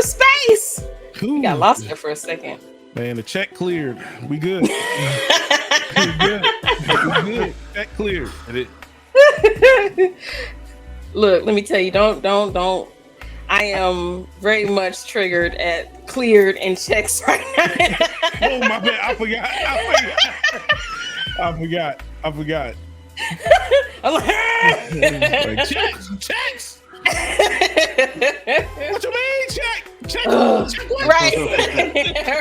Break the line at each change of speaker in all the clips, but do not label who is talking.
through space.
Ooh.
Got lost there for a second.
Man, the check cleared. We good. We good. We good. Check cleared.
Look, let me tell you, don't. I am very much triggered at cleared and checks right now.
Oh my bad. I forgot.
I'm like,
checks. What you mean, check what?
Right.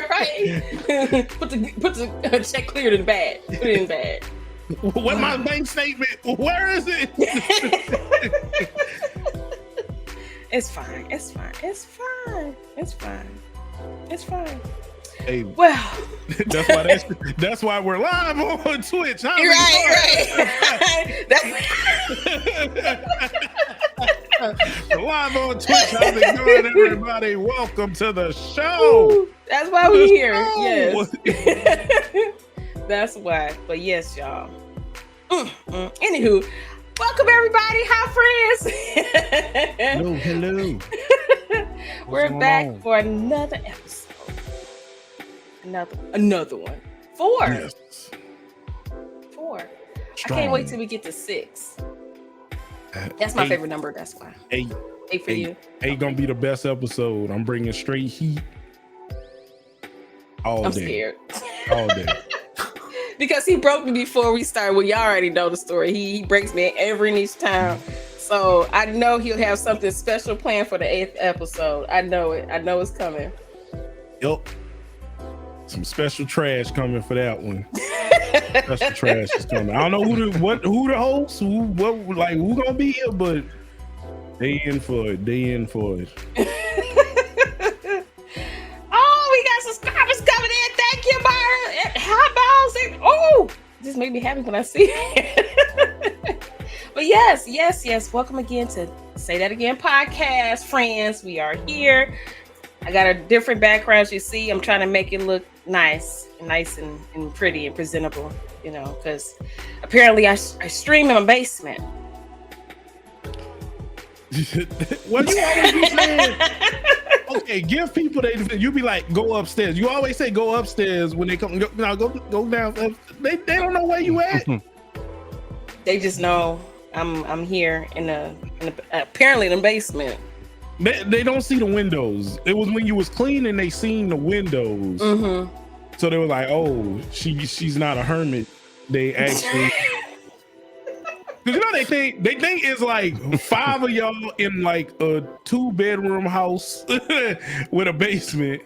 Right. Put the check cleared in bad. Put it in bad.
What my bank statement? Where is it?
It's fine.
Hey,
well,
that's why we're live on Twitch. Huh? We're live on Twitch. How's it going, everybody? Welcome to the show.
Ooh, that's why we're here. Yes. That's why. But yes, y'all. Anywho, welcome everybody. Hi, friends.
Hello.
We're back for another episode. Another one. 4.
Yes.
4.
Strong.
I can't wait till we get to 6. That's my favorite number. That's why.
8
for you.
8 gonna be the best episode. I'm bringing straight heat.
I'm scared.
All day.
Because he broke me before we started. Well, y'all already know the story. He breaks me every each time. So I know he'll have something special planned for the 8th episode. I know it. I know it's coming.
Yup. Some special trash coming for that one. Special trash is coming. I don't know who the host, who gonna be here, but they in for it.
Oh, we got subscribers coming in. Thank you, Byron. Hot balls. Oh, this made me happy when I see it. But yes. Welcome again to Say That Again podcast, friends. We are here. I got a different background, as you see. I'm trying to make it look nice and pretty and presentable, because apparently I stream in my basement.
Well, you always be saying, okay, give people you be like, go upstairs. You always say go upstairs when they come. Go down. They don't know where you at.
They just know I'm here in apparently in the basement.
They don't see the windows. It was when you was cleaning, they seen the windows.
Mm-hmm.
So they were like, oh, she's not a hermit. They actually, because they think it's like 5 of y'all in like a 2-bedroom house with a basement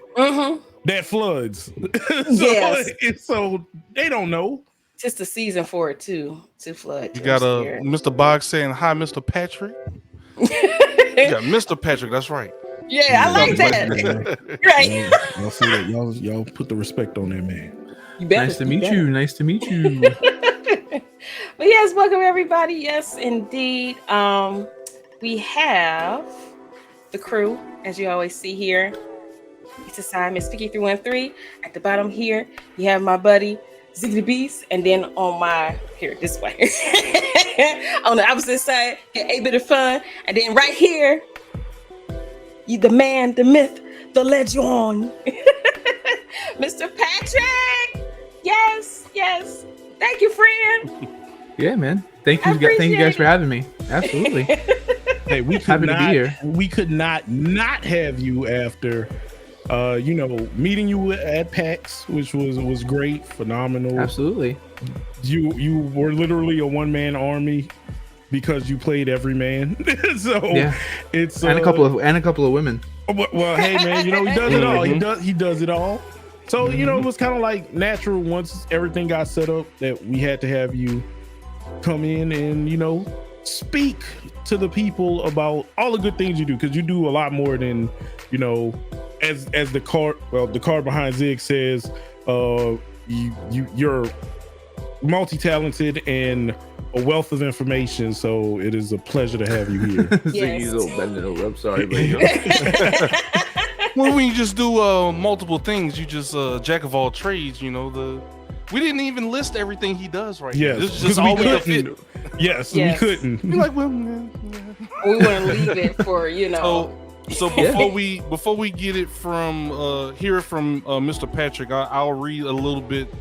that floods. So they don't know.
Just a season for it to flood.
You got Mr. Boggs saying hi, Mr. Patrick. Yeah, Mr. Patrick, that's right.
Yeah, I like that. Right.
Y'all see that? Y'all put the respect on that man.
Nice to meet you.
But yes, welcome everybody. Yes, indeed. We have the crew, as you always see here. It's a sign, Miss Hickey 313. At the bottom here, you have my buddy ZiggyTheBeast, and then on this way on the opposite side, a bit of fun, and then right here, you the man, the myth, the legend, Mr. Patrick. Yes. Thank you, friend.
Yeah, man. Thank you guys for having me. Absolutely.
Hey, we could not be here. We could not have you after meeting you at PAX, which was great, phenomenal.
Absolutely.
You were literally a one-man army because you played every man. So yeah. It's
and a couple of women.
Well, hey man, he does it all. He does it all. So it was kind of like natural once everything got set up that we had to have you come in and speak to the people about all the good things you do, because you do a lot more than as the card behind Zig says, you're multi-talented and a wealth of information, so it is a pleasure to have you here.
Ziggy's old bending over. I'm sorry, but
when you just do multiple things, you just jack of all trades. We didn't even list everything he does right here. This is just all we could fit.
Yes, we couldn't.
We're like,
we wouldn't leave it for
So So before we get it from hear it from Mr. Patrick, I'll read a little bit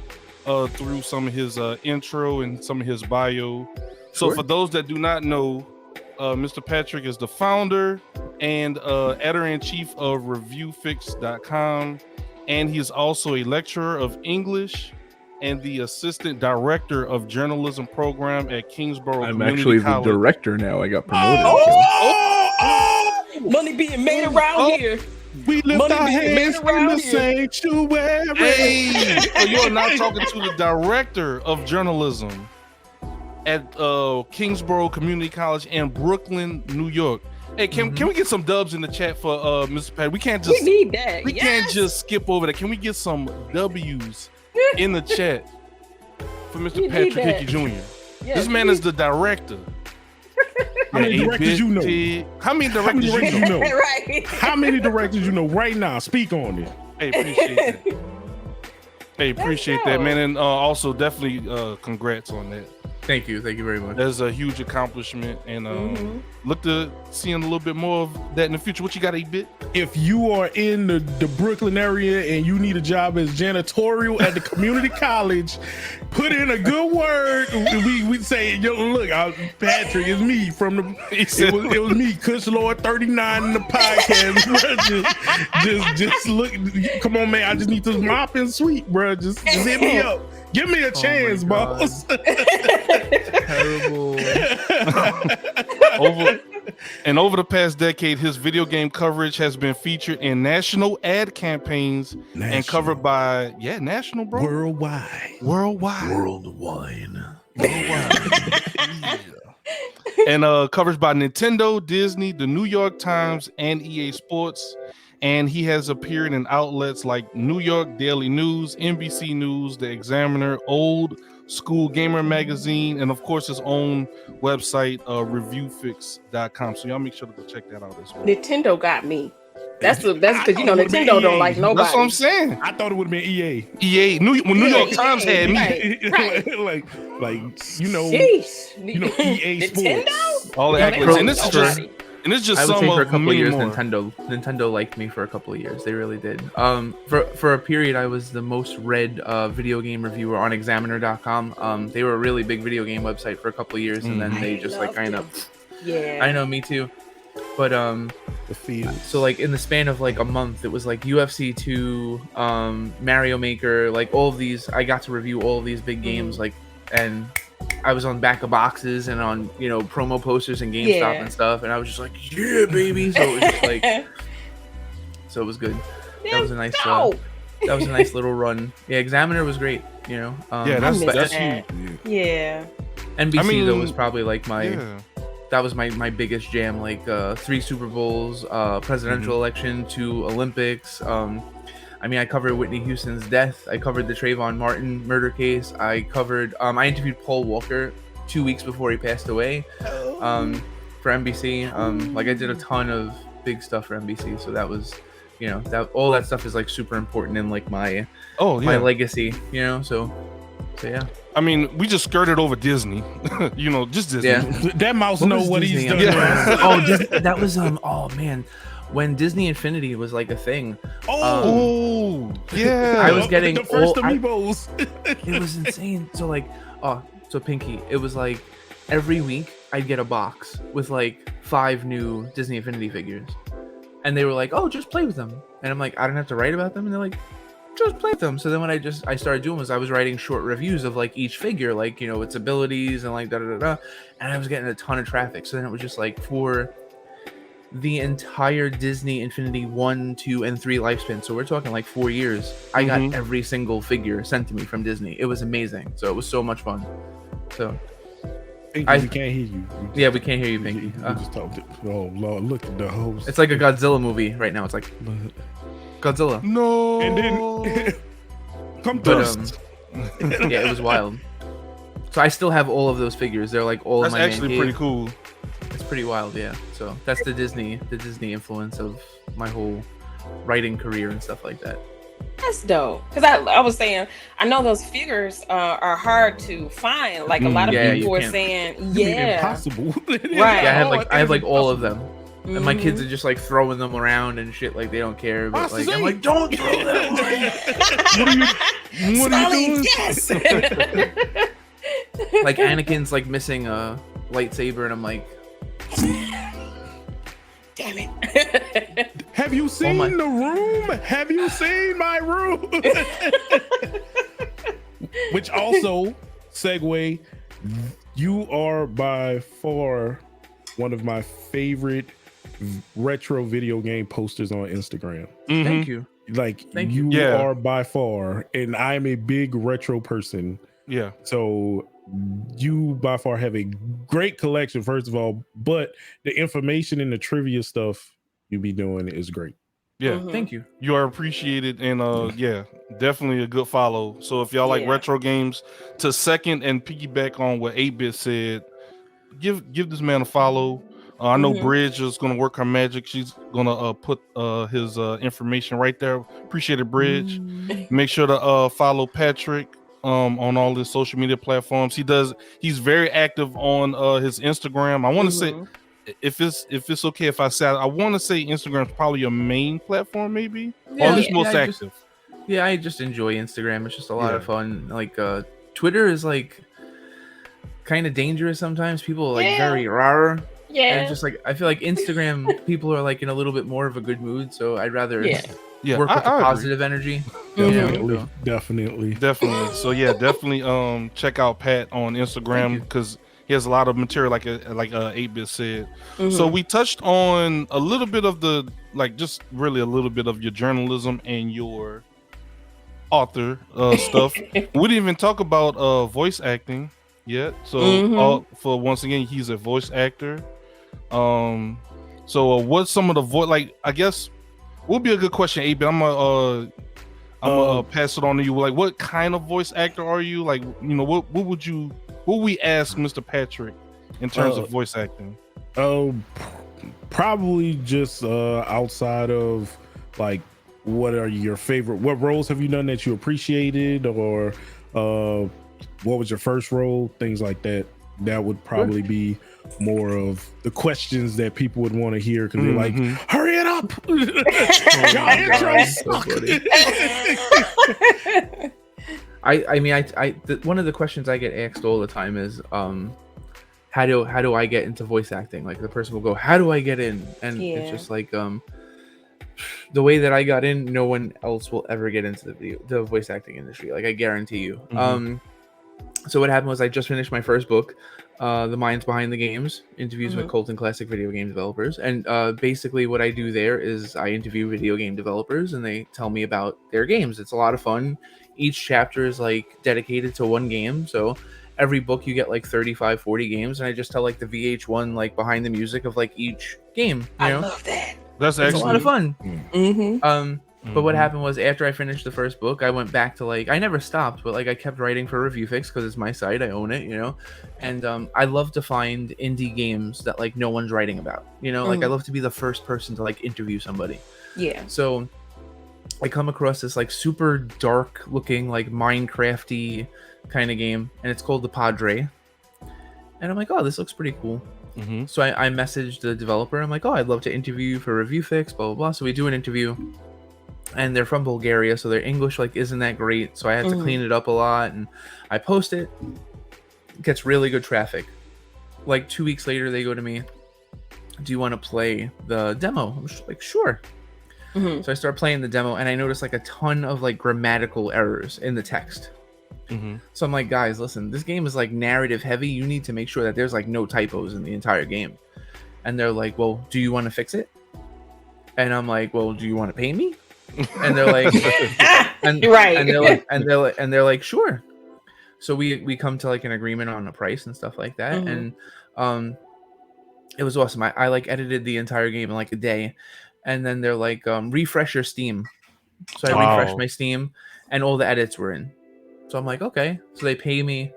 through some of his intro and some of his bio. So for those that do not know, Mr. Patrick is the founder and editor-in-chief of ReviewFix.com, and he's also a lecturer of English and the assistant director of journalism program at Kingsborough Community College.
I'm actually the director now. I got promoted.
Money being made around here.
We lift our hands in the sanctuary.
Hey, so you're not talking to the director of journalism at Kingsborough Community College in Brooklyn, New York. Hey, can we get some dubs in the chat for Mr. Pat? We
need that.
We can't just skip over that. Can we get some W's in the chat for Mr. Patrick Hickey Jr.?
Yeah,
this man is the director.
How many directors you know?
How many directors you know?
Right.
How many directors you know right now? Speak on it.
Hey, appreciate that. Hey, appreciate that, man. And also definitely congrats on that.
Thank you very much.
That's a huge accomplishment, and look to seeing a little bit more of that in the future. What you got, 8-Bit?
If you are in the Brooklyn area and you need a job as janitorial at the community college, put in a good word. We say, yo, look, Patrick, it's me from the. It was me, Kush Lord 39 in the podcast, bro. Just look. Come on, man. I just need this mop and sweep, bro. Just hit me up. Give me a chance, boss.
Terrible.
Over the past decade, his video game coverage has been featured in national ad campaigns and covered by national, bro.
Worldwide.
And coverage by Nintendo, Disney, the New York Times, and EA Sports. And he has appeared in outlets like New York Daily News, NBC News, The Examiner, Old School Gamer Magazine, and of course his own website, ReviewFix.com. So y'all make sure to go check that out as well.
Nintendo got me. That's because Nintendo don't like nobody.
That's what I'm saying.
I thought it would have been EA.
New York Times had me.
Right.
like you know,
Jeez.
EA
Nintendo?
Sports.
All the accolades, and it's just
I would
some
say for a
of
couple of years,
more.
Nintendo liked me for a couple of years. They really did. For a period, I was the most read video game reviewer on Examiner.com. They were a really big video game website for a couple of years, and then they just kind of.
Yeah.
I know, me too. But so like in the span of like a month, it was like UFC 2, Mario Maker, like all of these. I got to review all of these big games, and I was on back of boxes and on promo posters and GameStop and stuff, and I was just like, yeah, baby. So it was just like, so it was good. That was a nice. That was a nice little run. Yeah, Examiner was great.
That's huge.
Yeah.
NBC though was probably like my. That was my biggest jam, like 3 Super Bowls, presidential election, 2 Olympics. I covered Whitney Houston's death. I covered the Trayvon Martin murder case. I covered. I interviewed Paul Walker 2 weeks before he passed away, for NBC. I did a ton of big stuff for NBC. So that was, that all that stuff is like super important in like my my legacy. So yeah.
We just skirted over Disney. Just Disney.
Yeah.
That mouse knows what he's doing.
That was oh man, when Disney Infinity was like a thing.
Yeah.
I was getting
the first amiibos.
It was insane. So Pinky, it was like every week I'd get a box with like 5 new Disney Infinity figures, and they were like, "Oh, just play with them," and I'm like, "I don't have to write about them," and they're like, just play them. So then what I started doing was I was writing short reviews of like each figure, like its abilities and like and I was getting a ton of traffic. So then it was just like for the entire Disney Infinity 1, 2, and 3 lifespan, so we're talking like 4 years, I got every single figure sent to me from Disney. It was amazing. So it was so much fun. So
Pinky, we can't hear you.
Yeah, we can't hear you, Pinky.
We just talked it. Oh Lord, look at the host.
It's like a Godzilla movie right now. It's like Godzilla.
No.
And then come through.
Yeah, it was wild. So I still have all of those figures. They're like all
that's
in my
actually pretty cool.
It's pretty wild, yeah. So that's the Disney influence of my whole writing career and stuff like that.
That's dope. Because I was saying, I know those figures are hard to find. Like a lot of people are saying,
impossible.
Right.
Yeah, I have like all of them. And my kids are just like throwing them around and shit, like they don't care. But like, I'm like, don't throw them.
What are you doing?
Yes.
Like Anakin's like missing a lightsaber, and I'm like,
damn it.
Have you seen
my-
the room? Have you seen my room? Which also, segue, you are by far one of my favorite retro video game posters on Instagram.
thank you.
Like
Thank
you
Yeah.
are by far, and I'm a big retro person.
Yeah.
So you by far have a great collection, first of all, but the information and the trivia stuff you be doing is great.
Yeah.
Mhm.
Thank you.
You are appreciated, and yeah, definitely a good follow. So if y'all like
Yeah.
retro games, to second and piggyback on what 8-Bit said, give this man a follow. I know
Mhm.
Bridge is gonna work her magic. She's gonna put his information right there. Appreciate it, Bridge. Make sure to follow Patrick on all his social media platforms. He's very active on his Instagram. I want to say,
Mhm.
if it's okay if I say, I want to say Instagram's probably your main platform, maybe, or
Yeah,
at least
yeah,
most
I just-
active.
Yeah, I just enjoy Instagram. It's just a lot of
Yeah.
fun. Like Twitter is like kind of dangerous sometimes. People are like
Yeah.
very rah. And
Yeah.
it's just like I feel like Instagram people are like in a little bit more of a good mood. So I'd rather
Yeah.
Yeah,
work with the
I agree.
positive energy.
Mhm.
Definitely,
So-
definitely.
Definitely. So yeah, definitely check out Pat on
Thank
Instagram
you.
because he has a lot of material, like 8-Bit said.
Mhm.
So we touched on a little bit of just really a little bit of your journalism and your author stuff. We didn't even talk about voice acting yet. So
Mhm.
for once again, he's a voice actor. So what's some of the voice, like, I guess would be a good question, 8-Bit. I'm gonna pass it on to you. Like, what kind of voice actor are you? Like, what would we ask Mr. Patrick in terms of voice acting?
Probably just outside of like, what are your favorite? What roles have you done that you appreciated, or what was your first role? Things like that. That would probably be more of the questions that people would want to hear because they're like, "Hurry it up!" Your intro
so
suck.
funny. I mean, one of the questions I get asked all the time is, how do I get into voice acting? Like the person will go, "How do I get in?" And
Yeah.
it's just like, the way that I got in, no one else will ever get into the voice acting industry. Like I guarantee you. So what happened was I just finished my first book, The Minds Behind the Games, Interviews with Cult and Classic Video Game Developers. And basically what I do there is I interview video game developers and they tell me about their games. It's a lot of fun. Each chapter is like dedicated to one game. So every book you get like 35, 40 games. And I just tell like the VH1 like behind the music of like each game. You
I
know?
love that.
That's
It's a
actually
lot of fun.
Mm-hmm.
But what happened was after I finished the first book, I went back to like I never stopped, but like I kept writing for ReviewFix because it's my site, I own it, you know. And I love to find indie games that like no one's writing about, you know. Like I love to be the first person to like interview somebody.
Yeah.
So I come across this like super dark looking like Minecrafty kind of game, and it's called The Padre. And I'm like, oh, this looks pretty cool. So I messaged the developer. I'm like, oh, I'd love to interview you for ReviewFix, blah blah blah. So we do an interview. And they're from Bulgaria, so their English like isn't that great. So I had to clean it up a lot, and I post it. Gets really good traffic. Like 2 weeks later, they go to me, "Do you want to play the demo?" I'm just like, "Sure." So I start playing the demo, and I notice like a ton of like grammatical errors in the text. So I'm like, guys, listen, this game is like narrative heavy. You need to make sure that there's like no typos in the entire game. And they're like, "Well, do you want to fix it?" And I'm like, "Well, do you want to pay me?" And they're like,
Right.
and they're like, sure. So we come to like an agreement on a price and stuff like that. And it was awesome. I like edited the entire game in like a day. And then they're like, refresh your Steam. So I refreshed my Steam and all the edits were in. So I'm like, okay. So they pay me.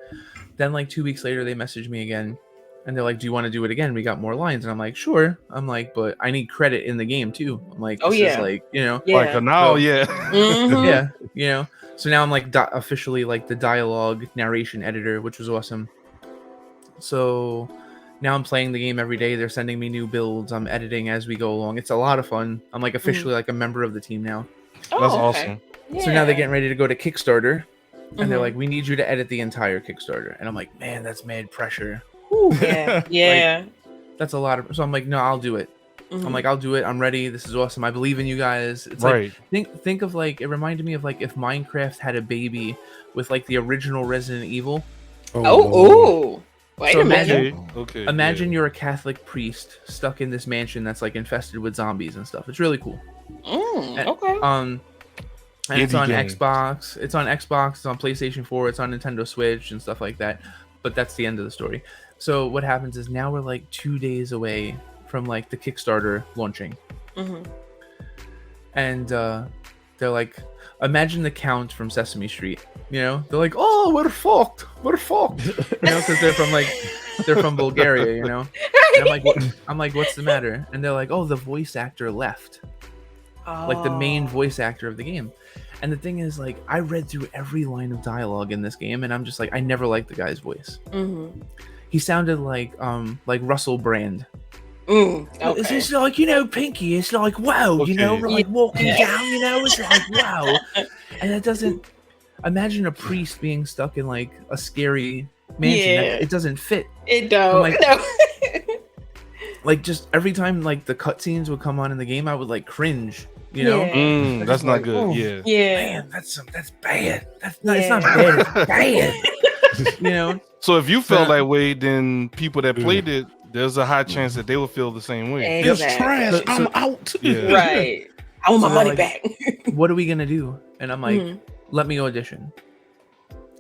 Then like 2 weeks later, they message me again. And they're like, do you want to do it again? We got more lines. And I'm like, sure. I'm like, but I need credit in the game too. I'm like, this is like, you know.
Yeah.
Like now,
So-
Mhm.
Yeah, you know. So now I'm like officially like the dialogue narration editor, which was awesome. So now I'm playing the game every day. They're sending me new builds. I'm editing as we go along. It's a lot of fun. I'm like officially like a member of the team now.
Oh,
That's
okay.
awesome.
Yeah.
So now they're getting ready to go to Kickstarter, and they're
Mhm.
like, "We need you to edit the entire Kickstarter." And I'm like, "Man, that's mad pressure.
Yeah. Yeah.
That's a lot of." So I'm like, "No, I'll do it."
Mhm.
I'm like, "I'll do it. I'm ready. This is awesome. I believe in you guys." It's
Right.
like think of like it reminded me of like if Minecraft had a baby with like the original Resident Evil.
Oh, wait
So
a minute.
Okay.
Imagine
yeah.
you're a Catholic priest stuck in this mansion that's like infested with zombies and stuff. It's really cool.
Okay.
And it's
Indie
on
game.
Xbox. It's on Xbox. It's on PlayStation 4. It's on Nintendo Switch and stuff like that. But that's the end of the story. So what happens is now we're like 2 days away from like the Kickstarter launching,
Mhm.
and they're like, imagine the Count from Sesame Street. You know, they're like, "Oh, we're fucked. We're fucked." You know, because they're from Bulgaria. You know, and I'm like, "What's the matter?" And they're like, "Oh, the voice actor left." Like the main voice actor of the game. And the thing is, like, I read through every line of dialogue in this game, and I'm just like, I never liked the guy's voice. He sounded like Russell Brand. It's just like, you know, Pinky. It's like, wow, you know,
Okay.
like walking down, you know, it's like, wow. And it doesn't. Imagine a priest being stuck in like a scary mansion.
Yeah.
It doesn't fit.
It don't.
like-
No.
Like just every time like the cutscenes would come on in the game, I would like cringe. You know.
Yeah.
That's not
like,
good.
oh.
Yeah.
Yeah.
Man, that's bad. It's not bad. It's bad. You know.
So if you felt
But-
that way, then people that played it, there's a high chance that they will feel the same way.
It's
Exactly.
trash.
So-
I'm out.
Yeah.
Right. I want my
So,
money
like,
back.
What are we gonna do? And I'm like,
Mhm.
let me audition.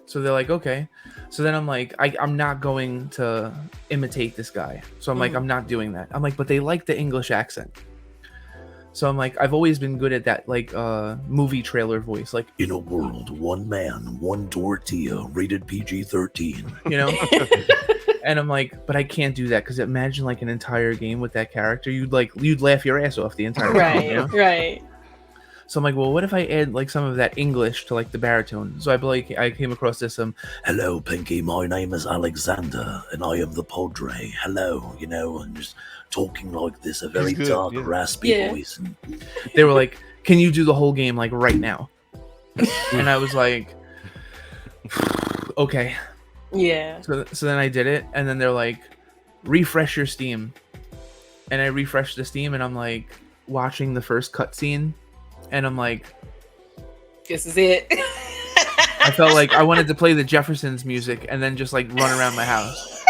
So they're like, okay. So then I'm like, I'm not going to imitate this guy. So I'm like,
Mhm.
I'm not doing that. I'm like, but they like the English accent. So I'm like, I've always been good at that, like movie trailer voice, like,
In a world, one man, one tortilla, rated PG-13.
you know. And I'm like, but I can't do that because imagine like an entire game with that character, you'd laugh your ass off the entire time, you know?
Right.
So I'm like, well, what if I add like some of that English to like the baritone? So I came across this
Hello, Pinky. My name is Alexander, and I am the Padre. Hello, you know, and just talking like this, a very
good,
dark,
yeah.
raspy
Yeah.
voice. And
they were like, can you do the whole game like right now? And I was like, okay.
Yeah.
So then I did it, and then they're like, refresh your Steam. And I refreshed the Steam, and I'm like watching the first cutscene, and I'm like,
This is it.
I felt like I wanted to play the Jeffersons music and then just like run around my house.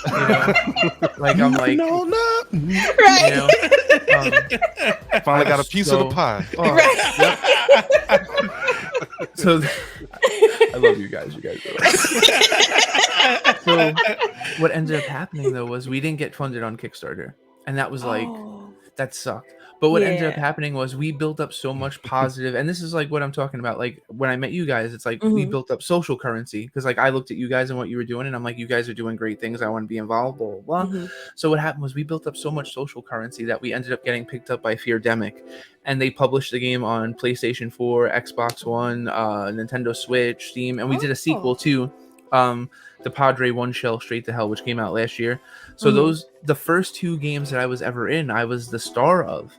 You know? Like I'm like,
no.
you
Right.
know,
Finally got a piece of the
So-
pie.
oh,
Right.
so I love you guys. You guys are right. So what ended up happening though was we didn't get funded on Kickstarter, and that was like
Oh.
that sucked. But what ended up
Yeah.
happening was we built up so much positive, and this is like what I'm talking about. Like when I met you guys, it's like we
Mhm.
built up social currency because like I looked at you guys and what you were doing, and I'm like, you guys are doing great things. I want to be involved. Blah blah blah.
Mhm.
So what happened was we built up so much social currency that we ended up getting picked up by Feardemic, and they published the game on PlayStation 4, Xbox One, Nintendo Switch, Steam, and we did a sequel too, the Padre One Shell Straight to Hell, which came out last year. So
Mhm.
the first 2 games that I was ever in, I was the star of,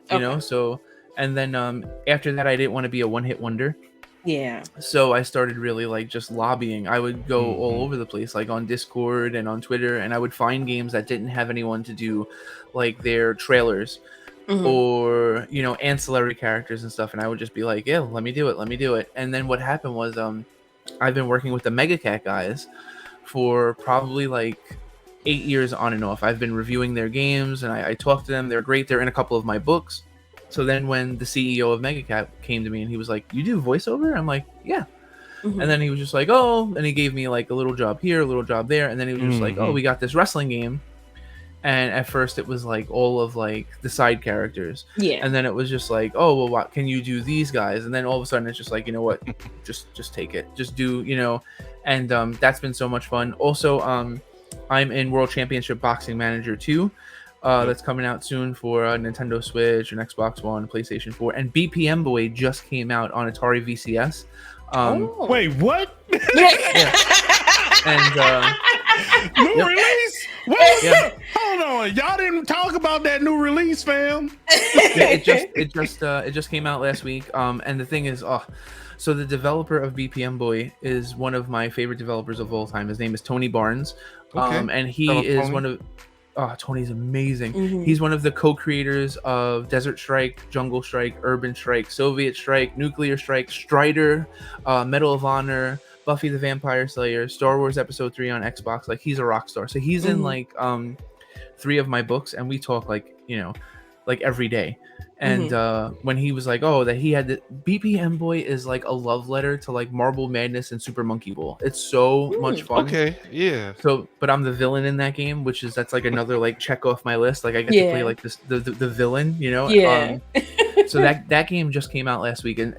you know.
Okay.
So and then after that, I didn't want to be a one-hit wonder.
Yeah.
So I started really like just lobbying. I would go
Mhm.
all over the place, like on Discord and on Twitter, and I would find games that didn't have anyone to do like their trailers
Mhm.
or, you know, ancillary characters and stuff. And I would just be like, yeah, let me do it. And then what happened was I've been working with the Mega Cat guys for probably like 8 years on and off. I've been reviewing their games and I talk to them. They're great. They're in a couple of my books. So then when the CEO of MegaCat came to me and he was like, you do voiceover? I'm like, yeah.
Mhm.
And then he was just like, oh, and he gave me like a little job here, a little job there. And then he was just like, oh,
Mhm.
we got this wrestling game. And at first it was like all of like the side characters.
Yeah.
And then it was just like, oh, well, what can you do these guys? And then all of a sudden it's just like, you know what, just take it, just do, you know. And that's been so much fun. Also, I'm in World Championship Boxing Manager 2. That's coming out soon for Nintendo Switch and Xbox One, PlayStation 4, and BPM Boy just came out on Atari VCS.
Oh.
Wait, what?
Yeah.
And
New
Yep.
release? What? Hold on, y'all didn't talk about that new release, fam.
It just came out last week. And the thing is, so the developer of BPM Boy is one of my favorite developers of all time. His name is Tony Barnes. And he is one of Tony's amazing.
Mhm.
He's one of the co-creators of Desert Strike, Jungle Strike, Urban Strike, Soviet Strike, Nuclear Strike, Strider, Medal of Honor, Buffy the Vampire Slayer, Star Wars Episode 3 on Xbox. Like, he's a rock star. So he's in like 3 of my books, and we talk like every day. And when he was like, that he had the BPM Boy is like a love letter to like Marble Madness and Super Monkey Ball. It's so much fun.
Okay, yeah.
So, but I'm the villain in that game, that's like another like check off my list. Like I get to play like the villain,
Yeah.
So that game just came out last week, and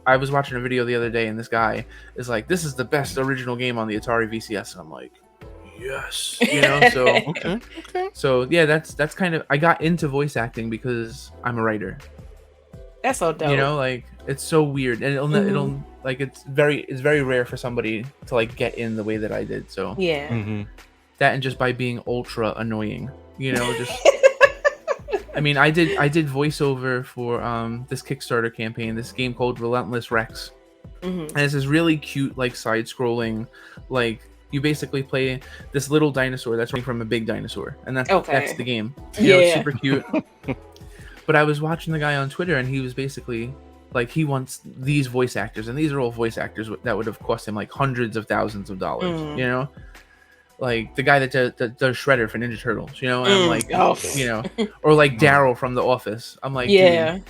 I was watching a video the other day, and this guy is like, "This is the best original game on the Atari VCS," and I'm like, yes, so
Okay.
so yeah, that's kind of, I got into voice acting because I'm a writer.
That's so dope.
Like, it's so weird, and it'll like, it's very rare for somebody to like get in the way that I did. So
Yeah.
that, and just by being ultra annoying, just I mean, I did voiceover for this Kickstarter campaign, this game called Relentless Rex. And it's this really cute, like, side scrolling, like, you basically play this little dinosaur that's running from a big dinosaur, and that's the game. It's super cute. But I was watching the guy on Twitter, and he was basically like, he wants these voice actors, and these are all voice actors that would have cost him like hundreds of thousands of dollars. Like the guy that does Shredder for Ninja Turtles, and I'm like, or like Daryl from The Office. I'm like, dude,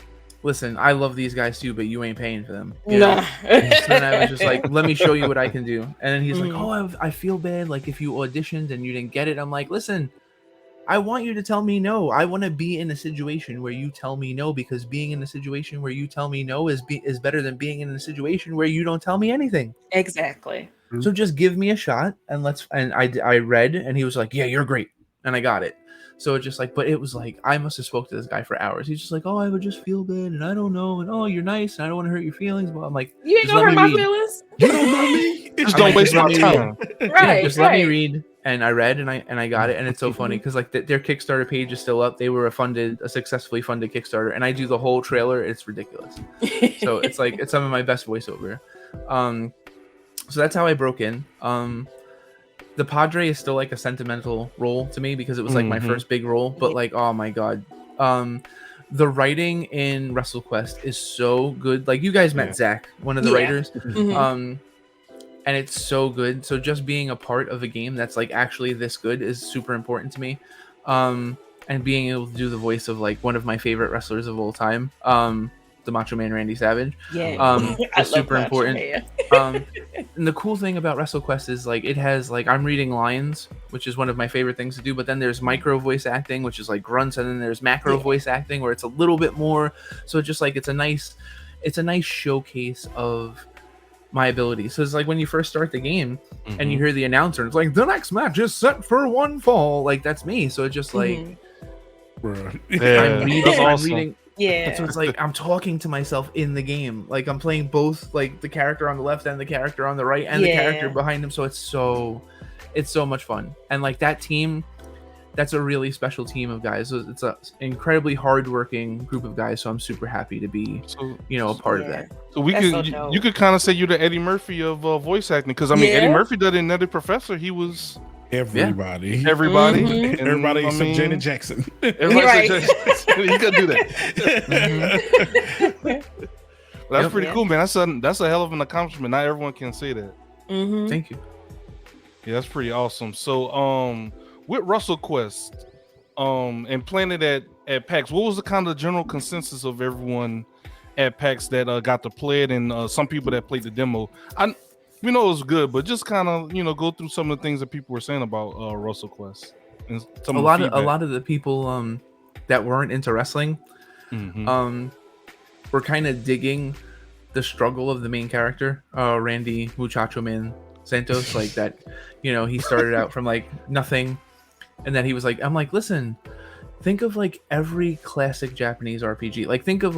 listen, I love these guys too, but you ain't paying for them.
Nah.
So then I was just like, let me show you what I can do. And then he's like, I feel bad, like if you auditioned and you didn't get it. I'm like, listen, I want you to tell me no. I want to be in a situation where you tell me no, because being in a situation where you tell me no is better than being in a situation where you don't tell me anything.
Exactly.
So just give me a shot, and I read, and he was like, yeah, you're great. And I got it. So it's just like, but it was like, I must have spoke to this guy for hours. He's just like, I would just feel bad, and I don't know, and you're nice, and I don't want to hurt your feelings. But I'm like,
you ain't gonna hurt my feelings.
You don't know me.
Just don't waste my time.
Right.
Just let me read. And I read, and I got it, and it's so funny because like their Kickstarter page is still up. They were a successfully funded Kickstarter, and I do the whole trailer. It's ridiculous. So it's like, it's some of my best voiceover. So that's how I broke in. The Padre is still like a sentimental role to me because it was like my first big role. But like, oh my god, the writing in WrestleQuest is so good. Like, you guys met Zach, one of the writers, and it's so good. So just being a part of a game that's like actually this good is super important to me. And being able to do the voice of like one of my favorite wrestlers of all time, the Macho Man Randy Savage, is super important. And the cool thing about WrestleQuest is like, it has like, I'm reading lines, which is one of my favorite things to do, but then there's micro voice acting, which is like grunts, and then there's macro voice acting where it's a little bit more. So just like, it's a nice showcase of my ability. So it's like when you first start the game and you hear the announcer, it's like, the next match is set for one fall. Like, that's me. So it's just like, I'm reading.
Yeah.
So it's like, I'm talking to myself in the game. Like, I'm playing both, like the character on the left and the character on the right and the character behind him. So it's so much fun. And like, that team, that's a really special team of guys. So it's an incredibly hardworking group of guys. So I'm super happy to be, a part of that.
So you could kind of say you're the Eddie Murphy of voice acting, because I mean, Eddie Murphy did in Nutty Professor. He was
everybody,
everybody
except Janet Jackson.
Everybody except he could do that. That's pretty cool, man. That's a hell of an accomplishment. Not everyone can say that.
Thank you.
Yeah, that's pretty awesome. So with WrestleQuest, and playing it at PAX, what was the kind of general consensus of everyone at PAX that got to play it, and some people that played the demo? It was good, but just kind of go through some of the things that people were saying about WrestleQuest. And a
lot of the people that weren't into wrestling were kind of digging the struggle of the main character, Randy Muchacho Man Santos. Like that, he started out from like nothing, and then he was like, I'm like, listen, think of like every classic Japanese RPG. Like think of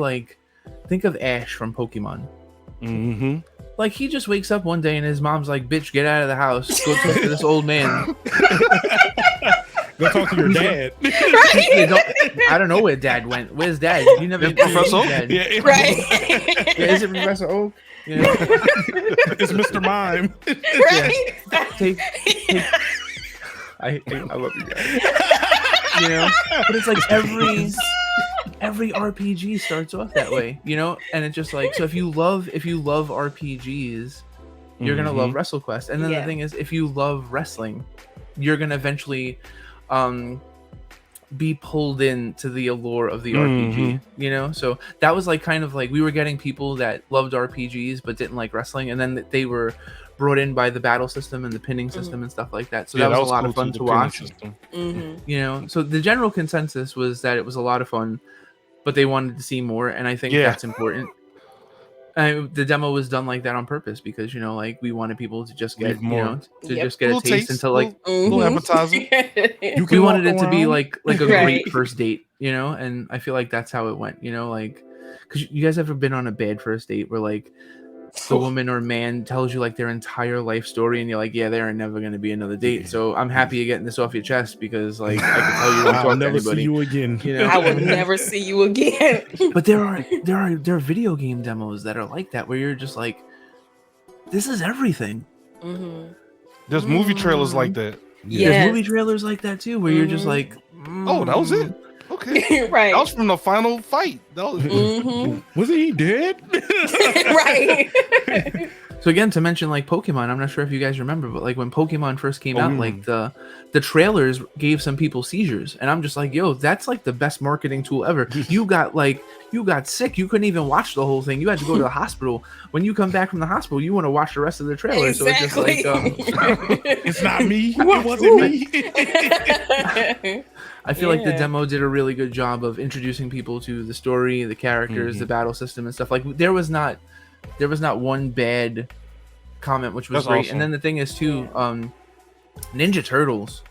Ash from Pokemon. Like, he just wakes up one day and his mom's like, bitch, get out of the house, go talk to this old man.
Go talk to your dad.
I don't know where Dad went. Where's Dad? You never
It's Professor Oak.
Dad.
Yeah,
Right.
Yeah, is it Professor Oak? Yeah.
it's Mr. Mime.
Right.
Take I love you guys. You know, but it's like every RPG starts off that way, you know, and it's just like, so if you love RPGs, you're gonna love WrestleQuest, and then the thing is, if you love wrestling, you're gonna eventually be pulled into the allure of the RPG, you know. So that was like kind of like we were getting people that loved RPGs but didn't like wrestling, and then they were brought in by the battle system and the pinning system and stuff like that. So that was a lot of fun to watch. You know, so the general consensus was that it was a lot of fun, but they wanted to see more, and I think that's important. The demo was done like that on purpose because, you know, like we wanted people to just get, you know, to just get a taste into like
little appetizer.
We wanted it to be like a great first date, you know, and I feel like that's how it went, you know, like, because you guys ever been on a bad first date where like the woman or man tells you like their entire life story and you're like, yeah, there are never going to be another date, so I'm happy you're getting this off your chest because like I can tell you don't
I'll
talk to
never
anybody.
see you again.
You know?
I will never see you again.
But there are video game demos that are like that where you're just like, this is everything.
There's movie trailers like that.
There's movie trailers like that too where you're just like,
oh, that was it. Okay,
Right.
That was from the final fight. That was
Wasn't he dead?
Right.
So again, to mention like Pokemon, I'm not sure if you guys remember, but like when Pokemon first came out, like the trailers gave some people seizures, and I'm just like, yo, that's like the best marketing tool ever. You got sick, you couldn't even watch the whole thing. You had to go to the hospital. When you come back from the hospital, you want to watch the rest of the trailer.
Exactly.
So it's just like,
It's not me. It wasn't me.
I feel like the demo did a really good job of introducing people to the story, the characters, the battle system, and stuff. Like there was not one bad comment, which was great. Awesome. And then the thing is too, Ninja Turtles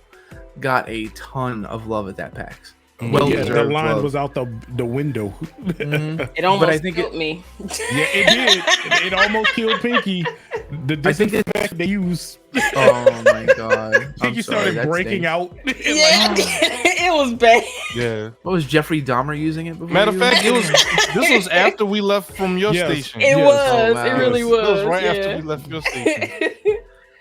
got a ton of love at that PAX.
Well, the line was out the window.
It almost killed me.
Yeah, it did. It almost killed Pinky. The disinfectant they used.
Oh my god!
Pinky started breaking out.
Yeah, it was bad.
Yeah.
What was Jeffrey Dahmer using it before?
Matter of fact, this was after we left from your station.
It was. It really was.
It was right after we left your station.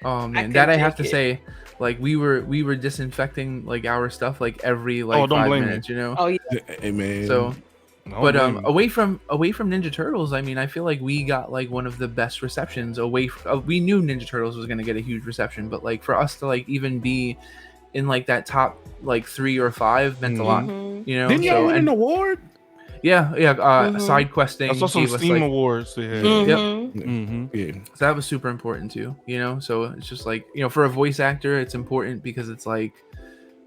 Oh man, that I have to say. Like we were disinfecting like our stuff like every like 5 minutes, you know.
Oh yeah.
Hey, man.
So, but away from Ninja Turtles, I mean, I feel like we got like one of the best receptions. We knew Ninja Turtles was gonna get a huge reception, but like for us to like even be in like that top like 3 or 5 meant a lot, you know.
Didn't y'all win an award?
Yeah. Side questing.
I saw some Steam awards they had.
Yeah. So that was super important too, you know. So it's just like, you know, for a voice actor, it's important because it's like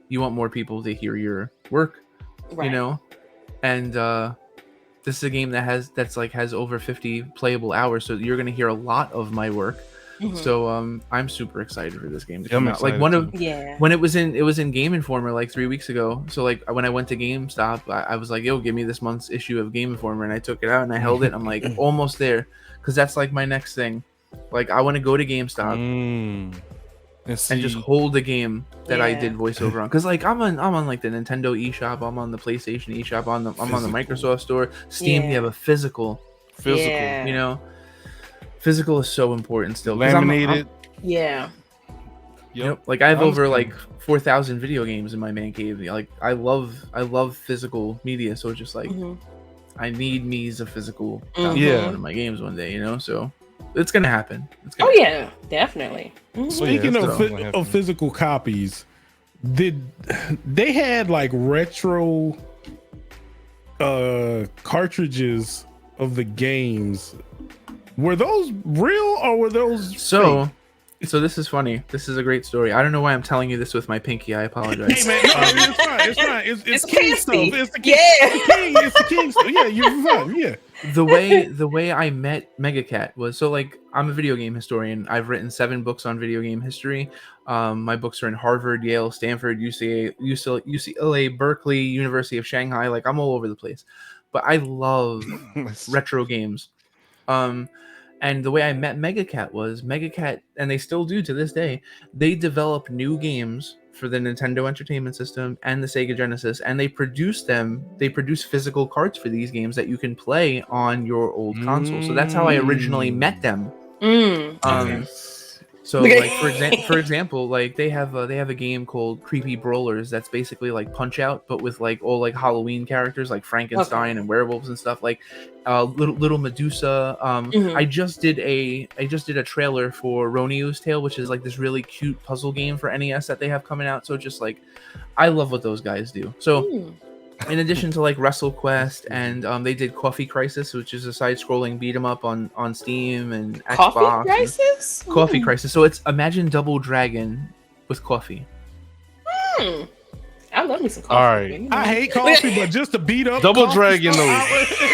you want more people to hear your work, you know. And this is a game that has over 50 playable hours, so you're gonna hear a lot of my work. So I'm super excited for this game to come out. Like when it was in Game Informer like 3 weeks ago. So like when I went to GameStop, I was like, yo, give me this month's issue of Game Informer, and I took it out and I held it. I'm like almost there, because that's like my next thing. Like I want to go to GameStop and just hold the game that I did voiceover on, because like I'm on like the Nintendo eShop, I'm on the PlayStation eShop, I'm on the Microsoft Store, Steam. You have a physical, you know. Physical is so important still.
Laminated.
Yep. Like I have over like 4,000 video games in my man cave. Like I love physical media. So it's just like I need me as a physical copy of one of my games one day, you know. So it's gonna happen.
Yeah, definitely.
Speaking of physical copies, they had like retro cartridges of the games. Were those real or were those fake?
So this is funny. This is a great story. I don't know why I'm telling you this with my pinky. I apologize.
Hey man, no, it's fine. It's king stuff. It's the king.
Yeah.
It's the king stuff. Yeah, you're fine. Yeah.
The way I met Megacat was, so like I'm a video game historian. I've written 7 books on video game history. My books are in Harvard, Yale, Stanford, UCLA, Berkeley, University of Shanghai. Like I'm all over the place. But I love retro games. And the way I met Megacat was, and they still do to this day, they develop new games for the Nintendo Entertainment System and the Sega Genesis, and they produce physical cards for these games that you can play on your old console. So that's how I originally met them. So like for example, like they have a game called Creepy Brawlers that's basically like Punch Out, but with like all like Halloween characters like Frankenstein and werewolves and stuff, like little Medusa. I just did a trailer for Ronio's Tale, which is like this really cute puzzle game for NES that they have coming out. So just like I love what those guys do. So in addition to like WrestleQuest, and they did Coffee Crisis, which is a side-scrolling beat 'em up on Steam and Xbox.
Coffee Crisis?
Coffee Crisis. So it's imagine Double Dragon with coffee.
I love me some coffee.
All right.
I hate coffee, but just to beat up
Double
coffee
Dragon,
stuff,
though.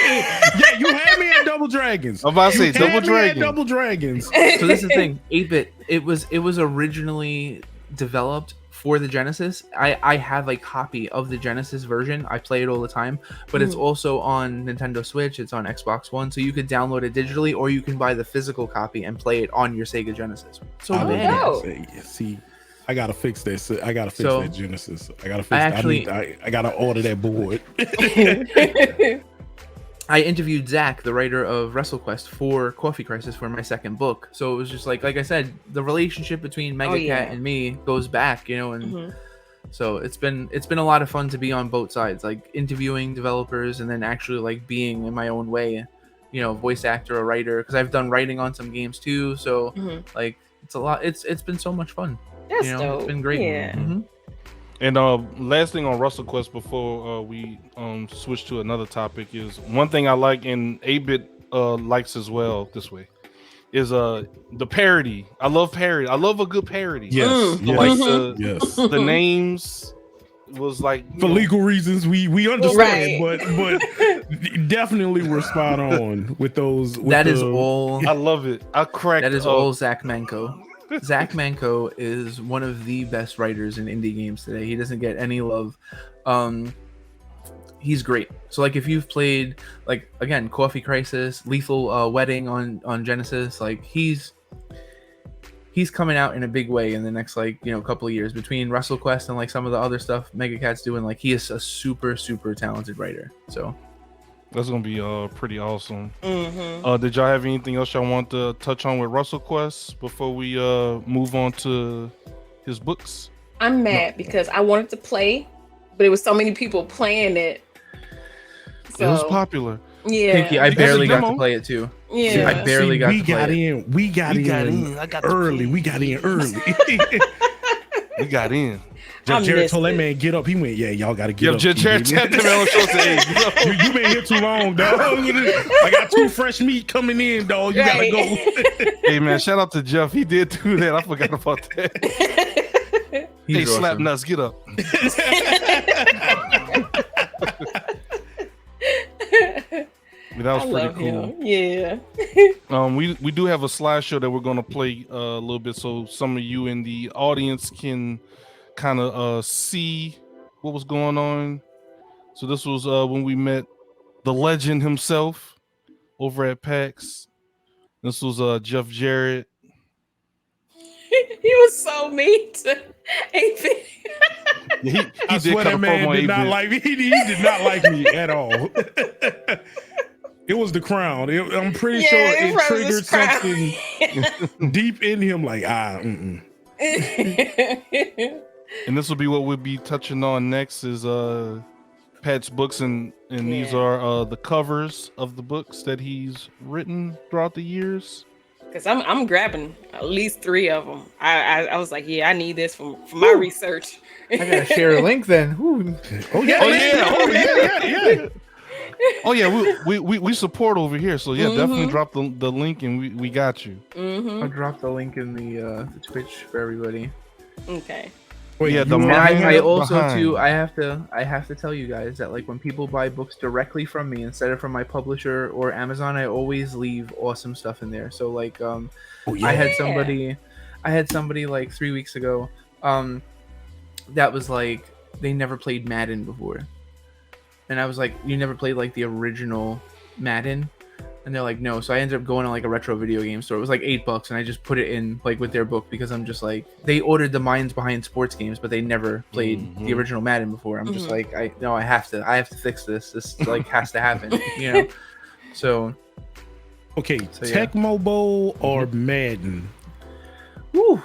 yeah, you had me at Double Dragons.
I'm about to say
You
Double
had me at
Dragon.
Double Dragons.
So this is the thing, 8-bit. It was originally developed for the Genesis. I have a copy of the Genesis version. I play it all the time, but it's also on Nintendo Switch. It's on Xbox One, so you could download it digitally, or you can buy the physical copy and play it on your Sega Genesis. So
See, I gotta fix this. I gotta fix
So,
that Genesis. I gotta fix. I gotta order that board.
I interviewed Zach, the writer of WrestleQuest, for Coffee Crisis for my second book. So it was just like I said, the relationship between Mega Cat and me goes back, and so it's been a lot of fun to be on both sides, like interviewing developers and then actually like being in my own way, voice actor or writer, because I've done writing on some games too. So like it's a lot. It's been so much fun.
That's dope.
It's been great.
Yeah.
And last thing on WrestleQuest before we switch to another topic is one thing I like, and 8-bit likes as well this way, is the parody. I love parody. I love a good parody.
Yes,
Like
yes.
the names was like
For legal reasons, we understand,
Right.
but definitely we're spot on with those. With
That is all.
I love it. I cracked.
That is all Zach Manco. Zach Manco is one of the best writers in indie games today. He doesn't get any love. He's great. So like if you've played like again Coffee Crisis, Lethal Wedding on Genesis, like he's coming out in a big way in the next couple of years between WrestleQuest and like some of the other stuff Mega Cat's doing. Like he is a super talented writer. So
that's gonna be pretty awesome. Did y'all have anything else y'all want to touch on with WrestleQuest before we move on to his books?
I'm mad because I wanted to play, but it was so many people playing it. So,
It was popular.
Yeah.
Pinky, I
Because
barely
of
got
demo.
to play it too.
Yeah.
I barely got to play it.
We got in.
I got to
early.
play.
We got in early.
We got in.
I
Jared told that
missed it.
man get up. He went, yeah, y'all got to get up.
Jared tapped him on the shoulder and said, "Hey,
you been here too long, dog. I got 2 fresh meat coming in, dog. You
Right.
gotta go."
hey man, shout out to Jeff. He did do that. I forgot about that.
He's
Hey,
awesome.
slap nuts, get up. That was
I
pretty
love
cool.
him. Yeah.
We do have a slideshow that we're gonna play a little bit, so some of you in the audience can kind of see what was going on. So this was when we met the legend himself over at PAX. This was Jeff Jarrett.
He was so mean to 8-bit.
He
I
did
swear
cut
that
a
man
promo
did not
8-bit.
like me. He did not like me at all. It was the crown. I'm pretty sure
it
it
probably was
triggered
his
something deep in him. Like
And this will be what we'll be touching on next is Pat's books, and these
Yeah.
are the covers of the books that he's written throughout the years.
Because I'm grabbing at least 3 of them. I was like, yeah, I need this for my research.
I gotta share a link then. Ooh.
Oh yeah.
Oh yeah, we support over here, so yeah, definitely drop the link and we got you.
I'll drop the link in the Twitch for everybody.
Okay.
Wait,
Yeah, the
you
And
mind
I also
behind.
too I have to tell you guys that like when people buy books directly from me instead of from my publisher or Amazon, I always leave awesome stuff in there. So like I had somebody like 3 weeks ago that was like they never played Madden before. And I was like, you never played like the original Madden? And they're like, no. So I ended up going to like a retro video game store. It was like $8, and I just put it in like with their book because I'm just like, they ordered the minds behind sports games, but they never played the original Madden before. I'm just like, I have to fix this. This like has to happen, you know. So
okay, Tecmo Bowl or Madden?
Woo.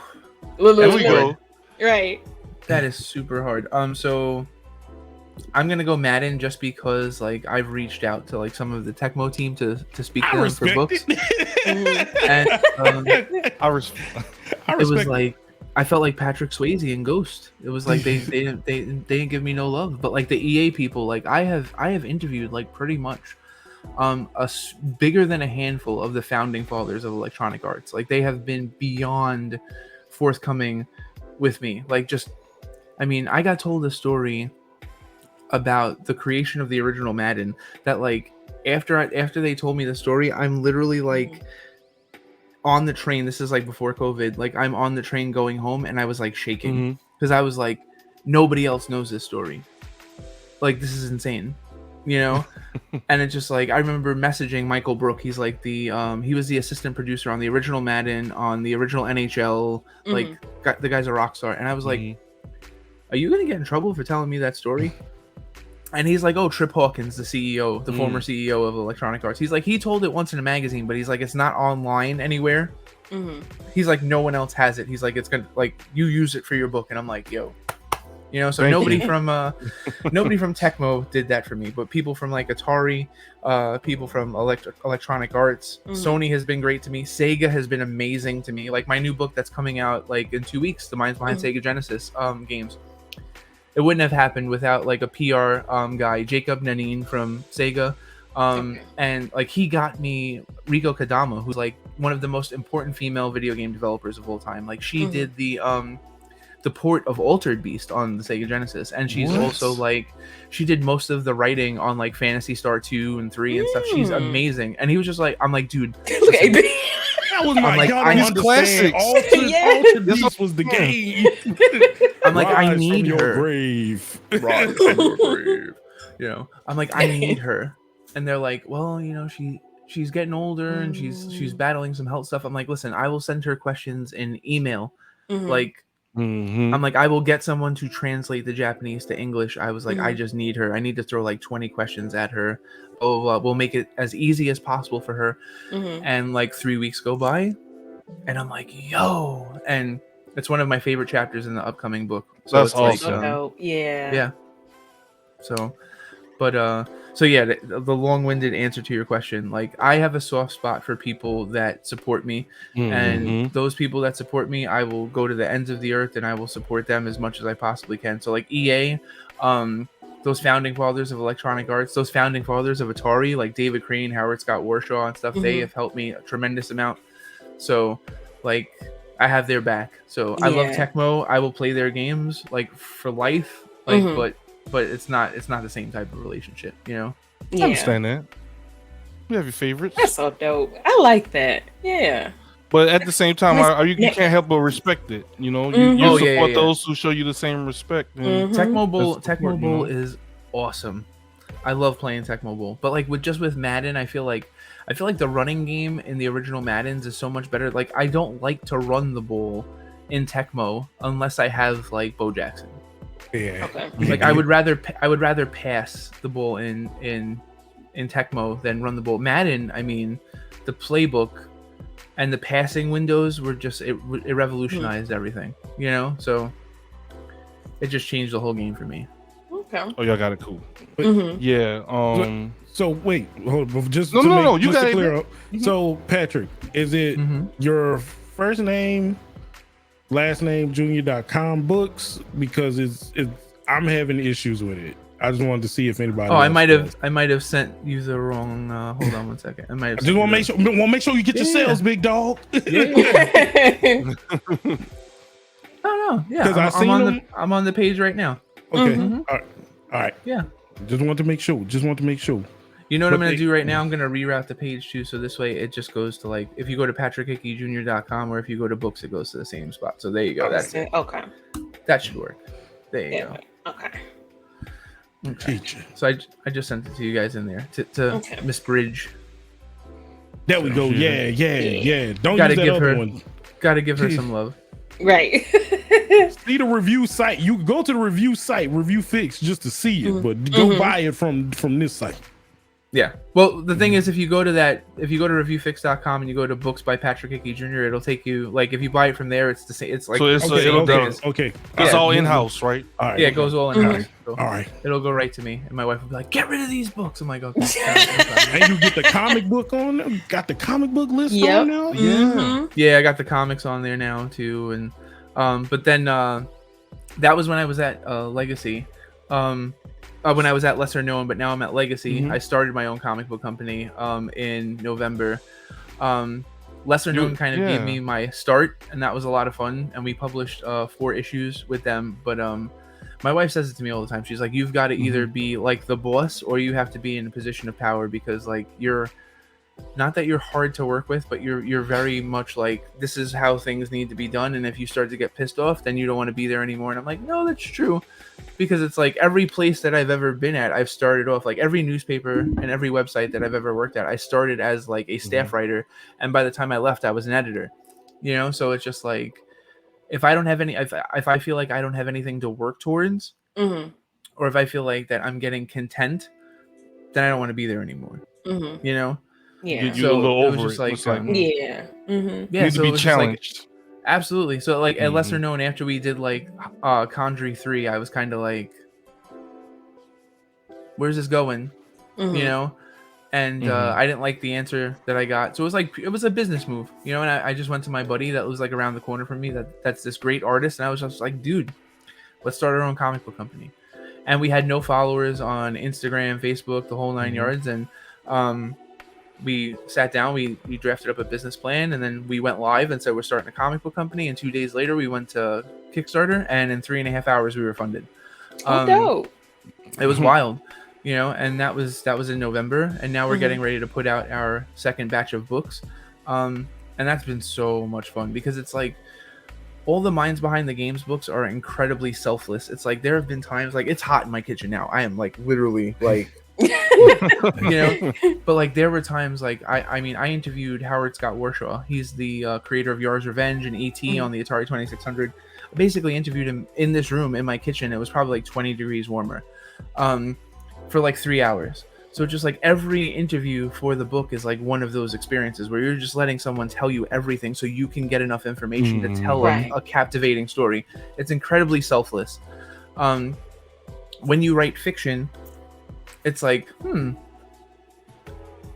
There we go.
Right.
That is super hard. So I'm gonna go Madden just because like I've reached out to like some of the Tecmo team to speak to them for books. And
I
it was like I felt like Patrick Swayze in Ghost. It was like they didn't give me no love. But like the EA people, like I have interviewed like pretty much bigger than a handful of the founding fathers of Electronic Arts. Like they have been beyond forthcoming with me. Like just, I mean, I got told a story about the creation of the original Madden that like after they told me the story, I'm literally like on the train. This is like before COVID. Like I'm on the train going home and I was like shaking because I was like, nobody else knows this story. Like this is insane, you know? And it's just like I remember messaging Michael Brook. He's like the he was the assistant producer on the original Madden, on the original NHL. Like the guy's a rock star. And I was like, are you gonna get in trouble for telling me that story? And he's like, oh, Trip Hawkins, the CEO, the former CEO of Electronic Arts. He's like, he told it once in a magazine, but he's like, it's not online anywhere. He's like, no one else has it. He's like, it's gonna like you use it for your book. And I'm like, yo, you know. So nobody from Tecmo did that for me, but people from like Atari, people from Electronic Arts, Sony has been great to me. Sega has been amazing to me. Like my new book that's coming out like in 2 weeks, The Minds Behind Sega Genesis games. It wouldn't have happened without like a PR guy, Jacob Nanin from Sega. And like he got me Riko Kadama, who's like one of the most important female video game developers of all time. Like she did the port of Altered Beast on the Sega Genesis, and she's also like she did most of the writing on like Phantasy Star 2 and 3 and stuff. She's amazing. And he was just like, I'm like, dude,
that was my
like, classics.
Altered Beast was the game.
I'm like, I need
from
her.
Your grave.
Rise from your grave. You know, I'm like, I need her. And they're like, well, you know, she's getting older and she's battling some health stuff. I'm like, listen, I will send her questions in email. Like, I'm like, I will get someone to translate the Japanese to English. I was like, I just need her. I need to throw like 20 questions at her. Oh, we'll make it as easy as possible for her. And like 3 weeks go by, and I'm like, yo, and it's one of my favorite chapters in the upcoming book. So
that's
it's
awesome.
like,
yeah.
So, but so yeah, the long-winded answer to your question, like I have a soft spot for people that support me, and those people that support me, I will go to the ends of the earth and I will support them as much as I possibly can. So like EA, those founding fathers of Electronic Arts, those founding fathers of Atari, like David Crane, Howard Scott Warshaw and stuff, they have helped me a tremendous amount. So like I have their back. So I love Tecmo. I will play their games like for life. Like but it's not the same type of relationship, you know?
I understand that. You have your favorites.
That's so dope. I like that. Yeah.
But at the same time, you can't help but respect it. You know, you support those who show you the same respect.
Tecmo Bowl is awesome. I love playing Tecmo Bowl. But like with Madden, I feel like the running game in the original Maddens is so much better. Like I don't like to run the bowl in Tecmo unless I have like Bo Jackson.
Yeah.
Okay.
Like I would rather pass the ball in Tecmo than run the ball. Madden, I mean, the playbook and the passing windows were just it revolutionized everything, you know. So it just changed the whole game for me.
Okay.
Oh, y'all got it cool. Yeah.
So wait, hold on, just
no. You got
to
it
clear up. So Patrick, is it your first name, last name, junior.com books? Because it's I'm having issues with it. I just wanted to see if anybody.
Oh, I might have sent you the wrong. Hold on one second. I might have.
I just want to make sure you get your sales, big dog.
No. Yeah, I'm on the page right now.
Okay. All right.
Yeah.
Just want to make sure.
You know what I'm going to do right now? I'm going to reroute the page too. So this way it just goes to like, if you go to patrickhickeyjr.com or if you go to books, it goes to the same spot. So there you go. That's it.
Okay.
That should work. There you go.
Okay.
So I just sent it to you guys in there to Miss Bridge.
There we go. Yeah. Don't
Gotta
use that
give
other
her-
one.
Gotta give her some love.
Right.
See the review site. You can go to the review site, Review Fix, just to see it, but go buy it from this site.
Yeah. Well, the thing is, if you go to reviewfix.com and you go to books by Patrick Hickey Jr., it'll take you, like, if you buy it from there, it's the same. It's like,
So it's
Okay,
it'll
okay,
go.
okay.
It's
Yeah.
all in house, right?
All right.
yeah, it goes all in house. So
All right.
it'll go right to me, and my wife will be like, "Get rid of these books." I'm like, "Okay."
And you get the comic book on there? Got the comic book list
Yep.
on now?
Mhm.
Yeah, I got the comics on there now too, and but then that was when I was at Legacy. When I was at Lesser Known, but now I'm at Legacy. I started my own comic book company in November. Lesser Known kind of gave me my start, and that was a lot of fun. And we published 4 issues with them. But my wife says it to me all the time. She's like, "You've got to either be like the boss, or you have to be in a position of power, because like you're not that you're hard to work with, but you're very much like, this is how things need to be done. And if you start to get pissed off, then you don't want to be there anymore." And I'm like, no, that's true. Because it's like every place that I've ever been at, I've started off, like every newspaper and every website that I've ever worked at, I started as like a staff writer, and by the time I left, I was an editor. You know, so it's just like, if I don't have any, if I feel like I don't have anything to work towards, or if I feel like that I'm getting content, then I don't want to be there anymore. You know.
Yeah.
You a little
it was
over
just
it.
like,
Looks like.
Yeah.
yeah,
Need
so
to
it
be
was just like,
challenged.
absolutely. So like at Lesser Known, after we did like Conjury 3, I was kind of like, where's this going? You know? And I didn't like the answer that I got. So it was like, it was a business move, you know? And I just went to my buddy that was like around the corner from me, that's this great artist. And I was just like, dude, let's start our own comic book company. And we had no followers on Instagram, Facebook, the whole 9 yards. And we sat down, we drafted up a business plan, and then we went live and said we're starting a comic book company. And 2 days later, we went to Kickstarter, and in 3.5 hours, we were funded.
Dope.
It was wild, you know. And that was in November, and now we're getting ready to put out our second batch of books, and that's been so much fun, because it's like all the minds behind the games books are incredibly selfless. It's like there have been times, like, it's hot in my kitchen now. I am like literally like. You know, but like there were times like I mean I interviewed Howard Scott Warshaw. He's the creator of Yar's Revenge and E.T. on the Atari 2600. I basically interviewed him in this room in my kitchen. It was probably like 20 degrees warmer for like 3 hours. So just like every interview for the book is like one of those experiences where you're just letting someone tell you everything so you can get enough information to tell a captivating story. It's incredibly selfless. When you write fiction, it's like, and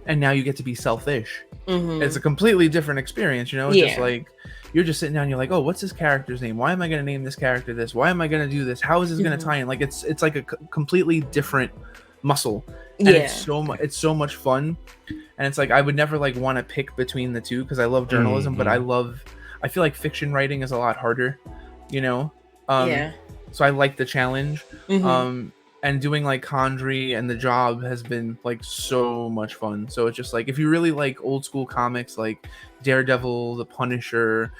now you get to be selfish. It's a completely different experience, you know? It's just like, you're just sitting down, you're like, oh, what's this character's name? Why am I going to name this character this? Why am I going to do this? How is this going to tie in? Like, it's like a completely different muscle. And it's so much fun. And it's like, I would never like want to pick between the two, because I love journalism, but I feel like fiction writing is a lot harder, you know? So I like the challenge. And doing like Conjury and The Job has been like so much fun. So it's just like, if you really like old school comics like Daredevil, The Punisher,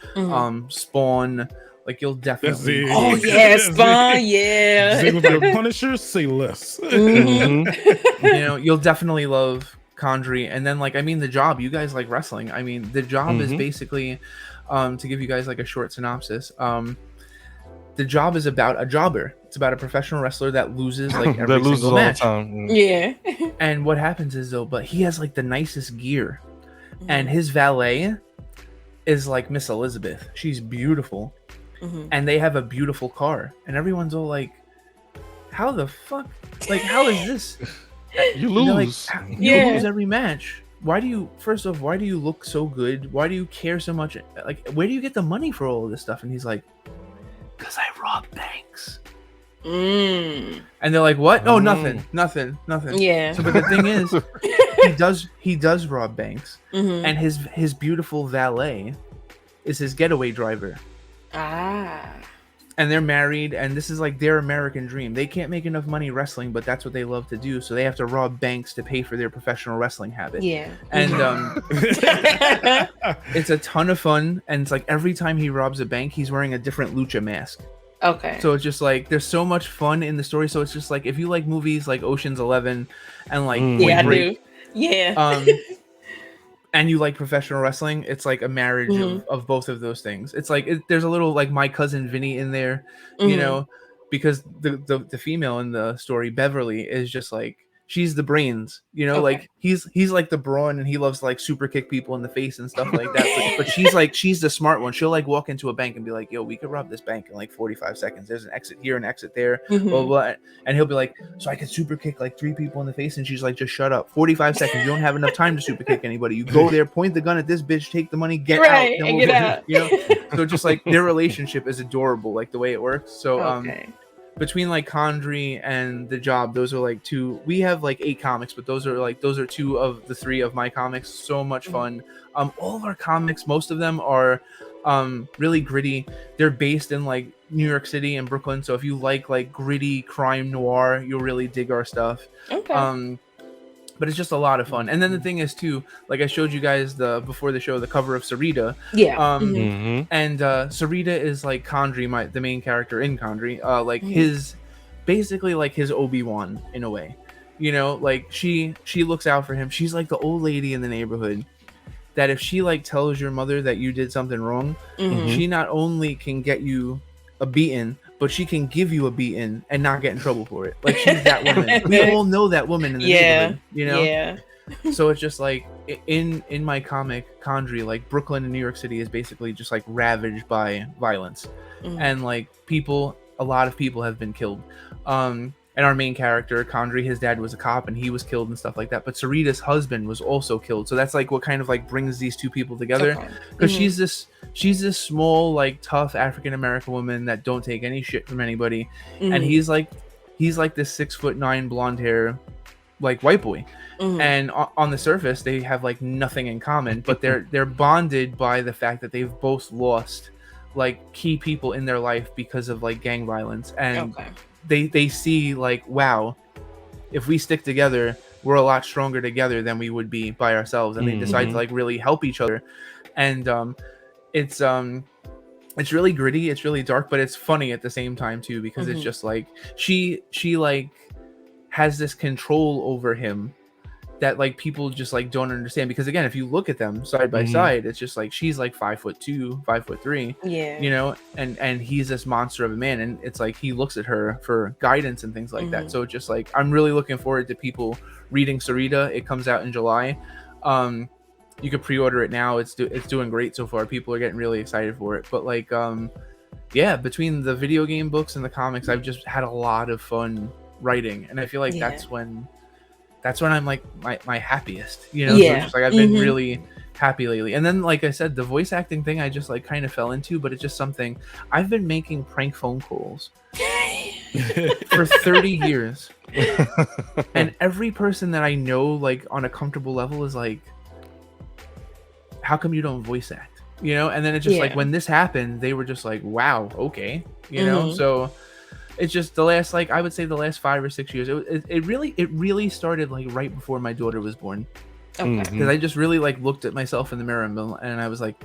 Spawn, like you'll definitely.
Oh yeah, Spawn, yeah.
The Punisher, say less.
You know, you'll definitely love Conjury. And then like, I mean, The Job, you guys like wrestling. I mean, The Job is basically, to give you guys like a short synopsis, The Job is about a jobber. It's about a professional wrestler that loses like every single match.
All the time.
Yeah.
And what happens is though, but he has like the nicest gear, and his valet is like Miss Elizabeth. She's beautiful, and they have a beautiful car, and everyone's all like, "How the fuck? Like, how is this?
You
lose.
lose.
You lose every match. Why do you? First off, why do you look so good? Why do you care so much? Like, where do you get the money for all of this stuff?" And he's like, "Cause I rob banks." And they're like, "What? Oh, nothing.
Yeah.
So, but the thing is, he does rob banks, and his beautiful valet is his getaway driver. And they're married, and this is like their American dream. They can't make enough money wrestling, but that's what they love to do. So they have to rob banks to pay for their professional wrestling habit.
Yeah.
And it's a ton of fun. And it's like every time he robs a bank, he's wearing a different lucha mask.
Okay.
So it's just like there's so much fun in the story. So it's just like if you like movies like Ocean's 11 and like Point
I
Break,
do. Yeah.
and you like professional wrestling, it's like a marriage of both of those things. It's like there's a little like My Cousin Vinny in there, you know, because the female in the story, Beverly, is just like, she's the brains, you know, like he's like the brawn, and he loves to like super kick people in the face and stuff like that. But she's the smart one. She'll like walk into a bank and be like, yo, we could rob this bank in like 45 seconds. There's an exit here, an exit there, blah, blah, blah. And he'll be like, so I could super kick like 3 people in the face. And she's like, just shut up. 45 seconds. You don't have enough time to super kick anybody. You go there, point the gun at this bitch, take the money, get out. Then
and get out.
You know? So just like their relationship is adorable, like the way it works. So between like Condry and The Job, those are like 2. We have like 8 comics, but those are 2 of the 3 of my comics. So much fun. All of our comics, most of them are really gritty. They're based in like New York City and Brooklyn. So if you like gritty crime noir, you'll really dig our stuff. But it's just a lot of fun. And then the thing is too, like I showed you guys before the show, the cover of Sarita. And Sarita is like Condry, the main character in Condry. Like his, basically like his Obi-Wan in a way. You know, like she looks out for him. She's like the old lady in the neighborhood that if she like tells your mother that you did something wrong, she not only can get you a beating, but she can give you a beating and not get in trouble for it. Like she's that woman. We all know that woman in the neighborhood, you know?
Yeah.
So it's just like in my comic Condry, like Brooklyn and New York City is basically just like ravaged by violence. And like a lot of people have been killed. And our main character, Condry, his dad was a cop and he was killed and stuff like that. But Sarita's husband was also killed. So that's like what kind of like brings these 2 people together. Because she's this small, like tough African-American woman that don't take any shit from anybody. And he's like this 6'9" blonde hair, like white boy. And on the surface, they have like nothing in common, but they're bonded by the fact that they've both lost like key people in their life because of like gang violence. And they see like, wow, if we stick together, we're a lot stronger together than we would be by ourselves. And they decide to like really help each other. And it's really gritty, it's really dark, but it's funny at the same time too, because it's just like she like has this control over him that like people just like don't understand. Because again, if you look at them side by side, it's just like she's like 5'2", 5'3", you know, and he's this monster of a man, and it's like he looks at her for guidance and things like that. So just like I'm really looking forward to people reading Sarita. It comes out in July. You could pre-order it now. It's doing great so far. People are getting really excited for it. But like yeah, between the video game books and the comics, I've just had a lot of fun writing, and I feel like that's when I'm like my happiest, you know. So it's just like I've been really happy lately. And then like I said, the voice acting thing I just like kind of fell into, but it's just something I've been making prank phone calls for 30 years. And every person that I know like on a comfortable level is like, how come you don't voice act, you know? And then it's just like when this happened, they were just like, wow, okay, you know. So it's just the last, like I would say the last 5 or 6 years, it really started like right before my daughter was born. Because I just really like looked at myself in the mirror and I was like,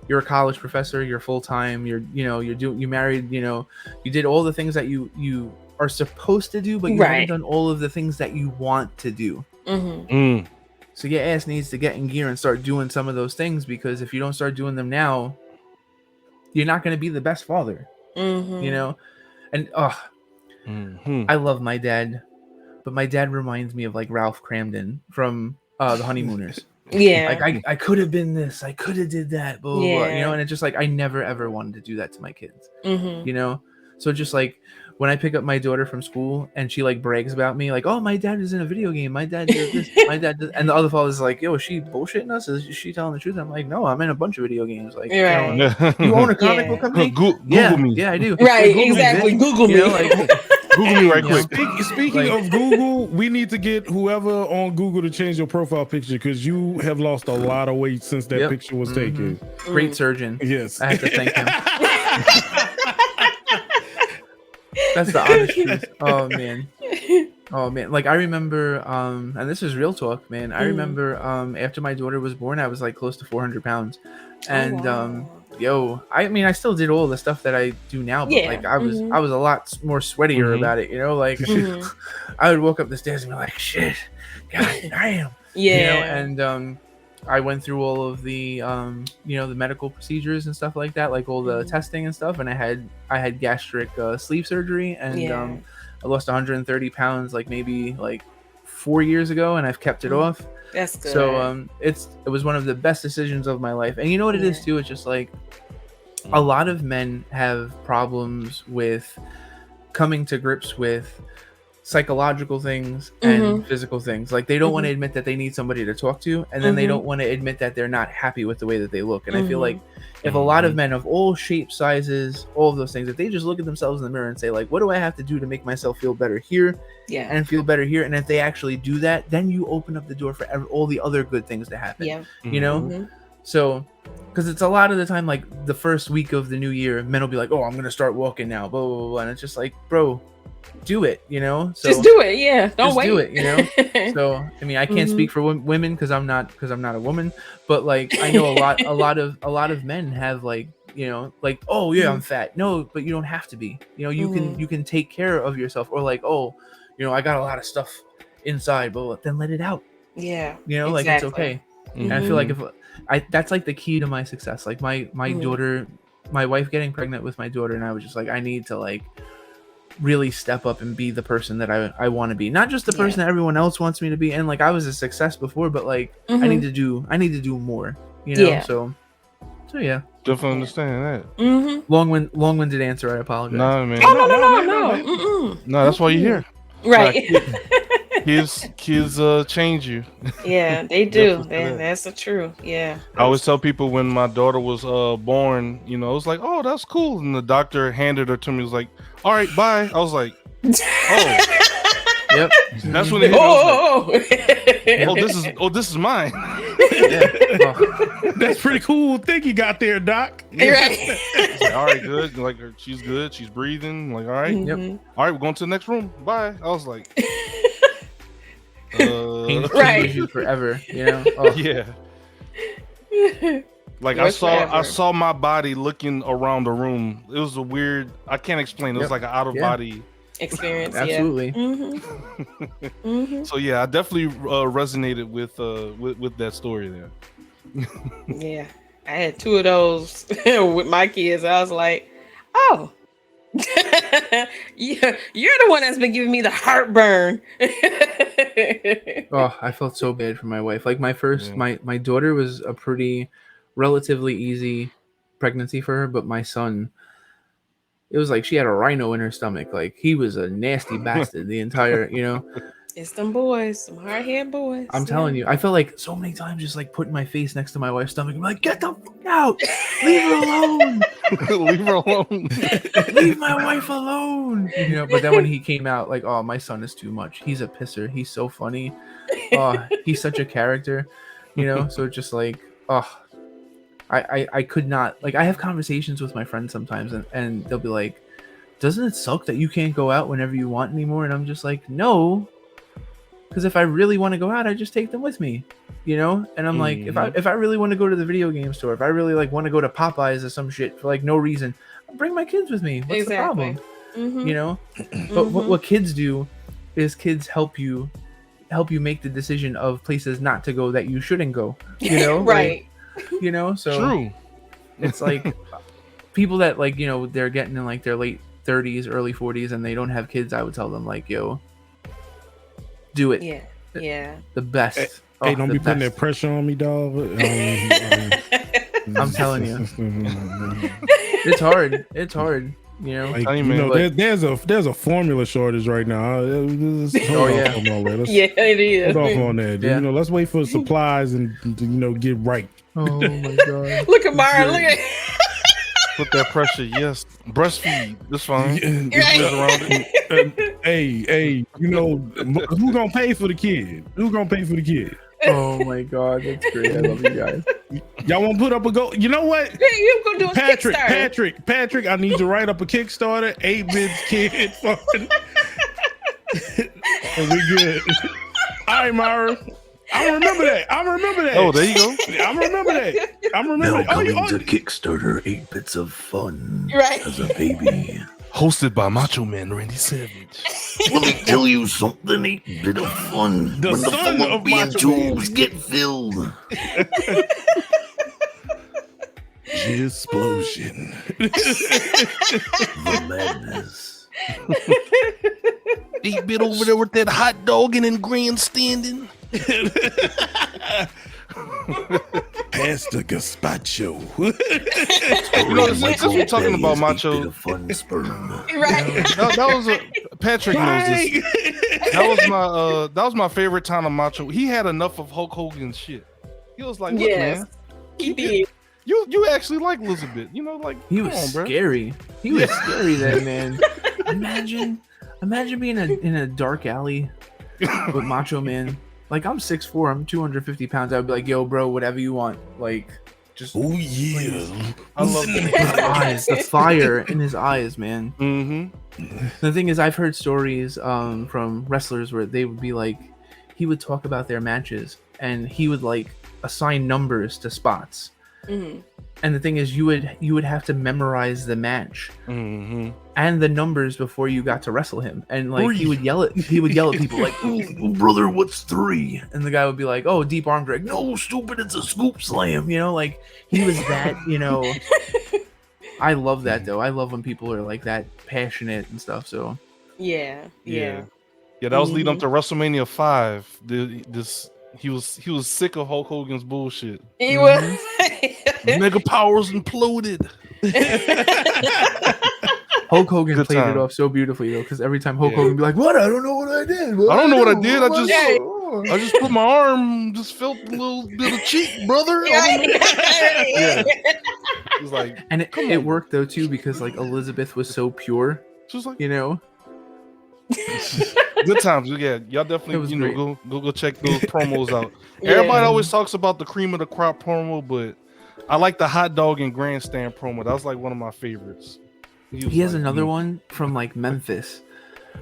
you're a college professor, you're full-time, you married, you know, you did all the things that you are supposed to do, but you haven't done all of the things that you want to do. So your ass needs to get in gear and start doing some of those things, because if you don't start doing them now, you're not going to be the best father, you know. And I love my dad, but my dad reminds me of like Ralph Cramden from The Honeymooners. Like I could have been this, I could have did that, blah, blah, blah, you know. And it's just like I never ever wanted to do that to my kids, you know. So just like when I pick up my daughter from school and she like brags about me, like, oh, my dad is in a video game, my dad did this, my dad did, and the other father's like, yo, is she bullshitting us? Is she telling the truth? I'm like, no, I'm in a bunch of video games. Like, you own a comic book company?
Google me.
Yeah, I do.
Right, exactly. Google me.
You know, like,
Google me right quick.
Speaking of Google, we need to get whoever on Google to change your profile picture, because you have lost a lot of weight since that picture was taken.
Great surgeon.
Yes.
I have to thank him. That's the honest truth. Oh man. Like I remember, and this is real talk, man. I remember after my daughter was born, I was like close to 400 pounds. And I mean, I still did all the stuff that I do now, but like I was a lot more sweatier about it, you know. Like I would walk up the stairs and be like, shit, god damn. You know, and I went through all of the the medical procedures and stuff like that, like all the testing and stuff, and I had gastric sleeve surgery, and I lost 130 pounds like maybe like 4 years ago, and I've kept it off.
That's good.
So it was one of the best decisions of my life. And you know what it is too? It's just like a lot of men have problems with coming to grips with psychological things and physical things. Like they don't want to admit that they need somebody to talk to, and then they don't want to admit that they're not happy with the way that they look. And I feel like if a lot of men of all shapes, sizes, all of those things, if they just look at themselves in the mirror and say like, what do I have to do to make myself feel better here and feel better here, and if they actually do that, then you open up the door for all the other good things to happen. You know. So because it's a lot of the time, like the first week of the new year, men will be like, oh, I'm gonna start walking now, blah blah blah, and it's just like, bro, do it, you know. So
just do it. Don't wait.
Do it, you know. So I mean, I can't speak for women because I'm not a woman, but like I know a lot of men have like, you know, like, oh yeah, I'm fat. No, but you don't have to be. You know, you can take care of yourself, or like, oh, you know, I got a lot of stuff inside, but then let it out.
Yeah,
you know, like it's okay. And I feel like that's like the key to my success. Like my daughter, my wife getting pregnant with my daughter, and I was just like, I need to like really step up and be the person that I want to be, not just the person that everyone else wants me to be. And like I was a success before, but like I need to do more, you know. So yeah,
definitely understand that.
Long-winded answer, I apologize.
No, man.
No.
No, that's why you're here.
Right.
Kids change you.
Yeah, they do. That's the truth. Yeah.
I always tell people when my daughter was born, you know, it was like, oh, that's cool. And the doctor handed her to me, was like, all right, bye. I was like, oh.
Yep.
That's when it this is mine.
That's pretty cool thing you got there, Doc.
Right.
Like, all right, good. Like she's good. She's breathing. Like, all right.
Yep.
All right, we're going to the next room. Bye. I was like,
changes you forever, you know.
Yeah. Like I saw my body looking around the room. It was a weird. I can't explain. It was like an out of body
experience.
Absolutely.
So yeah, I definitely resonated with that story there.
Yeah, I had 2 of those with my kids. I was like, oh. Yeah, you're the one that's been giving me the heartburn.
Oh, I felt so bad for my wife. Like my first, my daughter was a pretty relatively easy pregnancy for her, but my son, it was like she had a rhino in her stomach. Like he was a nasty bastard the entire, you know.
It's them boys, some hard-headed boys.
I'm telling you, I felt like so many times just like putting my face next to my wife's stomach. I'm like, get the fuck out, leave her alone,
leave her alone,
leave my wife alone. You know. But then when he came out, like, oh, my son is too much. He's a pisser. He's so funny. Oh, he's such a character. You know. So just like, oh. I could not, like, I have conversations with my friends sometimes and they'll be like, doesn't it suck that you can't go out whenever you want anymore? And I'm just like, no, because if I really want to go out, I just take them with me, you know. And I'm like, if I really want to go to the video game store, if I really like want to go to Popeyes or some shit for like no reason, I'll bring my kids with me. What's the problem? You know. But what kids do is kids help you make the decision of places not to go that you shouldn't go, you know.
Right.
Like, you know, so
true.
It's like people that, like, you know, they're getting in like their late 30s, early 40s, and they don't have kids. I would tell them like, yo, do it.
Yeah.
The best.
Hey, don't be putting that pressure on me, dog.
I'm telling you, it's hard. It's hard. You know,
like, you know, there's a formula shortage right now. It
is.
Hold off on that. Yeah. You know, let's wait for supplies and you know get right.
Oh my god!
Look at Myron. Look at.
Put that pressure. Yes, breastfeed. That's fine.
Hey, you know who's gonna pay for the kid? Who's gonna pay for the kid?
Oh my god, that's great. I love you guys.
Y'all want to put up a goal? You know what?
Yeah, you gonna do a
Patrick, I need to write up a Kickstarter. 8-bits kid, and we good. All right, Myra. I remember that.
Oh, there you go.
I remember that.
Now coming to Kickstarter, 8 bits of fun
right.
as a baby.
Hosted by Macho Man Randy Savage.
Let me tell you something, a bit of fun.
The
when the
son of
fallopian
Macho Man.
tubes get filled.
Explosion.
The madness.
8-bit over there with that hot dogging and grandstanding.
Pasta gazpacho.
You know, since we're talking about Macho,
Bit of fun sperm.
Right.
that was Patrick knows this. That was my favorite time of Macho. He had enough of Hulk Hogan's shit. He was like, look,
Yes.
man,
He did.
you actually like Elizabeth. You know, like
He
come
was
on, bro.
scary. He was scary, that man. Imagine being in a dark alley with Macho Man. Like, I'm 6'4", I'm 250 pounds. I'd be like, yo, bro, whatever you want. Like, just
Oh yeah.
I love
his
that.
eyes, the fire in his eyes, man.
Mm-hmm.
The thing is, I've heard stories from wrestlers where they would be like, he would talk about their matches and he would like assign numbers to spots.
Mm-hmm.
And the thing is, you would have to memorize the match
Mm-hmm.
and the numbers before you got to wrestle him. And like he would yell at people like,
Oh, brother, what's 3?
and the guy would be like, oh, deep arm drag. No,
No, stupid, it's a scoop slam.
you know, like he was that, you know. I love that though. I love when people are like that passionate and stuff. So
Yeah.
Yeah, that was leading up to WrestleMania 5. He was sick of Hulk Hogan's bullshit.
He was.
Mega powers imploded.
Hulk Hogan
Good
played
time.
it off so beautifully though, because every time Hulk
Yeah.
Hogan would be like, "What? I don't know what I did.
I don't know what I did.
I
I just put my arm, just felt a little bit of cheek, brother. I don't know. Yeah. It was like,
And
Come
it
on.
worked though too, because like Elizabeth was so pure,
she was like,
you know.
good times. Yeah, y'all
It was
definitely,
great.
go check those promos out.
Yeah.
Everybody always talks about the cream of the crop promo, but I like the hot dog and grandstand promo. That was like one of my favorites. was
He has
like,
another one from like Memphis,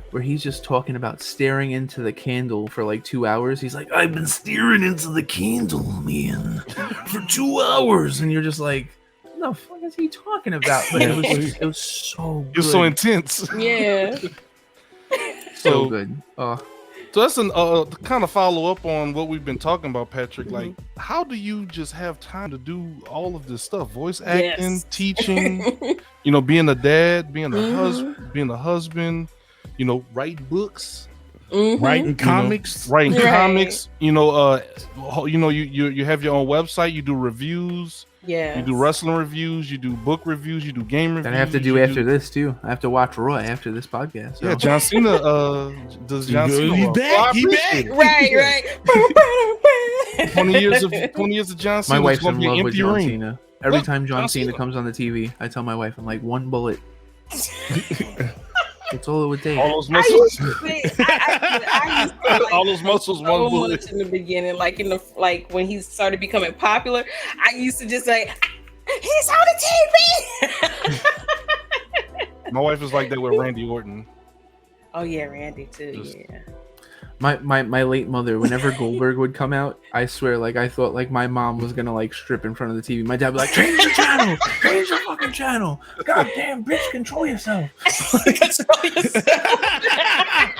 where he's just talking about staring into the candle for like 2 hours. He's like,
I've been staring into the candle, man, for 2 hours.
and you're just like, what the fuck is he talking about? But it was so good.
You're so intense.
Yeah.
so
So,
good. Oh,
so that's an kind of follow up on what we've been talking about, Patrick. Like, how do you just have time to do all of this stuff? Voice acting,
Yes.
teaching, being a dad, being a
Mhm.
being a husband, writing books,
Mhm.
Writing comics.
writing
Right.
comics. You have your own website. You do reviews.
Yeah.
You do wrestling reviews. You do book reviews. You do game reviews.
that I have to do
you
after this too. I have to watch Raw after this podcast. So.
Yeah, John Cena. Does John Cena?
He's
walk?
back.
Oh, I
He
appreciate
back.
it.
Right.
20 years of John Cena.
My wife's
It's gonna
in
be an
love with
empty
John
ring.
Cena. Every
Look,
time John
John
Cena
Cena.
comes on the TV, I tell my wife, I'm like, one bullet. That's all it would take.
All those
I
muscles.
used to, I used to like
All those muscles.
so
One bullet.
much in the beginning, like when he started becoming popular. I used to just say, "He's on the TV."
My wife is like that with Randy Orton.
Oh yeah, Randy too.
Just-
Yeah.
My late mother, whenever Goldberg would come out, I swear, like I thought like my mom was gonna like strip in front of the TV. My dad would be like, change the channel, change the fucking channel. God damn, bitch, control yourself.
Control yourself.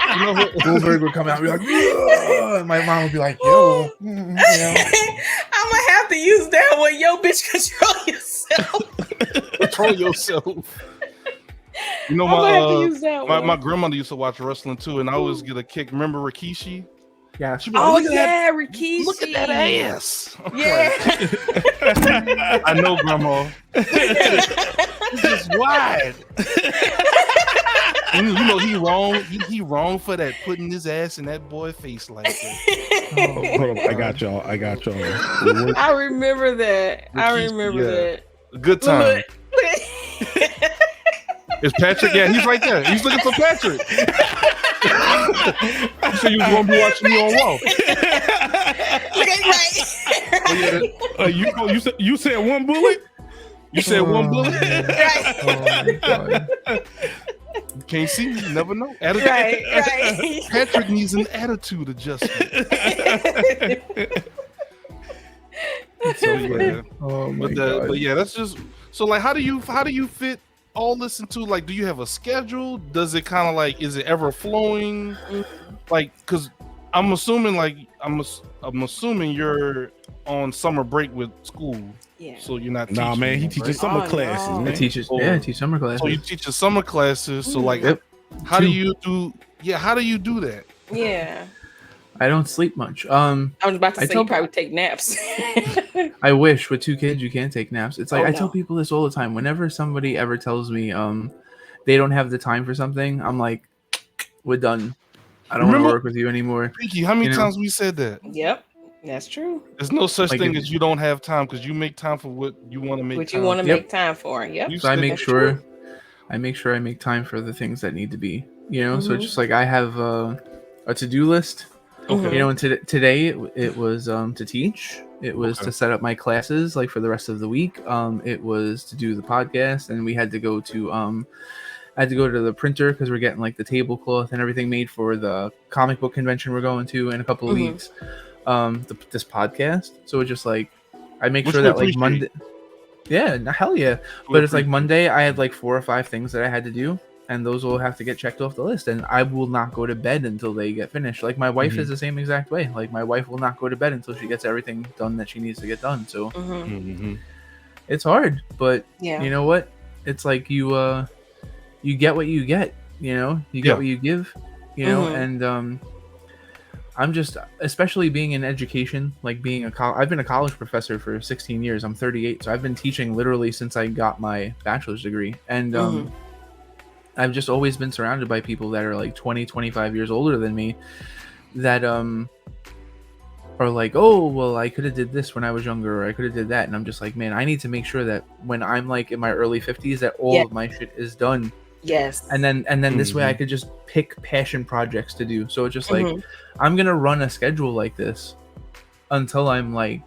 You know what?
Goldberg would come out and be like, "Ugh," and my mom would be like, yo, you know.
I'm gonna have to use that one. Yo, bitch, control yourself.
Control yourself. You know,
I'm gonna have to use that one.
my grandmother used to watch wrestling too, and I always get a kick. Remember Rikishi?
Yeah.
She'd be like,
Oh
look at that-
yeah, Rikishi.
Look at that ass. I'm
Yeah.
like, I know, Grandma. It's just wide. And, he wrong. He wrong for that, putting his ass in that boy face like that.
Oh,
Hold on, I got y'all.
I remember that. I
Rikishi,
remember
yeah.
that.
Good time.
Look.
Is Patrick? Yeah, he's right there. He's looking for Patrick. You said you was gonna be watching me on Raw.
Right.
You said one bullet.
You said one bullet.
Right.
Oh my God.
You can't see me. You never know. Attitude.
Right.
Patrick needs an attitude adjustment.
It's so
Yeah.
funny. Oh my God.
But yeah, that's just so. Like, how do you fit all this into like? Do you have a schedule? Does it kind of like? Is it ever flowing? Like, cause I'm assuming like I'm assuming you're on summer break with school.
Yeah.
So you're not.
Nah,
teaching
man, he
anymore,
teaches
right?
summer
Oh,
classes,
no.
I
man.
teach I teach summer classes.
So you teach the summer classes. So like,
Yep.
how do
2.
you do? Yeah, how do you do that?
Yeah.
I don't sleep much.
I was about to
I
say
tell-
you probably take naps.
I wish with 2 kids you can't take naps. It's like
Oh,
I tell
no.
people this all the time. Whenever somebody ever tells me they don't have the time for something, I'm like, we're done. I don't want to
Remember-
work with you anymore.
Pinky, how many
You know?
times we said that?
Yep. That's true.
There's no such
Like
thing
if-
as you don't have time because you make time for what you want to make.
What
time
you want to
for.
Yep.
make time for. Yep.
You
So I
said
make
that.
sure I make time for the things that need to be, so
Mhm.
it's just like I have a to-do list,
Okay.
and today it was to teach, it was
Okay.
to set up my classes like for the rest of the week, it was to do the podcast, and we had to go to I had to go to the printer because we're getting like the tablecloth and everything made for the comic book convention we're going to in a couple of
Mhm.
weeks. This podcast, so it's just like I make
Which
sure
we
that like
appreciate.
Monday, yeah, hell yeah. But it's like Monday, I had like 4 or 5 things that I had to do, and those will have to get checked off the list. And I will not go to bed until they get finished. Like my wife is the same exact way. Like my wife will not go to bed until she gets everything done that she needs to get done. So
Mhm.
it's hard, but
Yeah.
you know what? It's like you get what you get. You
Yeah.
get what you give.
Mhm.
And I'm just, especially being in education, like being I've been a college professor for 16 years. I'm 38, so I've been teaching literally since I got my bachelor's degree. And
Mhm.
I've just always been surrounded by people that are like 20, 25 years older than me that are like, oh, well, I could have did this when I was younger, or I could have did that. And I'm just like, man, I need to make sure that when I'm like in my early 50s that all
Yeah.
of my shit is done.
Yes.
And then this way I could just pick passion projects to do. So it's just like
Mhm.
I'm gonna run a schedule like this until I'm like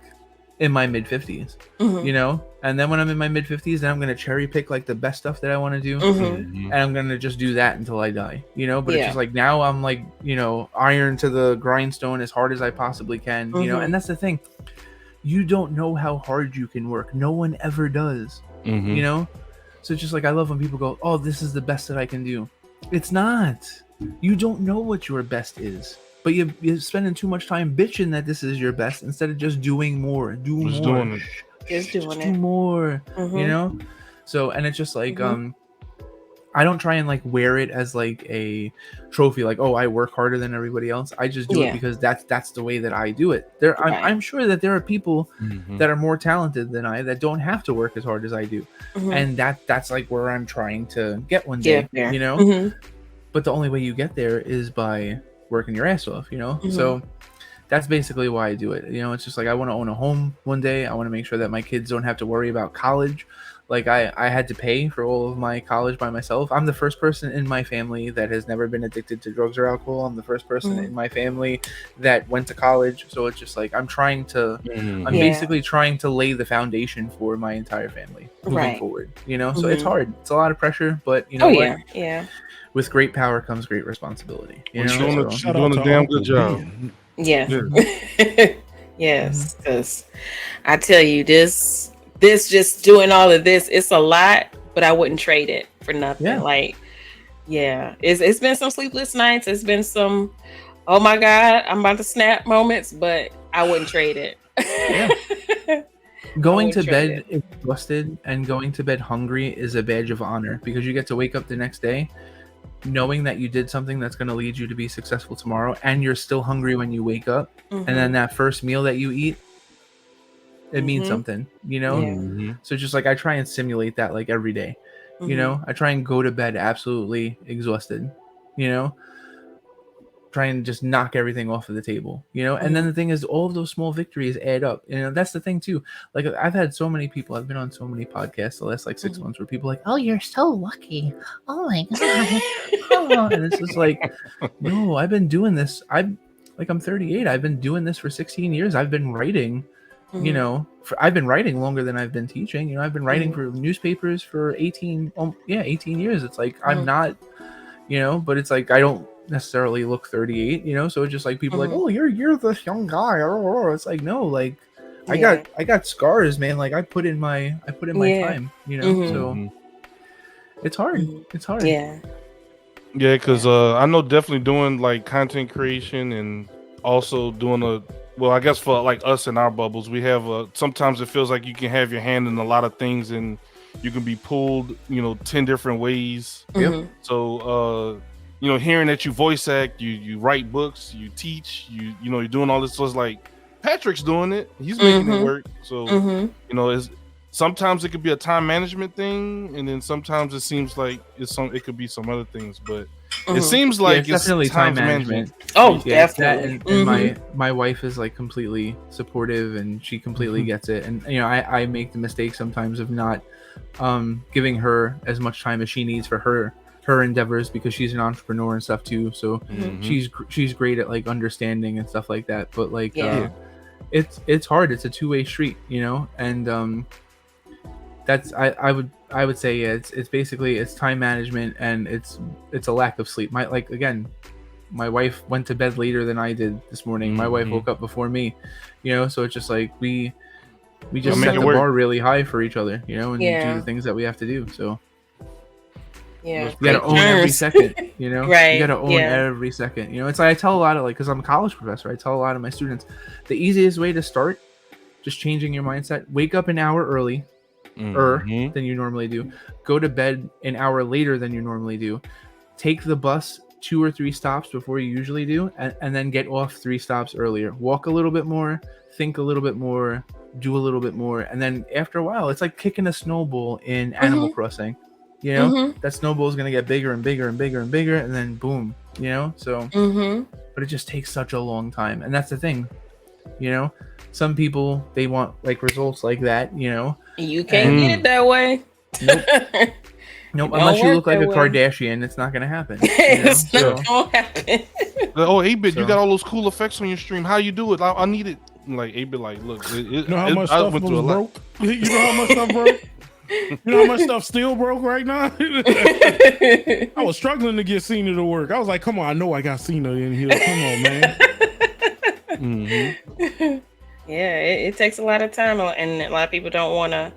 in my mid 50s,
Mhm.
and then when I'm in my mid 50s, then I'm gonna cherry pick like the best stuff that I want to do,
Mhm.
and I'm gonna just do that until I die, but it's
Yeah.
just like now I'm like iron to the grindstone as hard as I possibly can,
Mhm.
and that's the thing, you don't know how hard you can work. No one ever does. So it's just like I love when people go, oh, this is the best that I can do. It's not. You don't know what your best is, but you're spending too much time bitching that this is your best instead of just doing more. Do
Just
more.
doing it.
Just doing
do
it.
more.
Mhm.
So, and it's just like
Mhm.
I don't try and like wear it as like a trophy, like, oh, I work harder than everybody else. I just do
Yeah.
it because that's the way that I do it.
Right.
I'm sure that there are people that are more talented than I that don't have to work as hard as I do,
Mhm.
and that's like where I'm trying to get one day.
Get there.
You know,
Mhm.
but the only way you get there is by working your ass off. So that's basically why I do it. It's just like I want to own a home one day. I want to make sure that my kids don't have to worry about college. Like I had to pay for all of my college by myself. I'm the first person in my family that has never been addicted to drugs or alcohol. I'm the first person in my family that went to college. So it's just like I'm
Yeah.
basically trying to lay the foundation for my entire family moving
Right.
forward. So it's hard. It's a lot of pressure, but you know
Oh
what?
yeah. Yeah.
With great power comes great responsibility.
You're doing,
So-
you're
Shout
doing
out
a
to
damn
Uncle
good job.
Ben.
Yeah. Yes. Because I tell you, this just doing all of this, it's a lot, but I wouldn't trade it for nothing.
Yeah.
Like, yeah, it's been some sleepless nights. It's been some, oh my God, I'm about to snap moments, but I wouldn't trade it.
Going
would
to
trade
bed exhausted and going to bed hungry is a badge of honor because you get to wake up the next day knowing that you did something that's going to lead you to be successful tomorrow, and you're still hungry when you wake up, and then that first meal that you eat, it means something,
Yeah.
So just like I try and simulate that like every day, I try and go to bed absolutely exhausted, try and just knock everything off of the table, and then the thing is all of those small victories add up. That's the thing too. Like I've had so many people, I've been on so many podcasts the last like 6 months where people are like, oh, you're so lucky, oh my god. Oh, and it's just like, no, I've been doing this, I'm 38, I've been doing this for 16 years. I've been writing, I've been writing longer than I've been teaching. I've been writing for newspapers for 18 years. It's like I'm not, but it's like I don't necessarily look 38, so it's just like people like, oh, you're this young guy, or it's like, no, like I got scars, man. Like I put in my time, so It's hard. It's hard.
Yeah.
Yeah, because I know definitely doing like content creation and also doing I guess for like us in our bubbles, we have sometimes it feels like you can have your hand in a lot of things and you can be pulled, 10 different ways.
Mhm.
So, hearing that you voice act, you write books, you teach, you're doing all this. So it's like Patrick's doing it. He's making it work. So, it's sometimes it could be a time management thing, and then sometimes it seems like it could be some other things, but it seems like
it's definitely time management.
Oh,
Yeah,
definitely.
and my wife is like completely supportive, and she completely gets it. And I make the mistake sometimes of not giving her as much time as she needs for her endeavors, because she's an entrepreneur and stuff too. So she's great at like understanding and stuff like that. But like it's hard. It's a two-way street, and that's I would say it's basically it's time management, and it's a lack of sleep. My wife went to bed later than I did this morning. My wife woke up before me, so it's just like we just set the bar really high for each other, and do the things that we have to do. So
yeah,
you gotta own every second,
Right.
You gotta own every second. It's like I tell a lot of because I'm a college professor, I tell a lot of my students the easiest way to start just changing your mindset: wake up an hour early than you normally do, go to bed an hour later than you normally do, take the bus 2 or 3 stops before you usually do, and then get off 3 stops earlier, walk a little bit more, think a little bit more, do a little bit more, and then after a while it's like kicking a snowball in Animal Crossing. That snowball is going to get bigger and bigger and bigger and bigger, and then boom, so but it just takes such a long time. And that's the thing, some people, they want like results like that,
you can't get it that way.
Nope, unless you look like a Kardashian, it's not gonna happen.
It's not gonna happen.
Oh, 8-Bit, you got all those cool effects on your stream. How you do it? I need it. Like 8-Bit, like, look,
you know how much stuff was broke? You know how much stuff broke? You know how much stuff still broke right now? I was struggling to get Cena to work. I was like, come on, I know I got Cena in here. Come on, man.
Yeah, it takes a lot of time, and a lot of people don't want to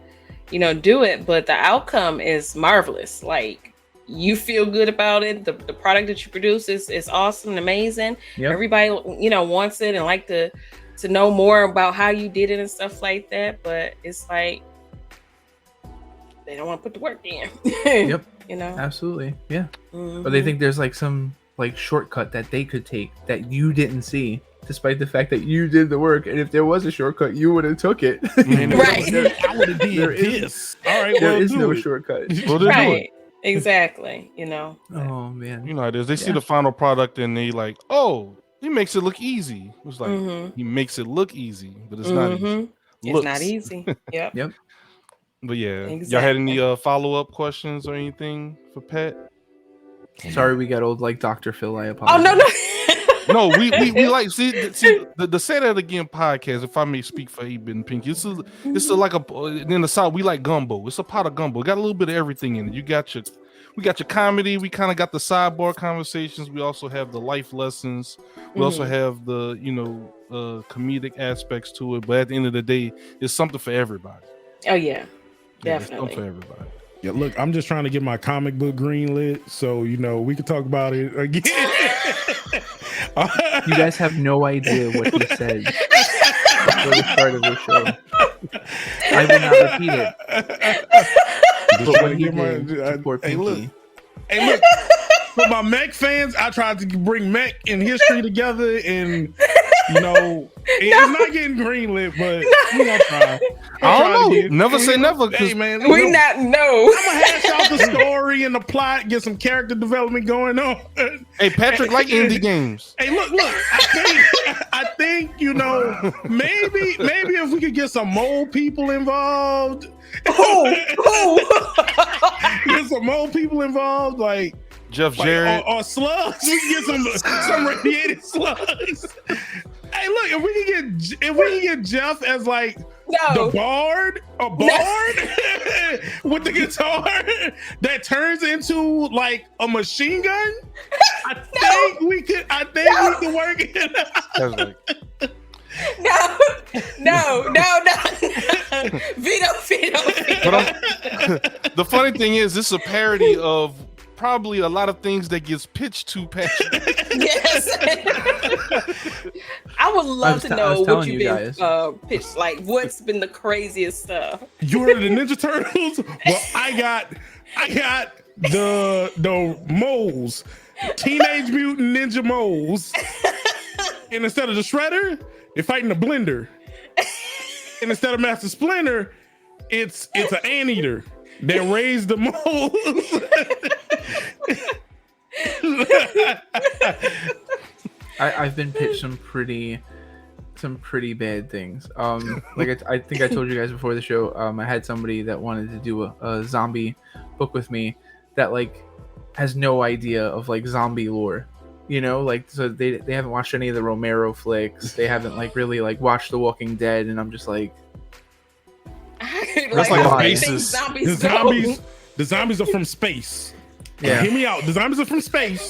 do it, but the outcome is marvelous. Like, you feel good about it. The product that you produce is awesome and amazing. Yep. Everybody wants it and like to know more about how you did it and stuff like that, but it's like they don't want to put the work in.
Yep. Absolutely. Yeah. But they think there's like some like shortcut that they could take that you didn't see, despite the fact that you did the work. And if there was a shortcut, you would have took it.
Right.
I would have did this. All right.
There is no shortcut.
Well, do it.
Exactly.
Oh man.
You know how it is. They see the final product and they like, oh, he makes it look easy. It's like he makes it look easy, but it's not easy.
It's not easy. Yep.
Yep.
But yeah, y'all had any follow-up questions or anything for Pat?
Sorry, we got old like Dr. Phil. I apologize.
Oh no.
No, we like see the Say That Again podcast. If I may speak for 8-Bit and Pinky, this is like in the South we like gumbo. It's a pot of gumbo. It got a little bit of everything in it. We got your comedy. We kind of got the sidebar conversations. We also have the life lessons. We also have the comedic aspects to it. But at the end of the day, it's something for everybody.
Oh yeah, definitely.
It's something for everybody.
Yeah, look, I'm just trying to get my comic book greenlit, so we could talk about it again.
You guys have no idea what he said before the start of the show. I will not repeat it. But when he did, poor Pinky.
Hey, look. For my Mech fans, I tried to bring Mech and history together, and it's not getting greenlit, but we're gonna try.
I don't know. Never say never.
Hey, man,
we not know.
I'm gonna hash out the story and the plot, get some character development going on.
Hey, Patrick, like indie games.
Hey, look. I think maybe if we could get some mole people involved. Get some mole people involved, like
Jeff Jarrett
or slugs. We can get some radiated slugs. Hey, look, if we can get Jeff as like the bard, with the guitar that turns into like a machine gun, I think we could work it out.
No. Veto.
But the funny thing is, this is a parody of probably a lot of things that gets pitched to Patrick.
Yes. I would love to know what you've been
guys.
pitched. Like, what's been the craziest stuff?
You heard of the Ninja Turtles? Well, I got the moles, Teenage Mutant Ninja Moles, and instead of the Shredder, they're fighting the Blender, and instead of Master Splinter, it's an anteater that raised the moles.
I've been pitched some pretty bad things. Like I think I told you guys before the show, I had somebody that wanted to do a zombie book with me that like has no idea of like zombie lore, you know, like so they haven't watched any of the Romero flicks, they haven't like really like watched The Walking Dead, and I'm just like,
That's like a basis.
The zombies are from space.
yeah.
Hear me out. The zombies are from space.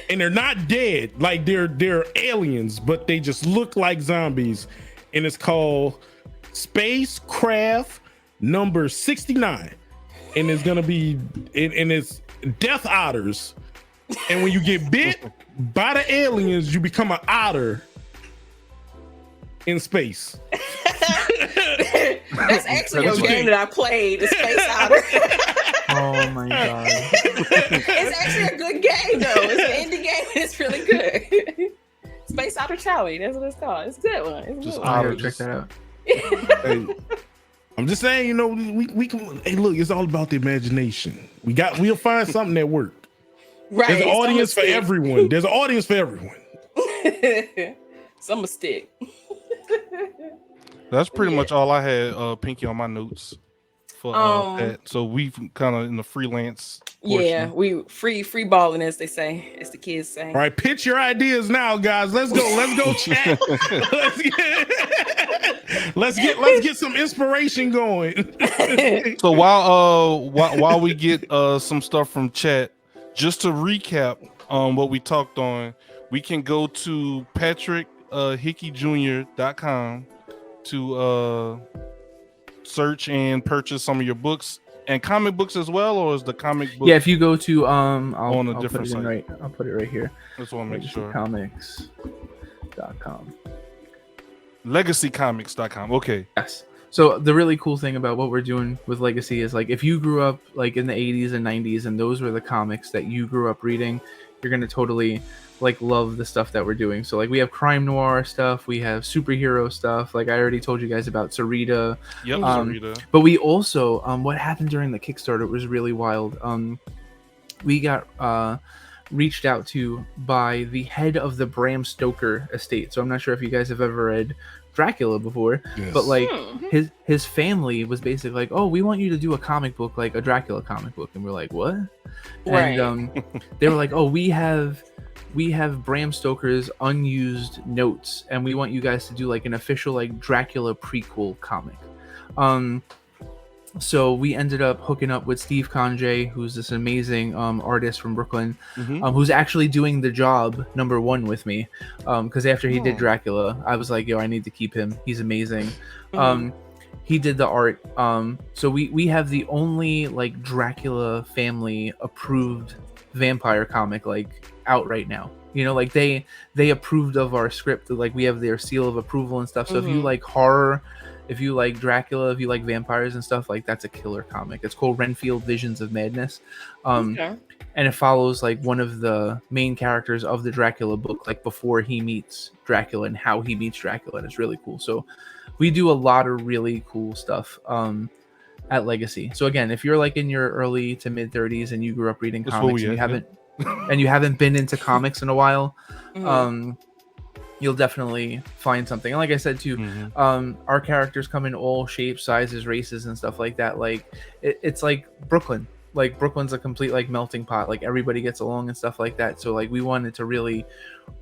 And they're not dead. Like they're aliens, but they just look like zombies. And it's called Spacecraft number 69. And it's gonna be and it's death otters. And when you get bit by the aliens, you become an otter in space.
That's actually a game that I played, the Space Otter.
Oh my god.
It's actually a good game though. It's an indie game and it's really good. Space Otter Charlie, that's what it's called. It's a good one. It's a
Just
good one.
I gotta
otters.
check that out.
Hey, I'm just saying, you know, we can. Hey, look, it's all about the imagination. We'll find something that worked.
Right.
There's an audience for everyone. There's an audience for everyone.
Some will stick.
That's pretty much all I had, Pinky, on my notes for that. So we've kind of in the freelance portion.
Yeah, we free balling, as they say, as the kids say.
All right, pitch your ideas now, guys. Let's go chat. let's get some inspiration going.
So while we get some stuff from chat, just to recap what we talked on, we can go to PatrickHickeyJr.com to search and purchase some of your books and comic books as well, or is the comic book?
Yeah, if you go to
On a
I'll
different
put it in
site.
I'll put it right here.
Just want to make sure.
Comics.com.
LegacyComics.com. Okay.
Yes. So the really cool thing about what we're doing with Legacy is like if you grew up like in the 80s and 90s and those were the comics that you grew up reading, you're gonna totally like love the stuff that we're doing. So like we have crime noir stuff, we have superhero stuff. Like I already told you guys about Sarita.
Yep. Sarita.
But we also what happened during the Kickstarter was really wild. We got reached out to by the head of the Bram Stoker estate. So I'm not sure if you guys have ever read Dracula before,
Yes.
but like his family was basically like, oh, we want you to do a comic book, like a Dracula comic book, and we're like, what?
Right.
And they were like, oh, we have Bram Stoker's unused notes, and we want you guys to do like an official like Dracula prequel comic. So we ended up hooking up with Steve Conjay, who's this amazing artist from Brooklyn, who's actually doing The Job #1 with me. Because after he did Dracula, I was like, yo, I need to keep him. He's amazing. He did the art. So we have the only like Dracula family approved vampire comic like out right now. You know, like they approved of our script. Like we have their seal of approval and stuff. So if you like horror, if you like Dracula, if you like vampires and stuff, like that's a killer comic. It's called Renfield Visions of Madness. And it follows like one of the main characters of the Dracula book, like before he meets Dracula and how he meets Dracula. And it's really cool. So we do a lot of really cool stuff at Legacy. So again, if you're like in your early to mid 30s and you grew up reading comics and you haven't been into comics in a while, you'll definitely find something. And like I said too, our characters come in all shapes, sizes, races, and stuff like that. Like it's like Brooklyn. Like Brooklyn's a complete like melting pot. Like everybody gets along and stuff like that. So like we wanted to really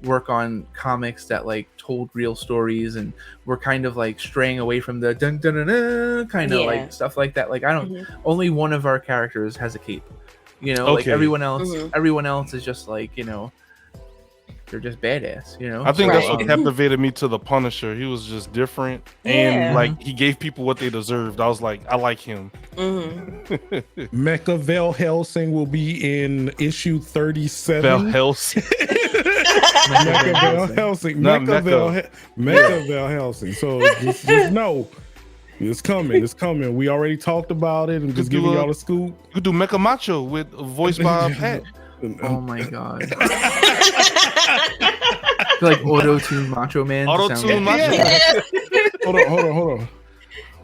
work on comics that like told real stories, and we're kind of like straying away from the dun dun dun, dun kind of like stuff like that. Like I don't. Only one of our characters has a cape. You know, like everyone else is just like, you know, they're just badass, you know.
I think that's what
Right.
captivated me to the Punisher. He was just different, and
Yeah.
like he gave people what they deserved. I was like, I like him.
Mecha Val Helsing will be in issue 37.
Val Helsing.
Mecha Val Helsing.
Not
Mecha Val Helsing. So just know it's coming. It's coming. We already talked about it. I'm just giving y'all a scoop.
You could do Mecha Macho with voiced by Pat.
Oh my god. I feel like auto-tune Macho Man.
Auto-tune Macho Man.
Yeah.
Hold on.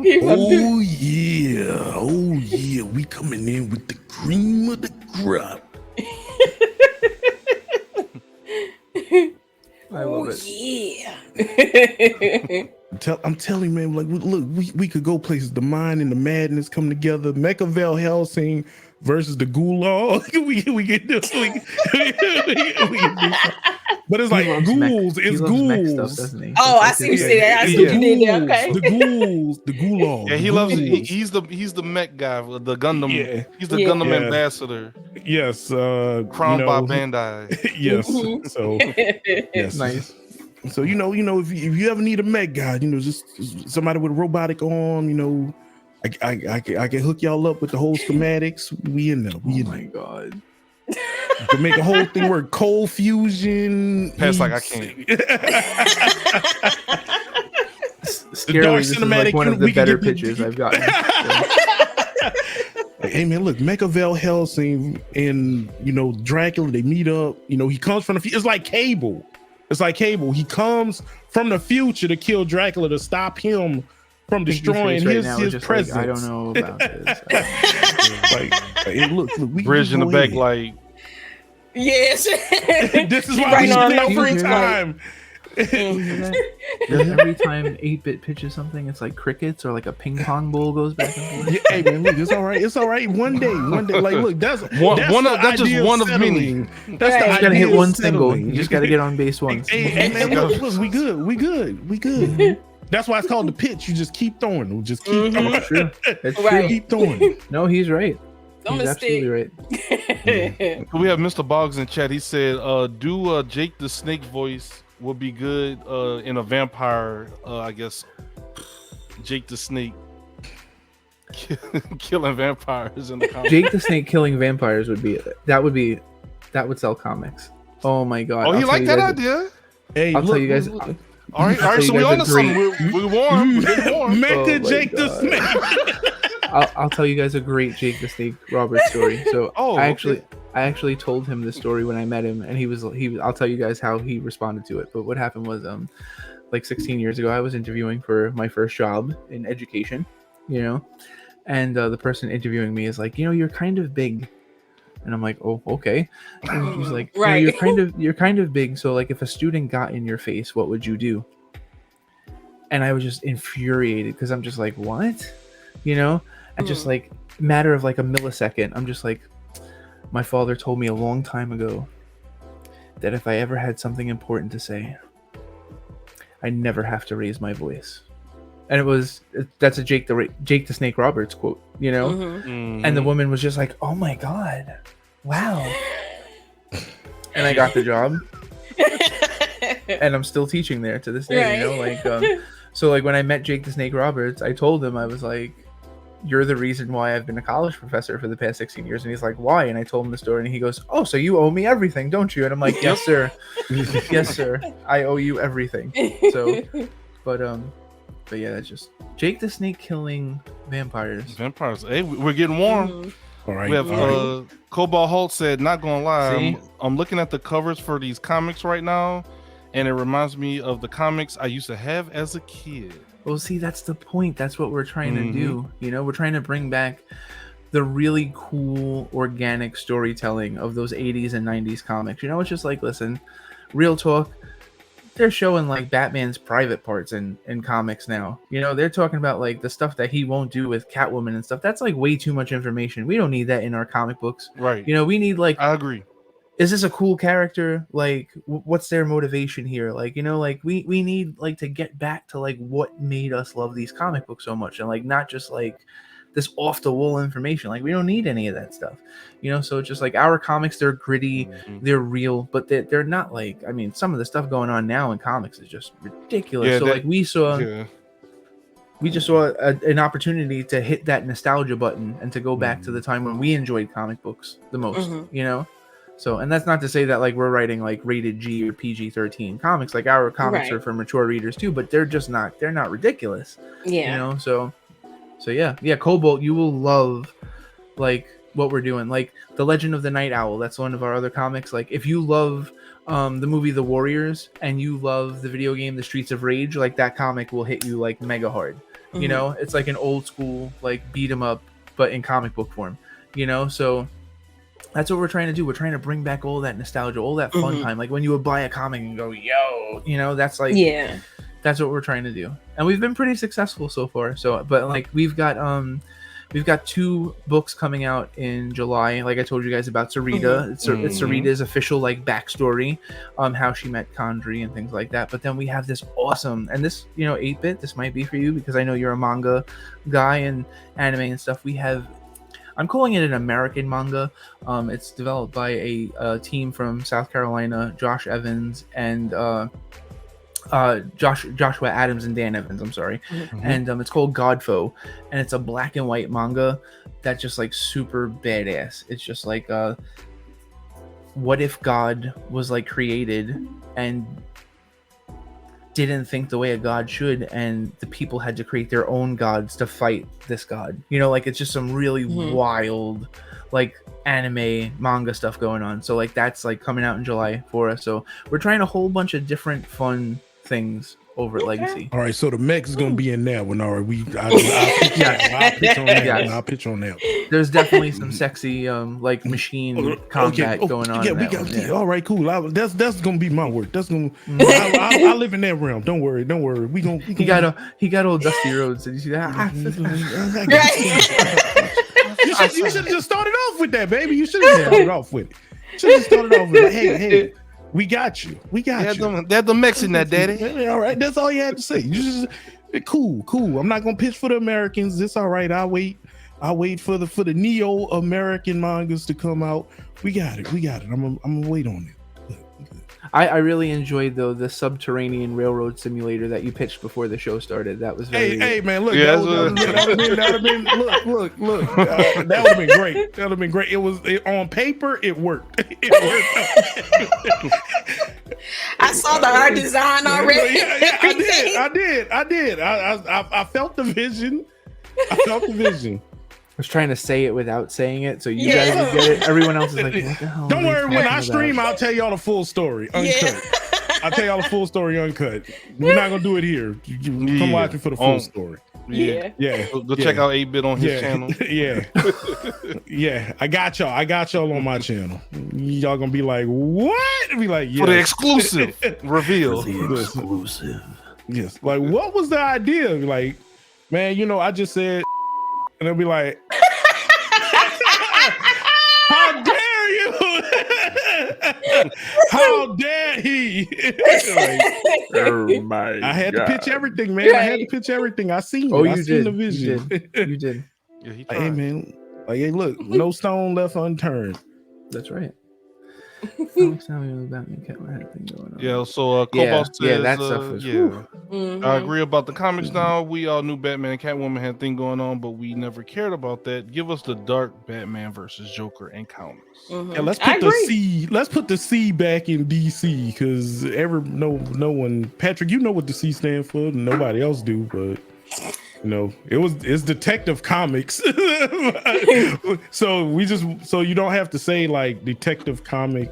Oh yeah, we coming in with the cream of the crop.
I love it.
Yeah.
I'm telling you, man, like look, we could go places. The mind and the madness come together. Mecha Val Helsing versus the Gulag. we get this. We can do something. But it's like ghouls.
He
It's
loves mech stuff,
ghouls.
doesn't he?
Oh, I see you say that. I see what you did there. Okay.
The ghouls. The Gulag.
Yeah, he
the
loves.
ghouls.
He's the mech guy, the Gundam.
Yeah.
He's the
Yeah.
Gundam
Yeah.
ambassador,
Yes.
crowned by Bandai.
Yes.
Mhm.
So yes.
Nice.
So you know, if you ever need a mech guy, just somebody with a robotic arm, I can hook y'all up with the whole schematics. We in there. We
Oh
in
my
there.
god.
You can make the whole thing work. Cold fusion.
Pat's like, I
can't.
Scarily,
dark
this is
cinematic
like one of
unit,
the
we can
better
get the-
pitches I've gotten.
Like, hey man, look, Mecha Val Helsing and Dracula, they meet up. He comes from the future. It's like Cable. He comes from the future to kill Dracula to stop him from destroying his presence.
I don't know about this.
Hey, look, we
Bridge in the
go
back,
ahead.
like
Yes.
This is
He
why we
writing on
stay
notes
free
like-
time.
Every time 8-Bit pitches something, it's like crickets or like a ping pong ball goes back and forth.
Yeah, hey man, look, it's all right. It's all right. One day, like, look, that's
That's
the
just
idea
one of many.
settling. That's
Right.
the
You just gotta
idea
hit
of
one single.
settling.
You just gotta get on base once.
Hey, man, look, we good. That's why it's called the pitch. You just keep throwing. Just keep throwing.
It's true. It's
Right.
true.
Keep throwing.
No, he's right.
Don't
He's
mistake.
absolutely right.
we have Mr. Boggs in chat. He said, do Jake the Snake voice would be good in a vampire, I guess. Jake the Snake killing vampires in the comics.
Jake the Snake killing vampires that would sell comics. Oh my god.
Oh, he
I'll
liked
tell
that
you guys-
idea.
Hey,
I'll tell you guys.
look.
All right,
I'll tell
so
you
we
guys
on
a
to something. We warm. We getting warm.
Mecha
Oh my
Jake the
God.
Snake.
I'll tell you guys a great Jake the Snake Roberts story. So
Oh,
I
okay.
actually told him the story when I met him, and I'll tell you guys how he responded to it. But what happened was, like 16 years ago, I was interviewing for my first job in education, and the person interviewing me is like, you're kind of big, and I'm like, oh, okay. And he's like,
Right.
you're kind of big. So like, if a student got in your face, what would you do? And I was just infuriated because I'm just like, what? And just like matter of like a millisecond, I'm just like, my father told me a long time ago that if I ever had something important to say, I never have to raise my voice. And that's a Jake the Snake Roberts quote,
Mhm.
Mhm.
And the woman was just like, oh my god, wow. And I got the job, and I'm still teaching there to this day.
Right.
So like when I met Jake the Snake Roberts, I told him, I was like, you're the reason why I've been a college professor for the past 16 years. And he's like, why? And I told him the story, and he goes, oh, so you owe me everything, don't you? And I'm like, yes, sir. Yes, sir. I owe you everything. So, but yeah, that's just Jake the Snake killing vampires.
Vampires. Hey, we're getting warm.
Mhm.
All right.
We have
all right.
Cobalt Holt said, not gonna lie,
See?
I'm looking at the covers for these comics right now, and it reminds me of the comics I used to have as a kid.
Well, see, that's the point. That's what we're trying to do. We're trying to bring back the really cool organic storytelling of those 80s and 90s comics. It's just like, listen, real talk, they're showing like Batman's private parts in comics now. They're talking about like the stuff that he won't do with Catwoman and stuff. That's like way too much information. We don't need that in our comic books.
Right.
We need like,
I agree.
is this a cool character? Like, what's their motivation here? Like, like we need like to get back to like what made us love these comic books so much, and like not just like this off the wall information. Like we don't need any of that stuff, you know. So it's just like our comics, they're gritty, they're real, but they're not like, I mean, some of the stuff going on now in comics is just ridiculous.
Yeah,
so like we just saw an opportunity to hit that nostalgia button and to go back to the time when we enjoyed comic books the most, you know. So, and that's not to say that like we're writing like rated G or PG-13 comics. Like our comics are for mature readers too, but they're not ridiculous.
Yeah.
You know, so yeah, Cobalt, you will love like what we're doing. Like The Legend of the Night Owl, that's one of our other comics. Like if you love the movie The Warriors and you love the video game The Streets of Rage, like that comic will hit you like mega hard. You know, it's like an old school like beat 'em up, but in comic book form. You know, so that's what we're trying to do. We're trying to bring back all that nostalgia, all that fun time. Like when you would buy a comic and go, yo, you know, that's like, that's what we're trying to do. And we've been pretty successful so far. So, but like we've got 2 books coming out in July. Like I told you guys about Sarita. It's Sarita's official like backstory, how she met Kandri and things like that. But then we have this awesome, and this, you know, 8-bit, this might be for you because I know you're a manga guy and anime and stuff. We have, I'm calling it an American manga. It's developed by a team from South Carolina, Josh Evans and Joshua Adams and Dan Evans. I'm sorry, and it's called Godfoe, and it's a black and white manga that's just like super badass. It's just like, what if God was like created and didn't think the way a god should, and the people had to create their own gods to fight this god, you know, like it's just some really wild like anime manga stuff going on. So like that's like coming out in July for us. So we're trying a whole bunch of different fun things over at Legacy.
All right, so the mech is gonna be in that one. All right, I'll pitch on that. I'll pitch on that.
There's definitely some sexy like machine combat going on.
Yeah, we got. Yeah. All right, cool. That's gonna be my work. That's gonna. I live in that realm. Don't worry. We gonna.
He got old Dusty Rhodes. Did you see that?
You should have just started off with that, baby. You should have started off with it. Should have started off with, hey. We got you.
They're the mechs in that, daddy.
All right, that's all you had to say. You just cool. I'm not gonna pitch for the Americans. It's all right. I'll wait for the neo-American mangas to come out. We got it. I'm gonna wait on it.
I really enjoyed though the subterranean railroad simulator that you pitched before the show started. That was very
hey man, look, that would have been look. That would have been great. That would have been great. It was on paper. It worked.
I saw the art design already.
I did. I felt the vision.
I was trying to say it without saying it, so you guys would get it. Everyone else is like, what the hell?
Don't worry, when I stream, I'll tell y'all the full story, uncut. I'll tell y'all the full story, uncut. We're not gonna do it here. You come watch it for the full story.
Yeah.
Go check out 8-bit on his channel.
Yeah. I got y'all on my channel. Y'all gonna be like, what? Be like,
for the exclusive reveal.
Exclusive.
Yes. Like, what was the idea? Like, man, you know, I just said. And they'll be like, how dare you? How dare he?
Oh my
I had to pitch everything, man. I had to pitch everything. I seen it. I seen the vision.
You did.
Yeah, he
like, hey, man. Like, hey, look, no stone left unturned.
That's right.
Yeah, so Cobalt says,
that stuff is
I agree about the comics now. We all knew Batman and Catwoman had a thing going on, but we never cared about that. Give us the dark Batman versus Joker and comics.
Yeah, let's put the C back in DC because no one, Patrick, you know what the C stands for. Nobody else do, but you know, it's Detective Comics. So you don't have to say like Detective Comics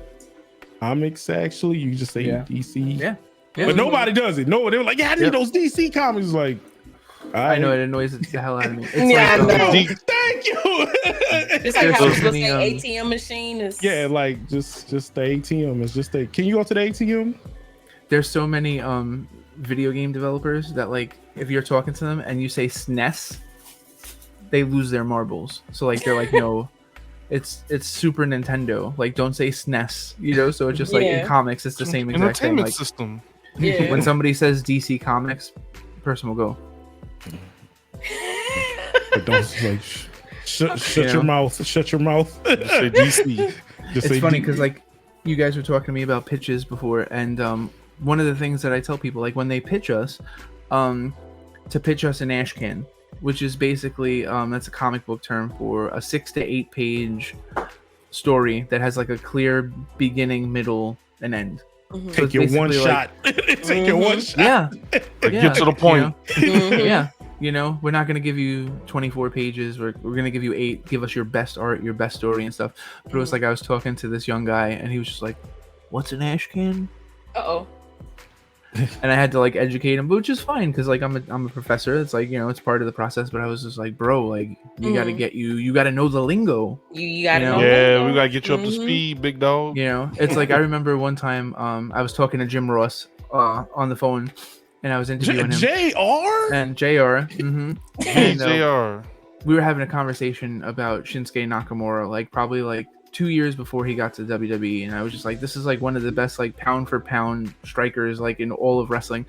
actually. You just say DC. Yeah. But nobody does it. No, they were like, I need those DC comics. Like,
I know it annoys the hell out of me. It's
I know.
Thank you.
It's like how people say ATM machine is.
Yeah, like just the ATM is just can you go to the ATM?
There's so many video game developers that like if you're talking to them and you say SNES, they lose their marbles. So like they're like, no, it's Super Nintendo. Like don't say SNES, you know. So it's just like in comics, it's the same exact thing. Like
system.
Yeah.
When somebody says DC Comics, the person will go.
But don't like shut your mouth. Shut your mouth.
Just say DC.
It's funny because like you guys were talking to me about pitches before, and one of the things that I tell people, like when they pitch us, to pitch us an Ashcan, which is basically that's a comic book term for a 6 to 8 page story that has like a clear beginning, middle, and end.
Mhm.
Take your one shot. Take your one shot.
Yeah.
Get to the point.
Yeah. You know, we're not going to give you 24 pages. We're going to give you 8. Give us your best art, your best story and stuff. But it was like I was talking to this young guy and he was just like, what's an Ashcan?
Uh-oh.
And I had to like educate him, which is fine because like I'm a professor. It's like, you know, it's part of the process. But I was just like, bro, like you got to get you got to know the lingo.
You got to know.
Yeah, we got to get you up to speed, big dog.
You know, it's like I remember one time I was talking to Jim Ross on the phone. And I was interviewing him.
JR?
And JR. Mm-hmm. And,
JR.
we were having a conversation about Shinsuke Nakamura, like probably like 2 years before he got to WWE. And I was just like, this is like one of the best like pound for pound strikers like in all of wrestling.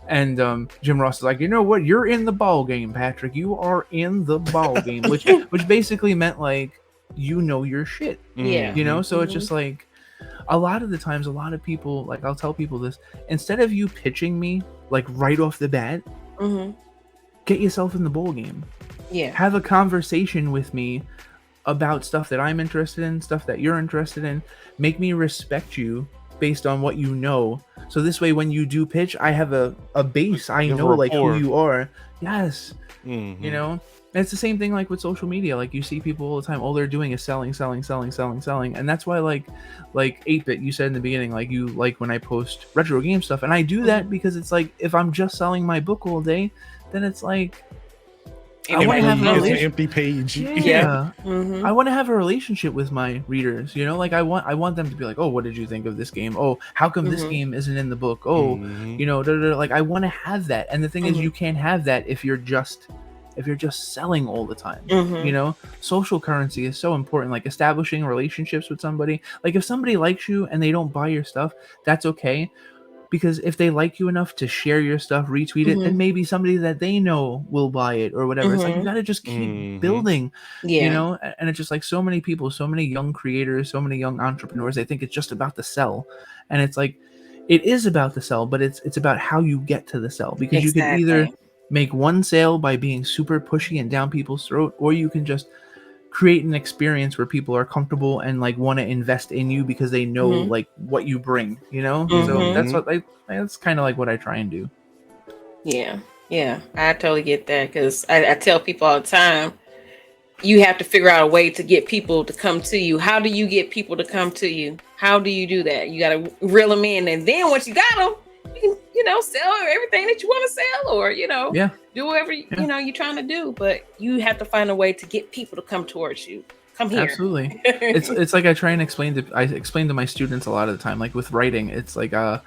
And Jim Ross is like, you know what? You're in the ball game, Patrick. You are in the ball game, which basically meant like, you know your shit.
Yeah.
You know, so it's just like a lot of the times, a lot of people, like I'll tell people this, instead of you pitching me like right off the bat, get yourself in the bowl game.
Yeah.
Have a conversation with me about stuff that I'm interested in, stuff that you're interested in. Make me respect you based on what you know. So this way, when you do pitch, I have a base. I know like who you are. Yes. You know, and it's the same thing like with social media. Like you see people all the time, all they're doing is selling. And that's why like 8-Bit, you said in the beginning, like you like when I post retro game stuff. And I do that because it's like, if I'm just selling my book all day, then it's like, I want to have
an empty page.
Yeah. I want to have a relationship with my readers, you know, like I want them to be like, oh, what did you think of this game? Oh, how come this game isn't in the book? Oh, you know, like I want to have that. And the thing is, you can't have that if you're just selling all the time. You know, social currency is so important, like establishing relationships with somebody. Like if somebody likes you and they don't buy your stuff, that's okay. Because if they like you enough to share your stuff, retweet it, then maybe somebody that they know will buy it or whatever. It's like you got to just keep building, you know? And it's just like so many people, so many young creators, so many young entrepreneurs, they think it's just about the sell. And it's like, it is about the sell, but it's about how you get to the sell. Because you can either make one sale by being super pushy and down people's throat, or you can just create an experience where people are comfortable and like want to invest in you because they know like what you bring, you know. So that's kind of like what I try and do.
Yeah, I totally get that, because I tell people all the time, you have to figure out a way to get people to come to you. How do you get people to come to you? How do you do that? You got to reel them in, and then once you got them, you can, you know, sell everything that you want to sell, or you know, do whatever you know you're trying to do. But you have to find a way to get people to come towards you. Come here.
Absolutely. It's like I try and explain to my students a lot of the time. Like with writing, it's like I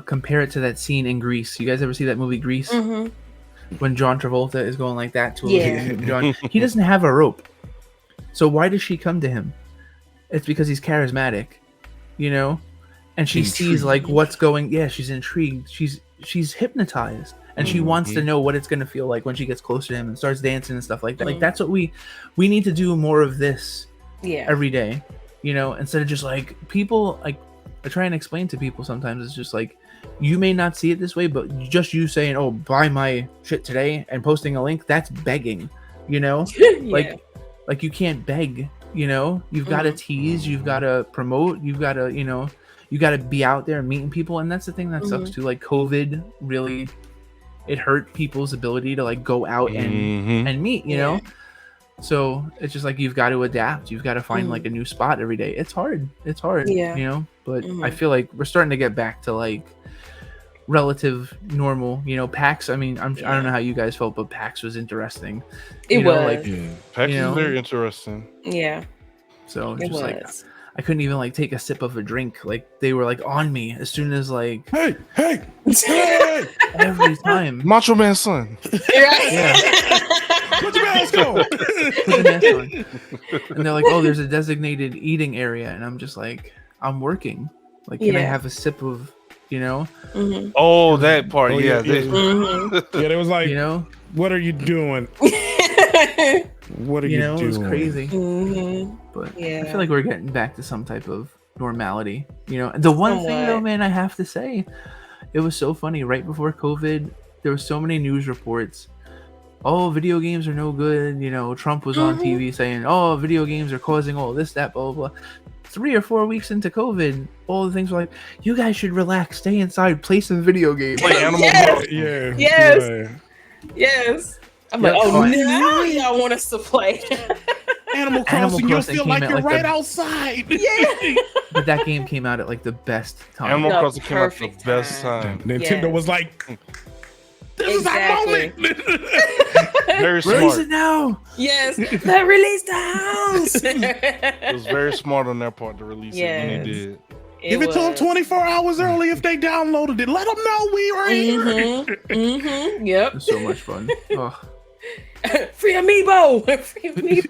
compare it to that scene in Grease. You guys ever see that movie Grease? When John Travolta is going like that to John, he doesn't have a rope. So why does she come to him? It's because he's charismatic, you know. And she sees like what's going. Yeah, she's intrigued. She's hypnotized, and she wants to know what it's gonna feel like when she gets closer to him and starts dancing and stuff like that. Like that's what we need to do more of this. Every day, you know, instead of just like people like I try and explain to people sometimes. It's just like you may not see it this way, but just you saying, "Oh, buy my shit today" and posting a link, that's begging, you know. Like you can't beg, you know. You've got to tease. You've got to promote. You've got to, you know. You got to be out there meeting people, and that's the thing that sucks too. Like COVID really, it hurt people's ability to like go out and meet, you know. So it's just like you've got to adapt. You've got to find like a new spot every day. It's hard, you know. But I feel like we're starting to get back to like relative normal, you know. PAX. I mean, I don't know how you guys felt, but PAX was interesting.
It was.
Like, PAX is very interesting.
Yeah.
So it just like. I couldn't even like take a sip of a drink. Like they were like on me as soon as like
hey
every time.
Macho Man son.
Put your mask on.
And they're like, oh, there's a designated eating area, and I'm just like, I'm working. Like, can I have a sip of you know?
Oh, that part.
Oh,
yeah.
Yeah, they was like,
You know?
what are you doing? What are you doing?
It was crazy.
Mm-hmm.
But
Yeah.
I feel like we're getting back to some type of normality. You know, the one thing though,
Somewhat.
man, I have to say, it was so funny. Right before COVID, there were so many news reports. Oh, video games are no good. You know, Trump was on TV saying, "Oh, video games are causing all this, that, blah, blah, blah." 3 or 4 weeks into COVID, all the things were like, "You guys should relax, stay inside, play some video games."
Play Animal
Yes.
Crossing.
Yeah.
Yes.
right.
Yes. I'm
Yep.
like, oh,
Oh,
now y'all want us to play.
Animal Crossing, you'll
Crossing
feel
came
like
out
you're
like the-
right outside.
Yeah.
But that game came out at like the best time.
Animal
The
Crossing came out the
perfect
best
time.
time.
Nintendo
Yes.
was like, this is our
Exactly.
moment.
Very
Release
smart.
it now.
Yes. Let release the house.
It was very smart on their part to release it when
Yes.
they did.
Give it to them 24 hours early if they downloaded it. Let them know we were here.
Yep.
It was so much fun. Oh,
Free amiibo. Free amiibo.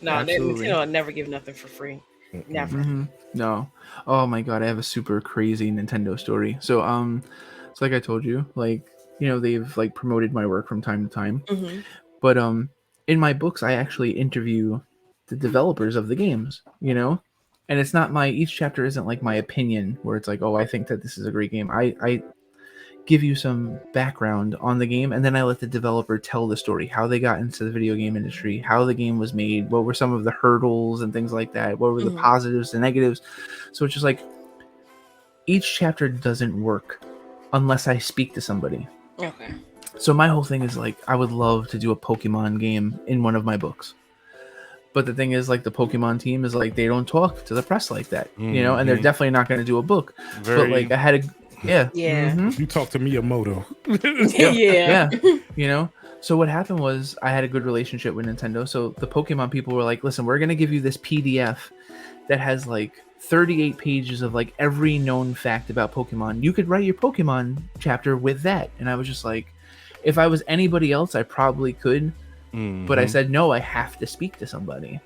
No,
Absolutely.
Nintendo will never give nothing for free. Never.
no. Oh my god, I have a super crazy Nintendo story. So like I told you, like, you know, they've like promoted my work from time to time. But in my books I actually interview the developers of the games, you know? And it's not each chapter isn't like my opinion where it's like, oh, I think that this is a great game. I give you some background on the game, and then I let the developer tell the story, how they got into the video game industry, how the game was made, what were some of the hurdles and things like that, what were the positives and negatives. So it's just like each chapter doesn't work unless I speak to somebody.
Okay.
So my whole thing is like, I would love to do a Pokemon game in one of my books. But the thing is, like, the Pokemon team is like, they don't talk to the press like that, you know, and they're definitely not going to do a book. But like, I had a
Yeah.
You talk to Miyamoto.
Yeah.
you know. So what happened was I had a good relationship with Nintendo. So the Pokemon people were like, listen, we're going to give you this PDF that has like 38 pages of like every known fact about Pokemon. You could write your Pokemon chapter with that. And I was just like, if I was anybody else, I probably could. But I said, no, I have to speak to somebody,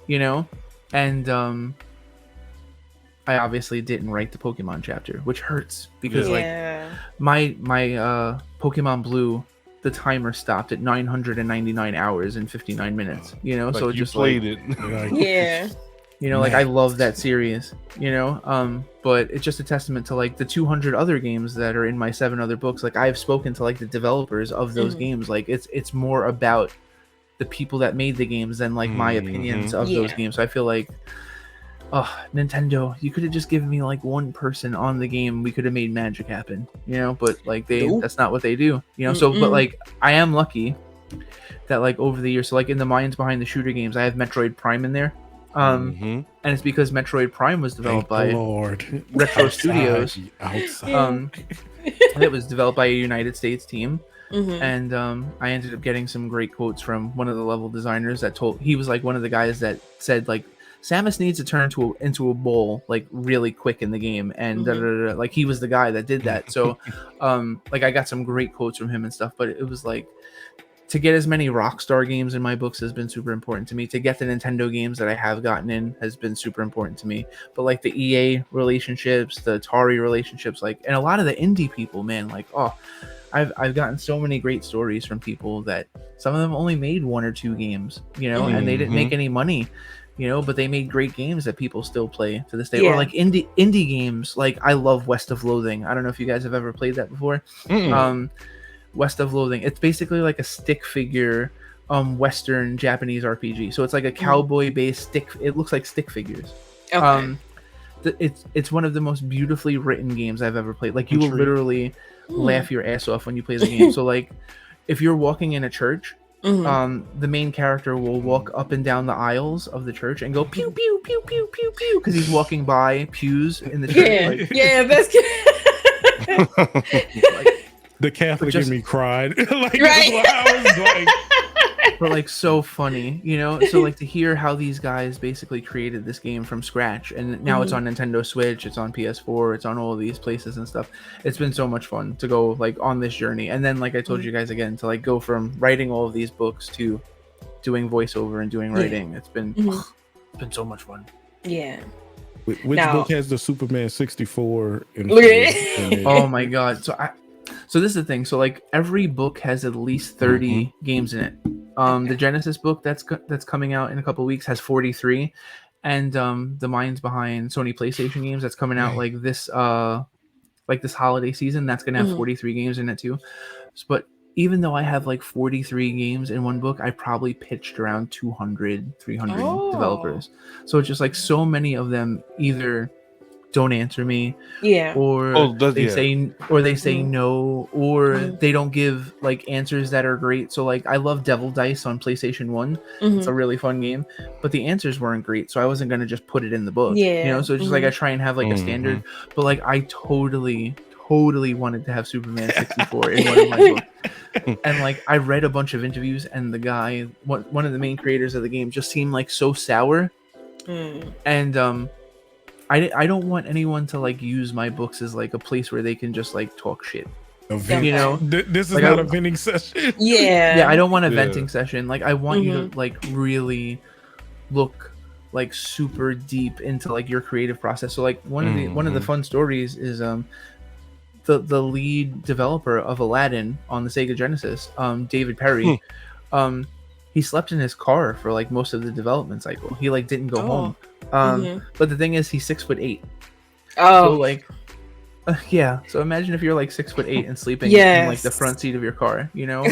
you know? And I obviously didn't write the Pokemon chapter, which hurts because like my Pokemon Blue, the timer stopped at 999 hours and 59 minutes, you know?
Like
so
you
just
played
like,
it.
Yeah.
you know, like I love that series, you know? But it's just a testament to like the 200 other games that are in my 7 other books. Like I've spoken to like the developers of those games. Like it's more about the people that made the games than like my opinions of those games. So I feel like, oh, Nintendo, you could have just given me like one person on the game. We could have made magic happen, you know, but like that's not what they do, you know? So, but like, I am lucky that like over the years, so like in the minds behind the shooter games, I have Metroid Prime in there. And it's because Metroid Prime was developed by Retro Studios. And it was developed by a United States team. And I ended up getting some great quotes from one of the level designers that he was like one of the guys that said like Samus needs to turn into a bowl like really quick in the game, and like he was the guy that did that. So like I got some great quotes from him and stuff, but it was like to get as many Rockstar games in my books has been super important to me. To get the Nintendo games that I have gotten in has been super important to me. But like the EA relationships, the Atari relationships, like, and a lot of the indie people, man, like, oh, I've gotten so many great stories from people that some of them only made 1 or 2 games, you know, and they didn't make any money, you know, but they made great games that people still play to this day. Or like indie games, like I love West of Loathing. I don't know if you guys have ever played that before. West of Loathing. It's basically like a stick figure Western Japanese RPG. So it's like a cowboy based stick. It looks like stick figures.
Okay.
It's one of the most beautifully written games I've ever played. Like you will literally laugh your ass off when you play the game. So like if you're walking in a church, the main character will walk up and down the aisles of the church and go pew pew pew pew pew pew because he's walking by pews in the church.
That's good.
The Catholic in me cried. Like,
Right.
that's what I was like.
But like so funny, you know? So like to hear how these guys basically created this game from scratch, and now it's on Nintendo Switch, it's on PS4, it's on all of these places and stuff. It's been so much fun to go like on this journey. And then like I told you guys again, to like go from writing all of these books to doing voiceover and doing writing. It's been so much fun.
Yeah.
Which
Now-
book has the Superman 64?
Look at it.
Oh my god. So this is the thing. So like every book has at least 30 games in it. The Genesis book that's coming out in a couple weeks has 43, and the minds behind Sony PlayStation games that's coming out like this holiday season, that's gonna have 43 games in it too. But even though I have like 43 games in one book, I probably pitched around 200, 300 developers. So it's just like so many of them either don't answer me, or they say no, or they don't give like answers that are great. So like I love Devil Dice on PlayStation 1. It's a really fun game, but the answers weren't great, so I wasn't going to just put it in the book. You know, so it's just like I try and have like a standard, but like I totally wanted to have Superman 64 in one of my books. And like I read a bunch of interviews, and the guy, one of the main creators of the game, just seemed like so sour. And I don't want anyone to like use my books as like a place where they can just like talk shit. You know,
this is
like,
not a venting session.
Yeah.
Yeah, I don't want a venting session. Like I want you to like really look like super deep into like your creative process. So like one of the fun stories is the lead developer of Aladdin on the Sega Genesis, David Perry. He slept in his car for like most of the development cycle. He like didn't go home. But the thing is, he's 6'8". So like, yeah. So imagine if you're like 6'8" and sleeping in like the front seat of your car, you know.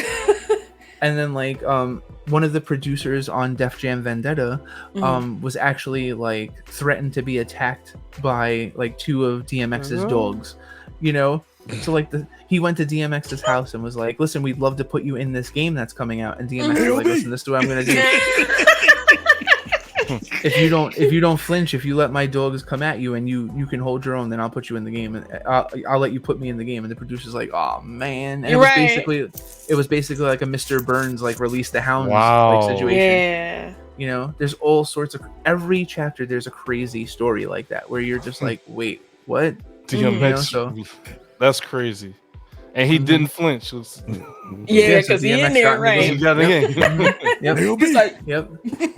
And then like one of the producers on Def Jam Vendetta was actually like threatened to be attacked by like 2 of DMX's dogs, you know. So like he went to DMX's house and was like, listen, we'd love to put you in this game that's coming out. And DMX was like, listen, this is what I'm gonna do. If you don't flinch, if you let my dogs come at you and you can hold your own, then I'll put you in the game, and I'll let you put me in the game. And the producer's like, oh man. And it was basically like a Mr. Burns like release the hounds like situation. Yeah. You know, there's all sorts of, every chapter there's a crazy story like that where you're just like, wait, what?
That's crazy. And he didn't flinch.
Because he in there, right?
He got in the game.
Yep.
He's like,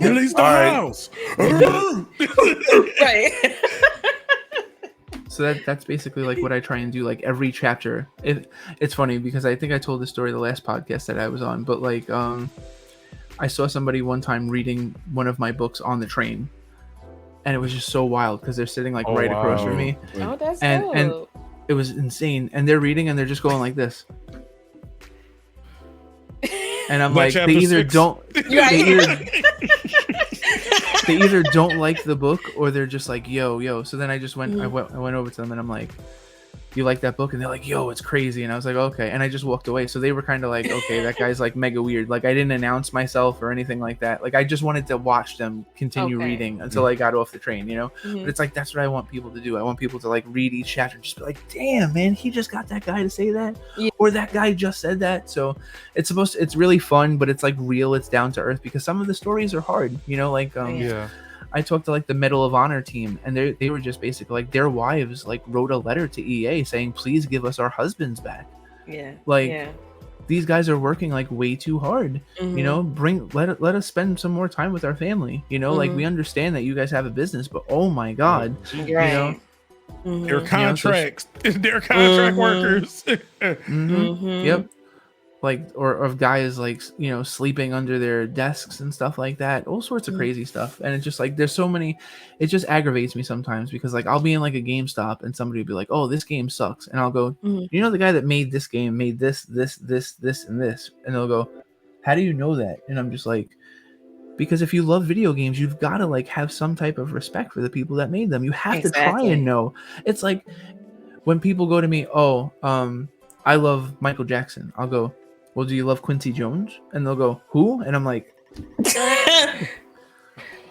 Release the house.
right.
So that's basically like what I try and do. Like every chapter, it's funny because I think I told this story the last podcast that I was on, but like I saw somebody one time reading one of my books on the train, and it was just so wild because they're sitting like across from me.
Oh, that's
and
dope.
it was insane. And they're reading and they're just going like this. And I'm like, they either don't like the book, or they're just like, yo. So then I just went, I went over to them and I'm like, you like that book? And they're like, yo, it's crazy. And I was like, okay. And I just walked away. So they were kind of like, okay, that guy's like mega weird. Like I didn't announce myself or anything like that. Like I just wanted to watch them continue reading until I got off the train, you know? But it's like, that's what I want people to do. I want people to like read each chapter and just be like, damn, man, he just got that guy to say that. Yeah. Or that guy just said that. So it's really fun, but it's like real. It's down to earth because some of the stories are hard, you know, like, I talked to like the Medal of Honor team, and they were just basically like their wives like wrote a letter to EA saying, please give us our husbands back. These guys are working like way too hard, you know, let us spend some more time with our family, you know, like we understand that you guys have a business, but oh my God, you know,
their contracts, they're contract workers.
Yep. Like, or of guys like, you know, sleeping under their desks and stuff like that, all sorts of crazy stuff. And it's just like, there's so many, it just aggravates me sometimes because like I'll be in like a GameStop and somebody will be like, oh, this game sucks. And I'll go, you know, the guy that made this game made this, and this. And they'll go, how do you know that? And I'm just like, because if you love video games, you've got to like have some type of respect for the people that made them. You have to try and know. It's like when people go to me, I love Michael Jackson. I'll go, well, do you love Quincy Jones? And they'll go, who? And I'm like,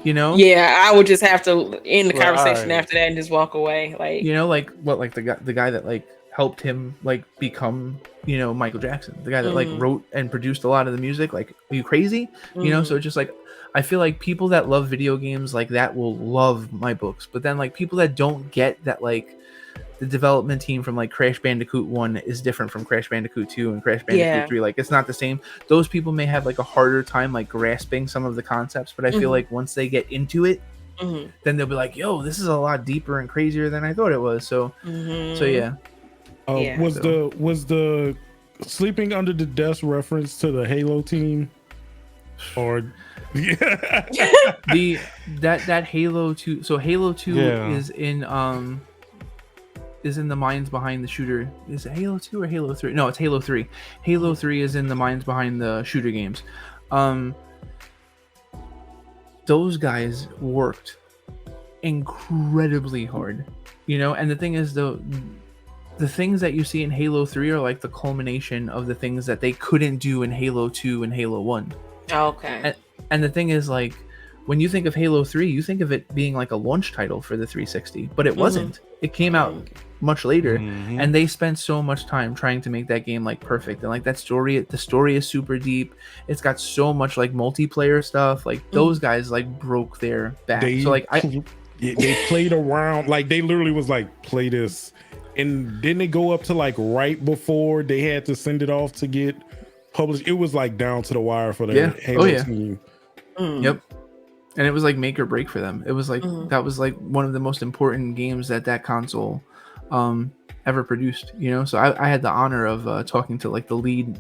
you know?
Yeah, I would just have to end the conversation after that and just walk away. Like, you
know, like what, like the guy that like helped him like become, you know, Michael Jackson, the guy that like wrote and produced a lot of the music. Like, are you crazy? You know? So it's just like, I feel like people that love video games like that will love my books, but then like people that don't get that, like the development team from like Crash Bandicoot 1 is different from Crash Bandicoot 2 and Crash Bandicoot 3. Like it's not the same. Those people may have like a harder time like grasping some of the concepts, but I feel like once they get into it, then they'll be like, "Yo, this is a lot deeper and crazier than I thought it was." So yeah.
Yeah.
Was the sleeping under the desk reference to the Halo team, or
that Halo 2? So Halo 2 is in the minds behind the shooter. Is it Halo 2 or Halo 3? No, it's Halo 3. Halo 3 is in the minds behind the shooter games. Those guys worked incredibly hard, and the thing is, the things that you see in Halo 3 are like the culmination of the things that they couldn't do in Halo 2 and Halo 1.
Okay.
And the thing is, like, when you think of Halo 3, you think of it being like a launch title for the 360, but it wasn't. It came out much later, and they spent so much time trying to make that game like perfect. And like the story is super deep. It's got so much like multiplayer stuff. Like those guys like broke their back. So like
they played around, like they literally was like, play this, and then they go up to like right before they had to send it off to get published. It was like down to the wire for the Halo team.
Yep. And it was like make or break for them. It was like that was like one of the most important games that console ever produced. So I had the honor of talking to like the lead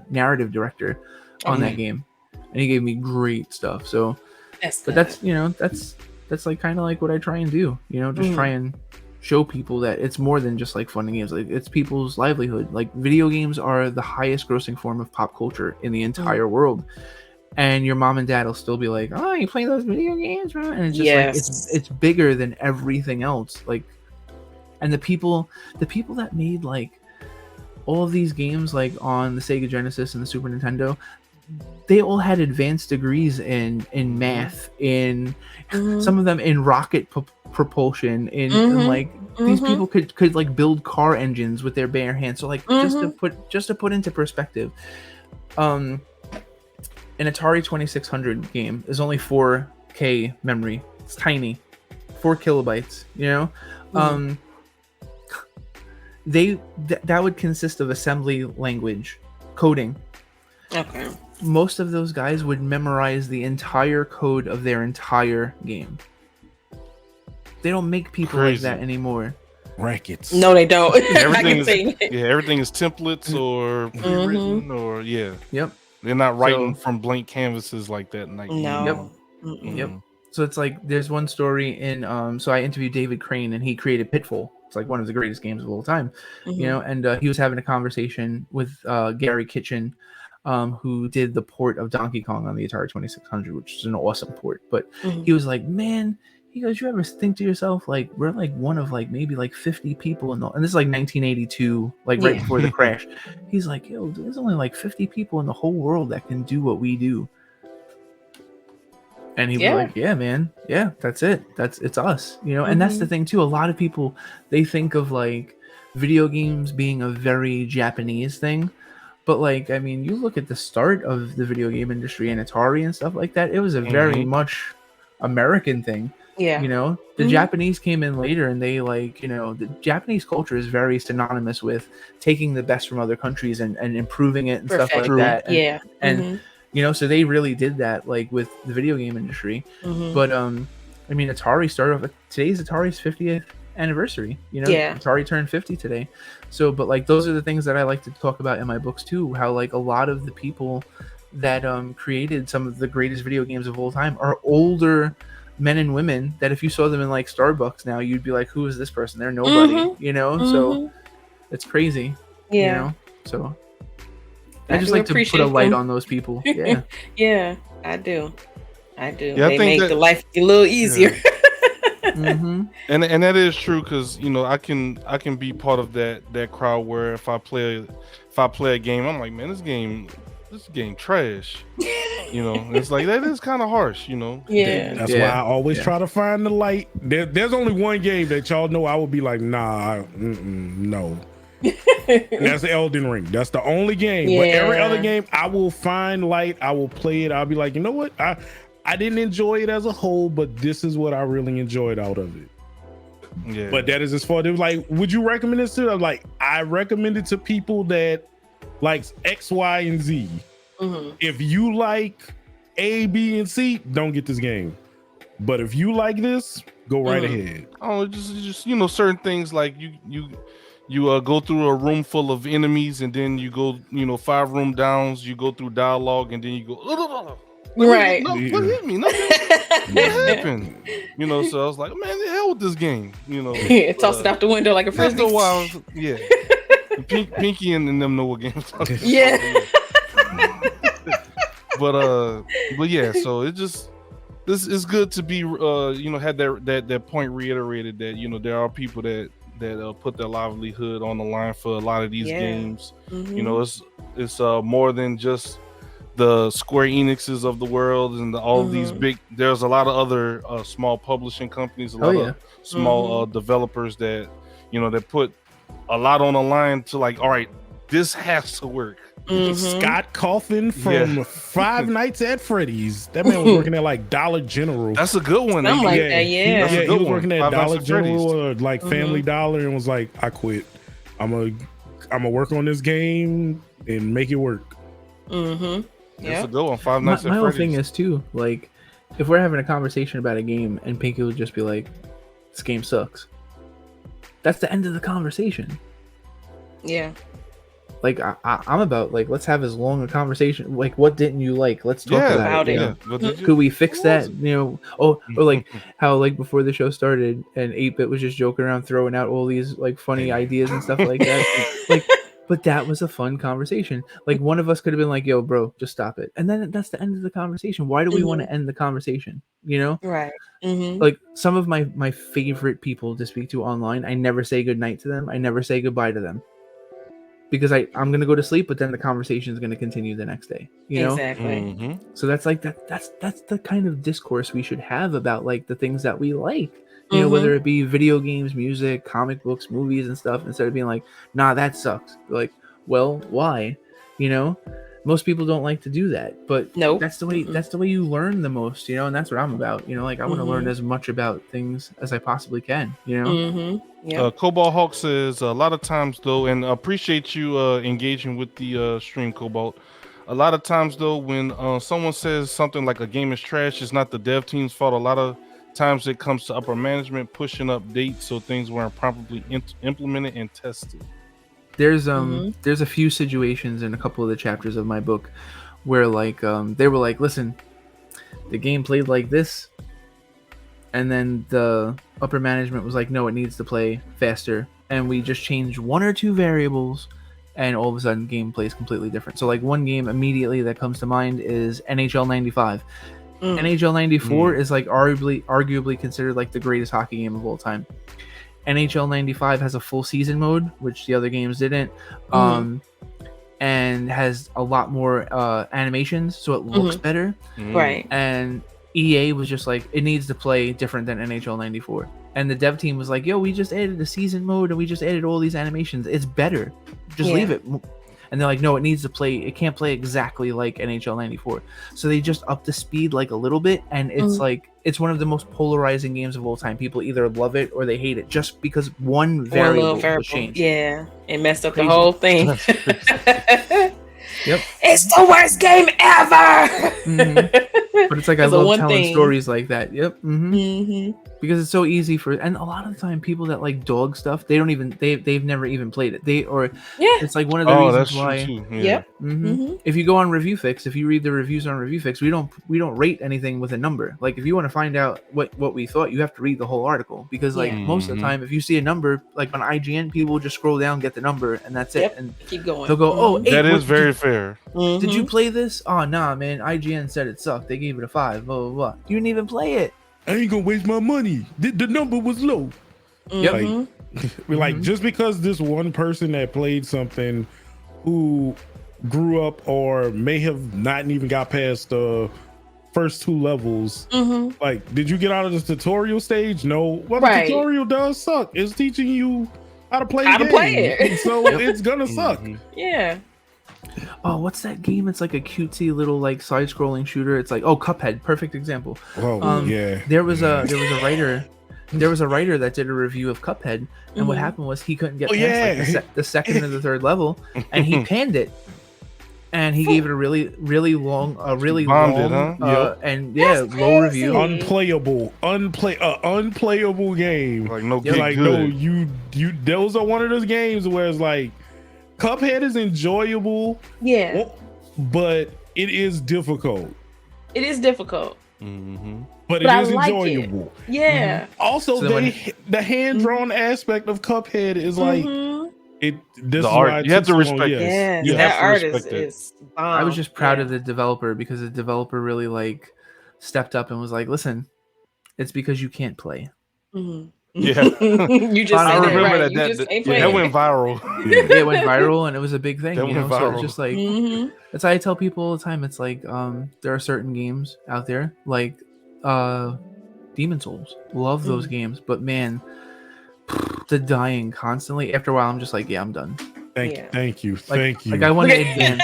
narrative director on that game, and he gave me great stuff. So, that's like kind of like what I try and do. Just try and show people that it's more than just like fun games. Like it's people's livelihood. Like video games are the highest grossing form of pop culture in the entire world. And your mom and dad will still be like, "Oh, you play those video games, bro?" And it's just like it's bigger than everything else. Like, and the people that made like all of these games, like on the Sega Genesis and the Super Nintendo, they all had advanced degrees in math, in some of them in rocket propulsion, in like these people could like build car engines with their bare hands. So like just to put into perspective, an Atari 2600 game is only 4K memory. It's tiny, 4 kilobytes. That would consist of assembly language, coding.
Okay.
Most of those guys would memorize the entire code of their entire game. They don't make people like that anymore.
Rackets.
No, they don't.
Everything is templates or pre-written or
Yep.
They're not writing from blank canvases like that.
No.
Yep. So it's like there's one story in so I interviewed David Crane, and he created Pitfall. It's like one of the greatest games of all time. And he was having a conversation with Gary Kitchen, who did the port of Donkey Kong on the Atari 2600, which is an awesome port. But he was like, man, he goes, you ever think to yourself, like, we're like one of like maybe like 50 people and this is like 1982, like right before the crash. He's like, yo, there's only like 50 people in the whole world that can do what we do. And he was like, yeah, man, yeah, that's it. It's us, and that's the thing too. A lot of people, they think of like video games being a very Japanese thing. But like, I mean, you look at the start of the video game industry and Atari and stuff like that, it was a very much American thing. The Japanese came in later, and they like, the Japanese culture is very synonymous with taking the best from other countries and improving it and stuff like that. And so they really did that like with the video game industry. But I mean, Atari started off, today's Atari's 50th anniversary. Atari turned 50 today. So, but like those are the things that I like to talk about in my books too, how like a lot of the people that created some of the greatest video games of all time are older men and women that if you saw them in like Starbucks now, you'd be like, who is this person? They're nobody. So it's crazy. So I just like to put a light on those people.
Yeah, I do.
Yeah,
they make the life a little easier.
And that is true, because I can be part of that crowd where if I play a game, I'm like, man, this game trash. It's like that is kind of harsh.
That's why I always try to find the light. There's only one game that y'all know I would be like, nah, no. And that's Elden Ring. That's the only game. But every other game, I will find light. I will play it. I'll be like, you know what? I didn't enjoy it as a whole, but this is what I really enjoyed out of it. Yeah. But that is as far as like, would you recommend this to? Like, I recommend it to people that likes X, Y, and Z. If you like A, B, and C, don't get this game. But if you like this, go right ahead.
Oh, just certain things like you go through a room full of enemies, and then you go 5 room downs. You go through dialogue, and then you go.
Right.
No, what hit me? What happened? So I was like, man, the hell with this game.
Toss it out the window like a
After
frisbee.
a while, yeah. Pinky and them know what game I'm talking about.
Yeah.
But yeah, so it just this is good to be had that point reiterated that there are people that put their livelihood on the line for a lot of these games. It's more than just the Square Enixes of the world and all of these big. There's a lot of other small publishing companies, a lot of small developers that that put a lot on the line to like, all right, this has to work.
Scott Coffin from Five Nights at Freddy's. That man was working at like Dollar General.
That's a good one.
Something like that, yeah.
That's a
He
good
was
one.
working at
Five Nights
Dollar
at
General
Freddy's.
or like Family Dollar and was like, I quit. I'm gonna work on this game and make it work.
That's a good one. Five Nights at
My whole
Freddy's.
thing is too, like, if we're having a conversation about a game and Pinky will just be like, "This game sucks," that's the end of the conversation.
Yeah.
Like I'm about like, let's have as long a conversation. Like, what didn't you like? Let's talk about it.
What did you-
Could we fix that? Or like how like before the show started and 8-Bit was just joking around throwing out all these like funny ideas and stuff like that. Like, but that was a fun conversation. Like one of us could have been like, "Yo, bro, just stop it," and then that's the end of the conversation. Why do we want to end the conversation?
Right.
Like some of my favorite people to speak to online, I never say goodnight to them. I never say goodbye to them. Because I'm gonna go to sleep, but then the conversation is gonna continue the next day.
Exactly.
So that's like that's the kind of discourse we should have about like the things that we like. Whether it be video games, music, comic books, movies, and stuff. Instead of being like, "Nah, that sucks." Like, well, why? Most people don't like to do that, but
Nope.
that's the way you learn the most. And that's what I'm about. Like I want to learn as much about things as I possibly can.
Yeah.
Cobalt Hawk says a lot of times though, and appreciate you engaging with the stream, Cobalt. A lot of times though, when someone says something like a game is trash, it's not the dev team's fault. A lot of times it comes to upper management pushing up dates so things weren't properly implemented and tested.
There's a few situations in a couple of the chapters of my book where like they were like, listen, the game played like this, and then the upper management was like, no, it needs to play faster, and we just changed 1 or 2 variables, and all of a sudden game plays completely different. So like one game immediately that comes to mind is NHL 95. NHL 94 is like arguably considered like the greatest hockey game of all time. NHL 95 has a full season mode, which the other games didn't, and has a lot more animations, so it looks better.
Right.
And EA was just like, it needs to play different than NHL 94. And the dev team was like, yo, we just added a season mode and we just added all these animations. It's better. Just leave it. And they're like, no, it can't play exactly like NHL 94. So they just upped the speed like a little bit, and it's like, it's one of the most polarizing games of all time. People either love it or they hate it just because one variable was changed.
Yeah, it messed up
Crazy.
the whole thing.
Yep.
It's the worst game ever.
But it's like, I love telling stories like that. Yep. Because it's so easy and a lot of the time people that like dog stuff, they've never even played it. It's like one of the reasons why.
True too.
Yep.
If you go on ReviewFix, if you read the reviews on ReviewFix, we don't rate anything with a number. Like if you want to find out what we thought, you have to read the whole article, because like most of the time, if you see a number like on IGN, people will just scroll down, get the number, and that's it. And
keep going.
They'll go, oh,
that is very fair.
Did you play this? Oh nah, man. IGN said it sucked. They gave it a 5. Blah blah blah. You didn't even play it.
I ain't gonna waste my money. The number was low.
Yep.
Like just because this one person that played something who grew up or may have not even got past the first 2 levels, like, did you get out of the tutorial stage? No. Well, the tutorial does suck. It's teaching you how to play it. So it's gonna suck.
Yeah.
Oh, what's that game? It's like a cutesy little like side-scrolling shooter. It's like, oh, Cuphead, perfect example. There was a writer that did a review of Cuphead, and what happened was he couldn't get past like the second or the third level, and he panned it. and he gave it a really long,
Bombed it, huh?
Yep.
and low
crazy.
review.
Unplayable game.
Like no,
You're
get
like,
good.
no, you. Those are one of those games where it's like, Cuphead is enjoyable,
Yeah,
but it is difficult.
it is difficult.
But
But I
it is
like it.
enjoyable.
Yeah.
Also,
So then
the hand-drawn aspect of Cuphead is like it. This
The
is
art,
why it
you have
took
to
so long.
respect it.
Yes,
You
that
have to
art
respect it.
is bomb.
I was just proud
Yeah.
of the developer because the developer really like stepped up and was like, "Listen, it's because you can't play."
Mhm.
Yeah.
You just
I
said that
remember
right.
that
You just ain't
that
playing.
went viral.
It went viral and it was a big thing.
That
You know,
went
so it's
viral.
just like
Mhm.
that's how I tell people all the time. It's like there are certain games out there like Demon Souls. Love those games, but man, the dying constantly. After a while, I'm just like, yeah, I'm done.
Thank you.
Like I want to advance,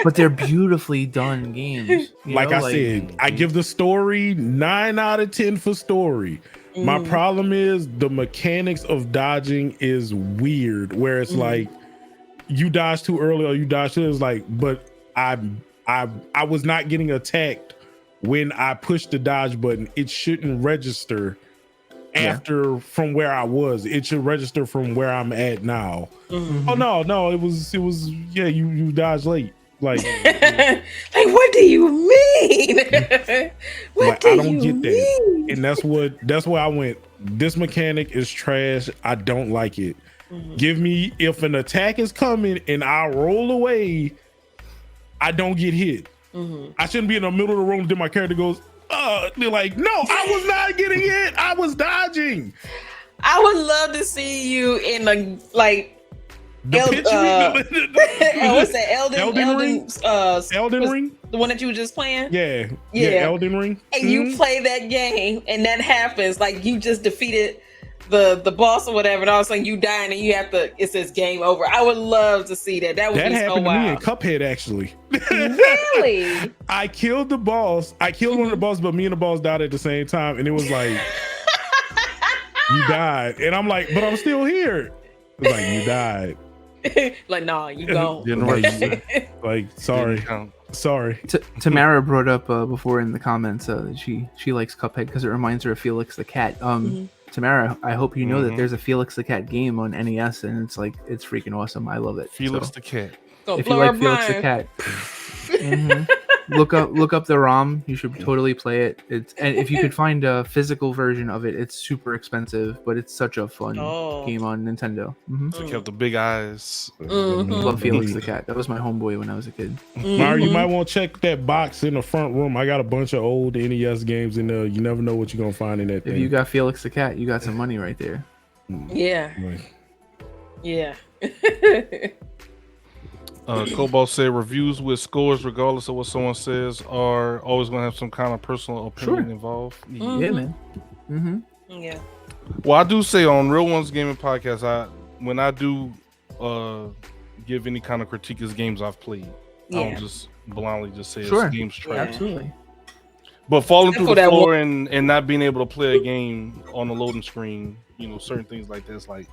but they're beautifully done games. You
Like
know?
I said, I give the story 9 out of 10 for story. My problem is the mechanics of dodging is weird, where it's like you dodge too early or you dodge too. It's like, but I was not getting attacked when I pushed the dodge button. It shouldn't register after from where I was. It should register from where I'm at now. Oh no, it was yeah, you dodged late. Like
like, what do you mean? What
like,
do
I don't
you
get
mean?
that. And that's where I went. This mechanic is trash. I don't like it. Give me, if an attack is coming and I roll away, I don't get hit. I shouldn't be in the middle of the room. Then my character goes, they're like, no, I was not getting hit. I was dodging.
I would love to see you in a like
The picture,
what's that? Elden
Ring? Elden Ring?
The one that you were just playing?
Yeah,
Yeah.
Elden Ring.
And you play that game and that happens, like you just defeated the boss or whatever, and all of a sudden you die and you have to, it says game over. I would love to see that. That would
That
be so
happened to me in
wild.
Cuphead, actually.
Really?
I killed the boss. I killed one of the bosses, but me and the boss died at the same time. And it was like, you died. And I'm like, but I'm still here. It was like, you died.
Like, nah, you gone.
Didn't register.
Like, sorry.
Didn't count.
Sorry.
Tamara brought up before in the comments that she likes Cuphead because it reminds her of Felix the Cat. Tamara, I hope you know that there's a Felix the Cat game on NES, and it's freaking awesome. I love it.
Felix
So,
the cat.
Gonna
if you
blow
like
her
Felix the
mind.
Cat, look up the ROM. You should totally play it. And if you could find a physical version of it, it's super expensive, but it's such a fun game on Nintendo.
So you have the big eyes.
Love Felix the Cat. That was my homeboy when I was a kid.
Mario, you might want to check that box in the front room. I got a bunch of old NES games in there. You never know what you're gonna find in that thing.
If you got Felix the Cat, you got some money right there.
Yeah.
Like,
Yeah.
Cobalt said reviews with scores, regardless of what someone says, are always going to have some kind of personal opinion involved.
Yeah, man.
Yeah.
Well, I do say on Real Ones Gaming Podcast, when I do give any kind of critique as games I've played, I don't just blindly just say it's game's trash.
Absolutely.
But falling through the
that
floor and not being able to play a game on the loading screen, certain things like that, it's like,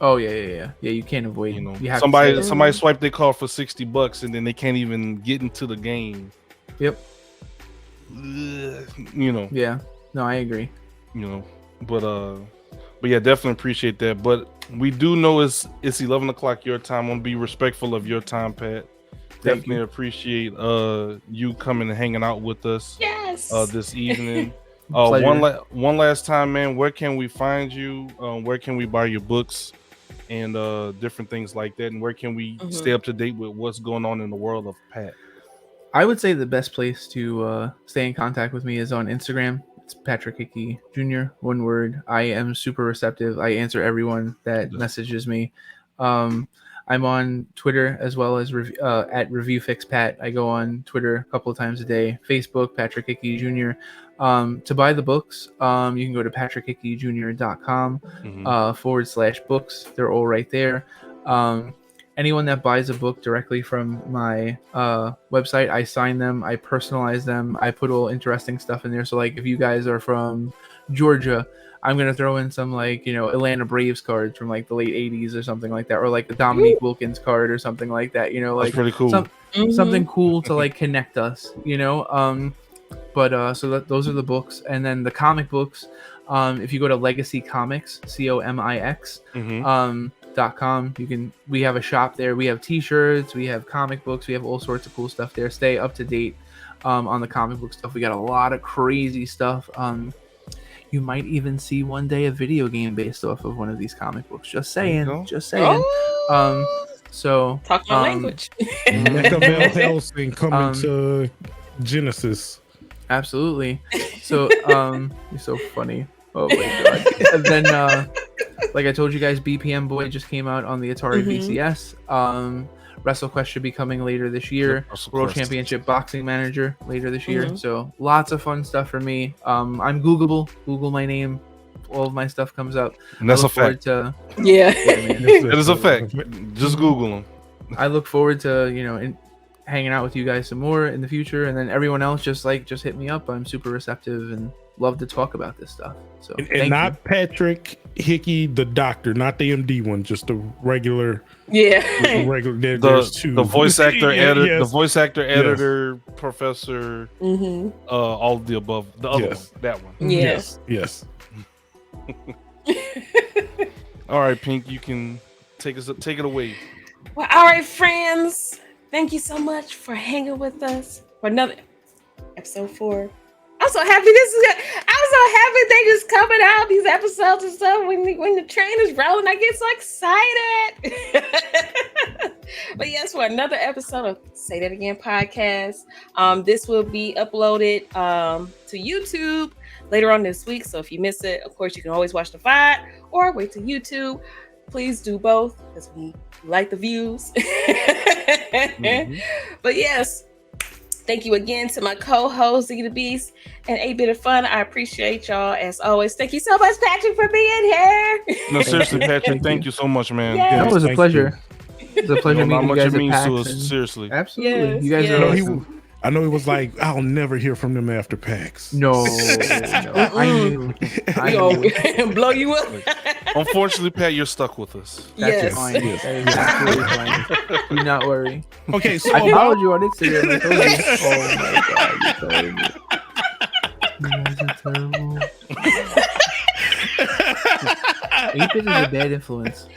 Oh yeah. You can't avoid. You have
somebody swiped their card for $60 and then they can't even get into the game.
Yep.
Yeah.
No, I agree.
But yeah, definitely appreciate that. But we do know it's 11 o'clock your time. I'm gonna be respectful of your time, Pat. Definitely appreciate you coming and hanging out with us.
Yes.
This evening. One last time, man. Where can we find you? Where can we buy your books and different things like that? And where can we stay up to date with what's going on in the world of Pat?
I would say the best place to stay in contact with me is on Instagram. It's Patrick Hickey Jr. One word. I am super receptive. I answer everyone that messages me. I'm on Twitter as well as at ReviewFixPat. I go on Twitter a couple of times a day. Facebook, Patrick Hickey Jr. To buy the books, you can go to patrickhickeyjr.com /books. They're all right there. Anyone that buys a book directly from my website, I sign them, I personalize them, I put all interesting stuff in there. So like if you guys are from Georgia, I'm gonna throw in some Atlanta Braves cards from like the late '80s or something like that, or like the Dominique Wilkins card or something like that.
That's pretty cool.
something cool to like connect us, you know. But so those are the books, and then the comic books. If you go to Legacy Comics, COMIX, .com, we have a shop there. We have T-shirts, we have comic books, we have all sorts of cool stuff there. Stay up to date on the comic book stuff. We got a lot of crazy stuff. You might even see one day a video game based off of one of these comic books. Just saying. So
talk my language.
Mecha Hellsing coming to Genesis.
Absolutely. So you're so funny. Oh my god. And then like I told you guys, BPM Boy just came out on the Atari VCS. WrestleQuest should be coming later this year. World Championship Boxing Manager later this year. So lots of fun stuff for me. I'm Googleable. Google my name. All of my stuff comes up.
And that's a fact.
It
is a fact. Just Google them.
I look forward to, hanging out with you guys some more in the future, and then everyone else just hit me up. I'm super receptive and love to talk about this stuff. So
and not you. Patrick Hickey, the doctor, not the MD one, just the regular.
Yeah,
regular. There's two.
The voice actor, the voice actor, editor, professor, all of the above. The other one, that one.
Yes.
All right, Pink, you can take it away.
Well, all right, friends. Thank you so much for hanging with us for another episode 4. I'm so happy I'm so happy they just coming out these episodes and stuff. When the train is rolling, I get so excited. But yes, for another episode of Say That Again podcast. This will be uploaded to YouTube later on this week. So if you miss it, of course, you can always watch the VOD or wait till YouTube. Please do both because we like the views. But yes, thank you again to my co-host ZiggyTheBeast and 8-Bit of Fun. I appreciate y'all as always. Thank you so much, Patrick, for being here.
No, seriously, Patrick, thank you so much, man.
Yes.
That was a pleasure. It was a pleasure meeting you guys at PAX.
To us, seriously.
Absolutely.
Yes,
you guys are awesome.
I know he was like, I'll never hear from them after PAX.
No. I knew.
Blow you up.
Unfortunately, Pat, you're stuck with us.
Yes.
Fine. That is absolutely fine. Do not worry.
Okay, so
I followed you on Instagram. I told you. Oh my god, you told me. You guys are terrible. 8-Bit is a bad influence.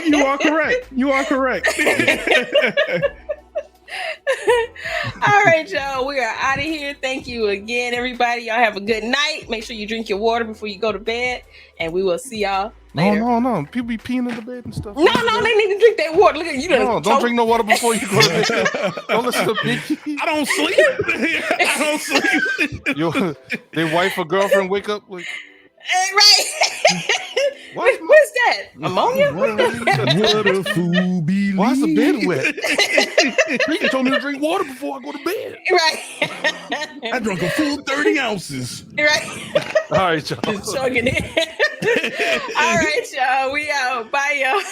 You are correct.
All right, y'all. We are out of here. Thank you again, everybody. Y'all have a good night. Make sure you drink your water before you go to bed, and we will see y'all later.
No. People be peeing in the bed and stuff.
No, they need to drink their water. Look at you.
Don't drink no water before you go to bed. Don't listen to Pinky.
I don't sleep.
Their wife or girlfriend wake up like.
Right. What's that? Ammonia?
What a fool believes.
Why's the bed wet? Pinky told me to drink water before I go to bed.
Right.
I drank a full 30 ounces.
Right.
All right, y'all.
Just chugging it. All right, y'all. We out. Bye, y'all.